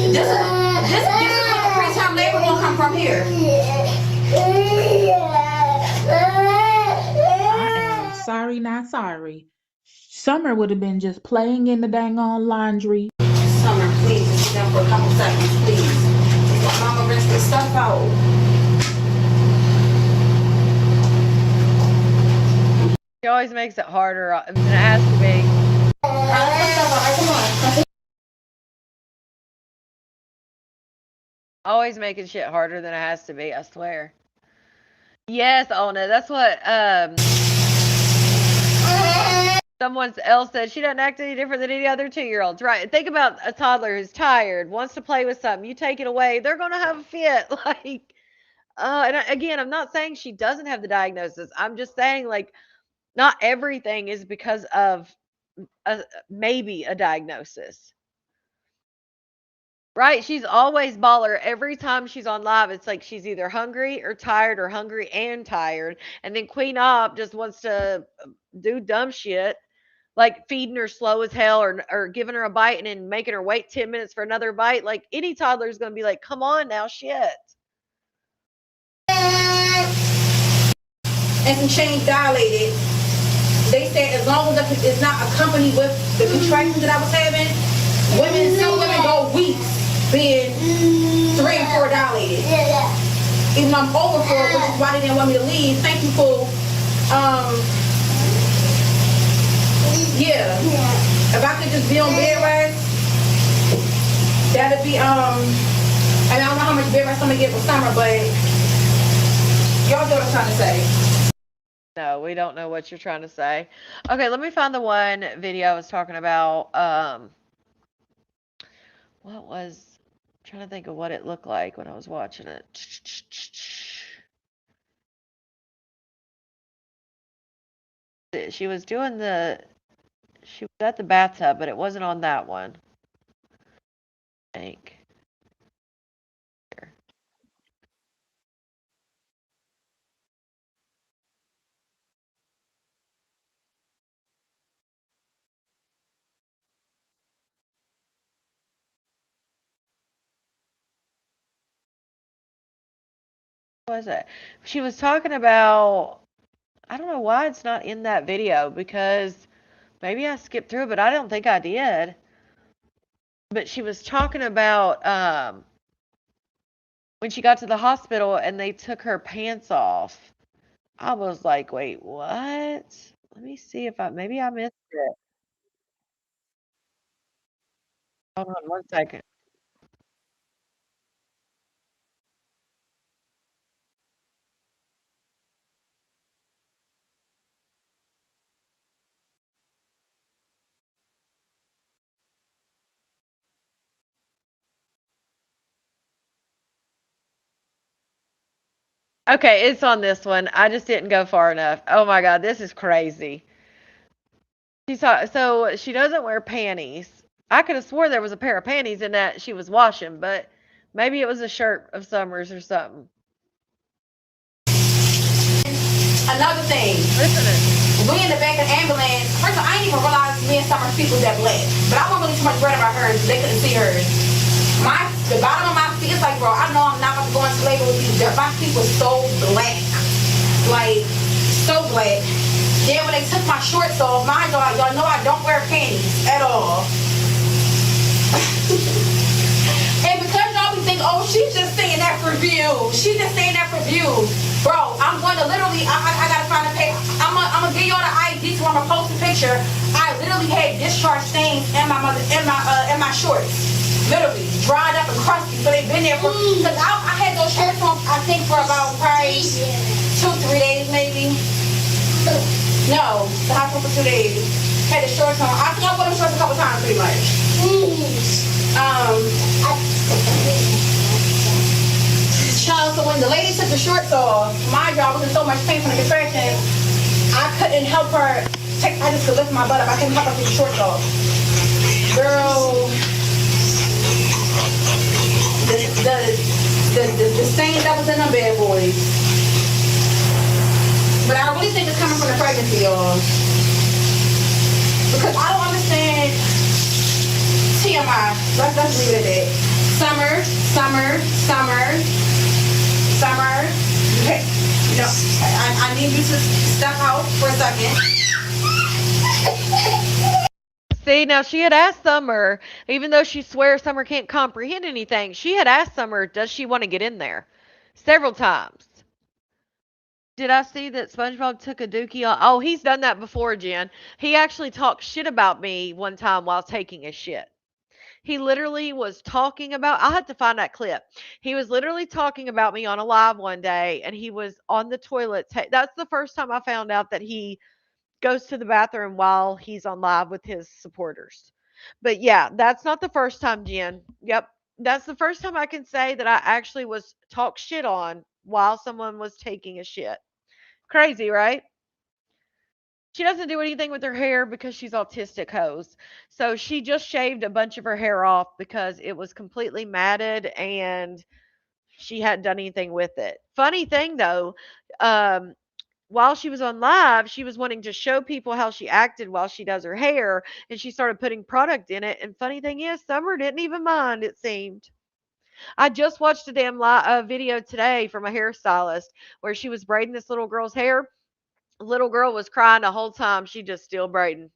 This is where the preterm labor won't come from here. Sorry, not sorry. Summer would have been just playing in the dang on laundry. Summer, please, just sit down for a couple seconds, please. Let mama rinse this stuff out. She always makes it harder than it has to be. Always making shit harder than it has to be, I swear. Yes, Ona, that's what someone else said. She doesn't act any different than any other 2-year-olds. Right. Think about a toddler who's tired, wants to play with something. You take it away, they're gonna have a fit. Like, again, I'm not saying she doesn't have the diagnosis. I'm just saying, like, not everything is because of maybe a diagnosis. Right, she's always baller. Every time she's on live, it's like she's either hungry or tired or hungry and tired. And then Queen Op just wants to do dumb shit, like feeding her slow as hell or giving her a bite and then making her wait 10 minutes for another bite. Like any toddler is going to be like, come on now, shit. And some change dilated. They said as long as it's not accompanied with the contractions that I was having, some women go weeks being 3 and 4 dilated. Even though I'm over 4, which is why they didn't want me to leave. Thank you, Pooh. Yeah. If I could just be on bed rest, that'd be I don't know how much bed rest I'm gonna get for summer, but y'all know what I'm trying to say. No, we don't know what you're trying to say. Okay, let me find the one video I was talking about. What was trying to think of what it looked like when I was watching it. She was doing she was at the bathtub, but it wasn't on that one. I think. Here. What was it? She was talking about, I don't know why it's not in that video because maybe I skipped through it, but I don't think I did. But she was talking about when she got to the hospital and they took her pants off. I was like, wait, what? Let me see if maybe I missed it. Hold on one second. Okay, it's on this one. I just didn't go far enough. Oh my God, this is crazy. So she doesn't wear panties. I could have swore there was a pair of panties in that she was washing, but maybe it was a shirt of Summer's or something. Another thing. Listen. We in the back of the ambulance. First of all, I didn't even realize me and Summer's feet was that black. But I wasn't really too much worried about hers. They couldn't see hers. The bottom of my feet is like, bro, I know I'm not about to go into labor with these. My feet was so black. Like, so black. Then when they took my shorts off, mind y'all know I don't wear panties at all. And because y'all be thinking, oh, she's just saying that for views. She's just saying that for views. Bro, I'm going to literally, I gotta find a page. I'm gonna give y'all the ID so I'm gonna post a picture. I literally had discharge stains in my shorts. Literally, dried up and crusty. So they've been there for, because I had those shorts on, I think for about probably 2-3 days maybe. No, the hospital for 2 days. Had the shorts on. I think I wore them shorts a couple times pretty much. Child, so when the lady took the shorts off, my job was in so much pain from the contraction, I couldn't help her I just could lift my butt up. I couldn't help her take the shorts off. Girl, the stain that was in them bad boys. But I really think it's coming from the pregnancy, y'all. Because I don't understand TMI. Let's leave it at that. Summer. Okay. You know, I need you to step out for a second. See, now she had asked Summer, even though she swears Summer can't comprehend anything, she had asked Summer, does she want to get in there? Several times. Did I see that SpongeBob took a dookie on? Oh, he's done that before, Jen. He actually talked shit about me one time while taking a shit. He literally was talking about, I'll have to find that clip. He was literally talking about me on a live one day, and he was on the toilet. That's the first time I found out that he goes to the bathroom while he's on live with his supporters. But yeah, that's not the first time, Jen. Yep. That's the first time I can say that I actually was talked shit on while someone was taking a shit. Crazy, right? She doesn't do anything with her hair because she's autistic hose. So she just shaved a bunch of her hair off because it was completely matted and she hadn't done anything with it. Funny thing though, um, while she was on live, she was wanting to show people how she acted while she does her hair, and she started putting product in it. And funny thing is, Summer didn't even mind, it seemed. I just watched a damn video today from a hairstylist where she was braiding this little girl's hair. Little girl was crying the whole time. She just still braiding.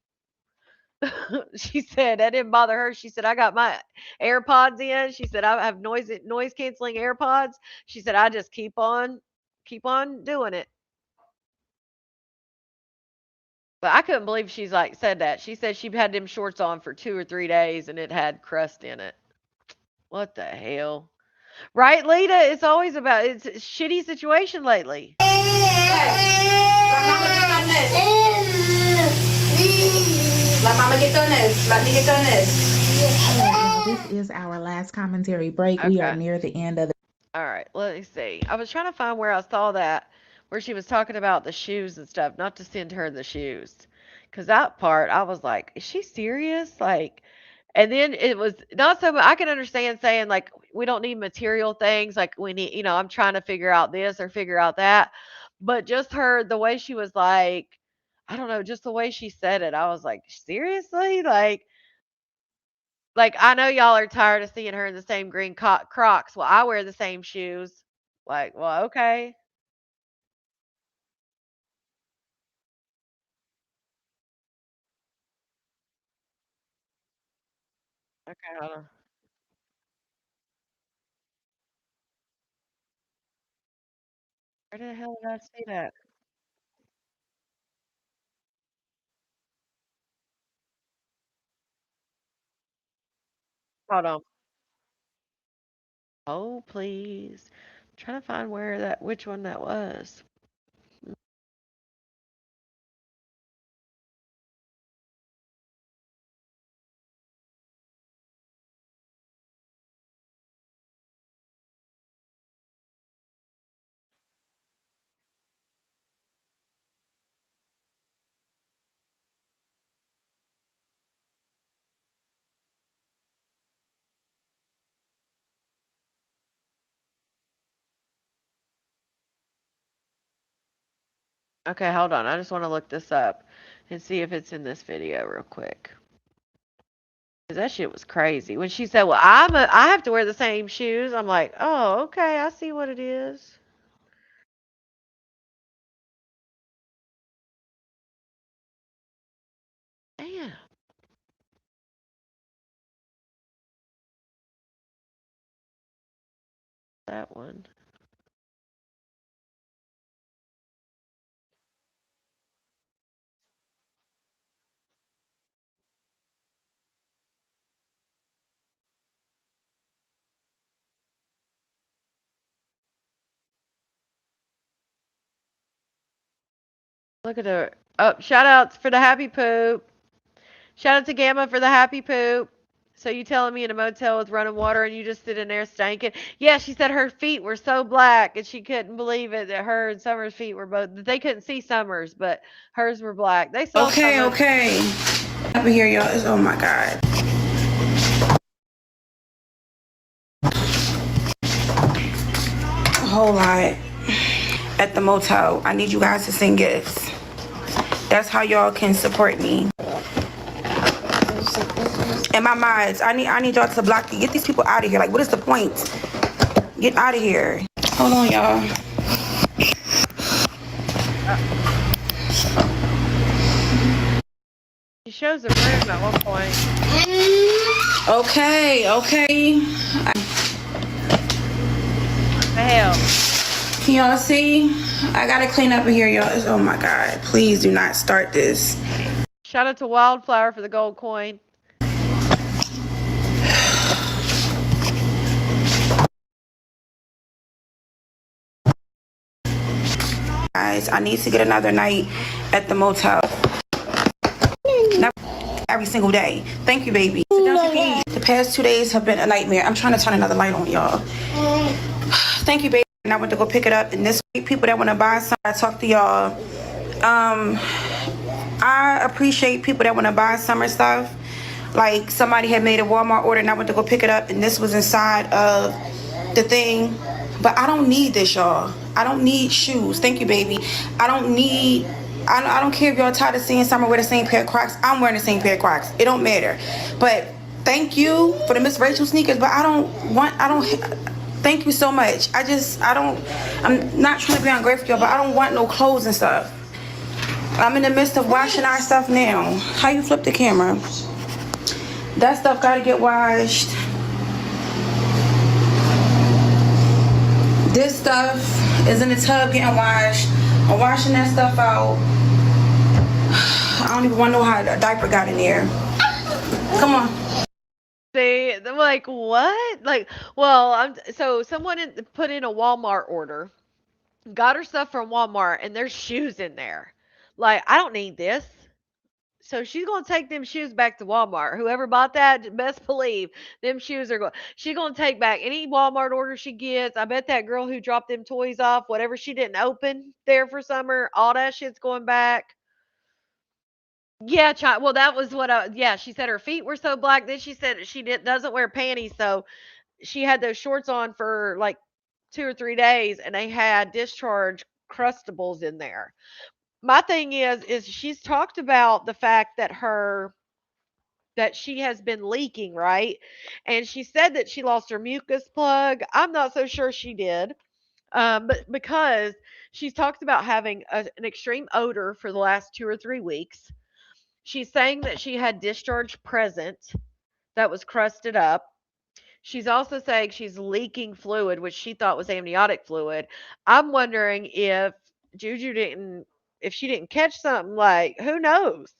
She said that didn't bother her. She said I got my AirPods in. She said I have noise canceling AirPods. She said I just keep on doing it. But I couldn't believe she's like said that. She said she had them shorts on for 2 or 3 days and it had crust in it. What the hell? Right, Lita? It's always about it's a shitty situation lately. Let mama get on this. Let me get on this. y'all, this is our last commentary break. We are Okay. near the end of the. All right. Let me see. I was trying to find where I saw that, where she was talking about the shoes and stuff, not to send her the shoes. Because that part, I was like, is she serious? Like, and then it was not so much. I can understand saying, like, we don't need material things. Like, we need, I'm trying to figure out this or figure out that. But just her, the way she was like, I don't know, just the way she said it, I was like, seriously? Like, I know y'all are tired of seeing her in the same green Crocs. Well, I wear the same shoes. Like, well, okay. Okay, hold on. Where the hell did I see that? Hold on. Oh, please. I'm trying to find which one that was. Okay, hold on. I just want to look this up and see if it's in this video real quick. 'Cause that shit was crazy. When she said, "Well, I have to wear the same shoes." I'm like, "Oh, okay. I see what it is." Damn, that one. Look at her. Oh, shout outs for the happy poop. Shout out to Gamma for the happy poop. So you telling me in a motel with running water and you just sit in there stanking? Yeah, she said her feet were so black and she couldn't believe it that her and Summer's feet were both. They couldn't see Summer's, but hers were black. They saw Okay, Summer's. okay. Over here, y'all. Oh my god. A whole lot at the motel. I need you guys to send gifts. That's how y'all can support me. And my mods, I need y'all to get these people out of here. Like, what is the point? Get out of here. Hold on, y'all. She shows a room at one point. Okay. The hell? Can y'all see? I gotta clean up in here, y'all. Oh my god. Please do not start this. Shout out to Wildflower for the gold coin. Guys, I need to get another night at the motel. Not every single day. Thank you, baby. Sit down so you can eat. The past 2 days have been a nightmare. I'm trying to turn another light on, y'all. Thank you, baby. And I went to go pick it up. And this week, people that want to buy something, I talk to y'all. I appreciate people that want to buy summer stuff. Like, somebody had made a Walmart order and I went to go pick it up and this was inside of the thing. But I don't need this, y'all. I don't need shoes. Thank you, baby. I don't care if y'all tired of seeing Summer wear the same pair of Crocs. I'm wearing the same pair of Crocs. It don't matter. But thank you for the Miss Rachel sneakers. But thank you so much. I'm not trying to be ungrateful, y'all, but I don't want no clothes and stuff. I'm in the midst of washing our stuff now. How you flip the camera? That stuff gotta get washed. This stuff is in the tub getting washed. I'm washing that stuff out. I don't even want to know how a diaper got in there. Come on. They're like, what? Like, well, so someone put in a Walmart order, got her stuff from Walmart, and there's shoes in there. Like, I don't need this. So she's gonna take them shoes back to Walmart. Whoever bought that, best believe them shoes are going. She's gonna take back any Walmart order she gets. I bet that girl who dropped them toys off, whatever she didn't open there for summer, all that shit's going back. Yeah, child. Well, that was what. Yeah, she said her feet were so black. Then she said she doesn't wear panties, so she had those shorts on for like 2 or 3 days, and they had discharge crustables in there. My thing is she's talked about the fact that she has been leaking, right? And she said that she lost her mucus plug. I'm not so sure she did. But because she's talked about having an extreme odor for the last 2 or 3 weeks. She's saying that she had discharge present that was crusted up. She's also saying she's leaking fluid, which she thought was amniotic fluid. I'm wondering if Juju didn't, if she didn't catch something, like, who knows?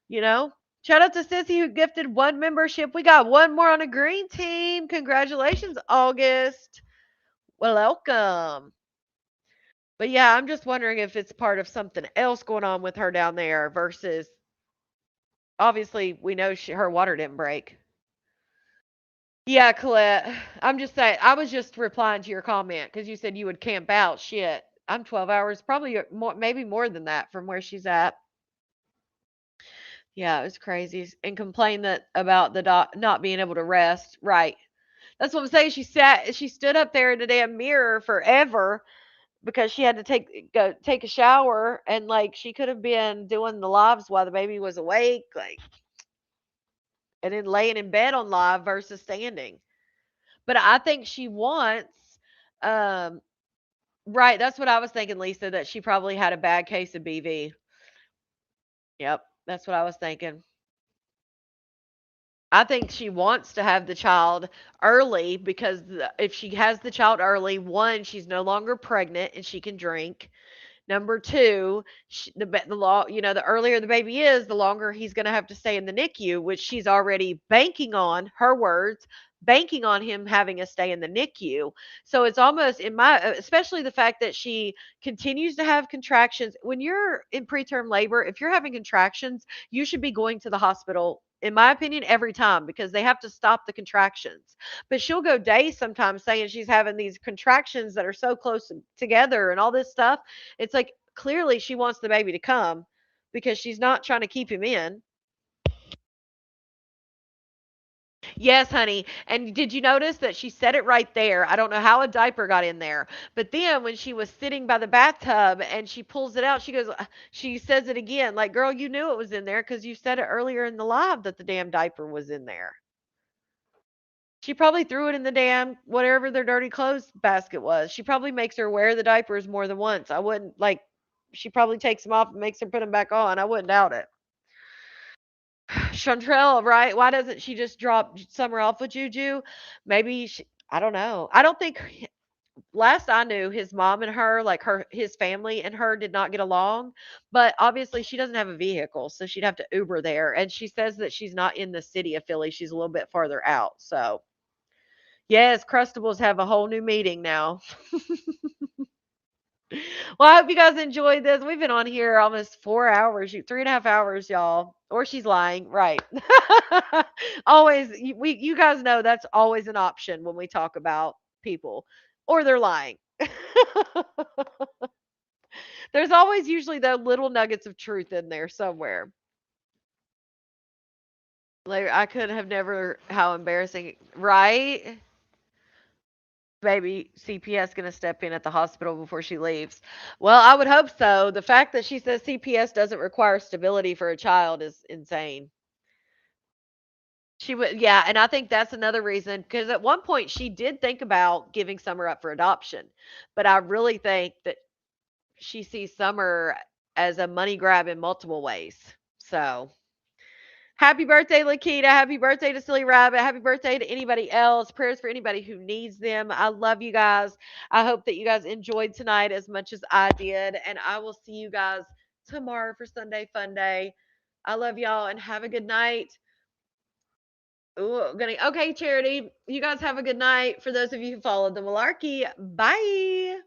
You know? Shout out to Sissy who gifted one membership. We got one more on the green team. Congratulations, August. Well, welcome. But yeah, I'm just wondering if it's part of something else going on with her down there versus obviously we know her water didn't break. Yeah, Colette. I'm just saying. I was just replying to your comment because you said you would camp out. Shit, I'm 12 hours, probably more, maybe more than that from where she's at. Yeah, it was crazy. And complained that about the not being able to rest. Right. That's what I'm saying. She stood up there in the damn mirror forever because she had to take a shower, and like she could have been doing the lives while the baby was awake, like, and then laying in bed on live versus standing. But I think she wants, um, right, that's what I was thinking, Lisa, that she probably had a bad case of BV. Yep, that's what I was thinking. I think she wants to have the child early because if she has the child early, one, she's no longer pregnant and she can drink. Number two, the law, the earlier the baby is, the longer he's going to have to stay in the NICU, which she's already banking on, her words, banking on him having a stay in the NICU. So it's almost especially the fact that she continues to have contractions. When you're in preterm labor, if you're having contractions, you should be going to the hospital. In my opinion, every time because they have to stop the contractions. But she'll go days sometimes saying she's having these contractions that are so close together and all this stuff. It's like clearly she wants the baby to come because she's not trying to keep him in. Yes, honey. And did you notice that she said it right there? I don't know how a diaper got in there. But then when she was sitting by the bathtub and she pulls it out, she goes, she says it again, like, girl, you knew it was in there because you said it earlier in the live that the damn diaper was in there. She probably threw it in the damn whatever their dirty clothes basket was. She probably makes her wear the diapers more than once. I wouldn't like she probably takes them off and makes her put them back on. I wouldn't doubt it. Chantrell, right? Why doesn't she just drop Summer off with Juju? Maybe I don't know. I don't think last I knew his mom and her, like his family and her did not get along, but obviously she doesn't have a vehicle, so she'd have to Uber there. And she says that she's not in the city of Philly. She's a little bit farther out. So yes, Crustables have a whole new meeting now. Well, I hope you guys enjoyed this. We've been on here almost 4 hours, 3.5 hours, y'all. Or she's lying, right? Always, you guys know that's always an option when we talk about people, or they're lying. There's always usually the little nuggets of truth in there somewhere. Like I could have never. How embarrassing, right? Baby CPS going to step in at the hospital before she leaves. Well, I would hope so. The fact that she says CPS doesn't require stability for a child is insane. She would, yeah, and I think that's another reason because at one point she did think about giving Summer up for adoption, but I really think that she sees Summer as a money grab in multiple ways. So happy birthday, Lakita. Happy birthday to Silly Rabbit. Happy birthday to anybody else. Prayers for anybody who needs them. I love you guys. I hope that you guys enjoyed tonight as much as I did. And I will see you guys tomorrow for Sunday Fun Day. I love y'all and have a good night. Ooh, okay, Charity. You guys have a good night. For those of you who followed the Malarkey, bye.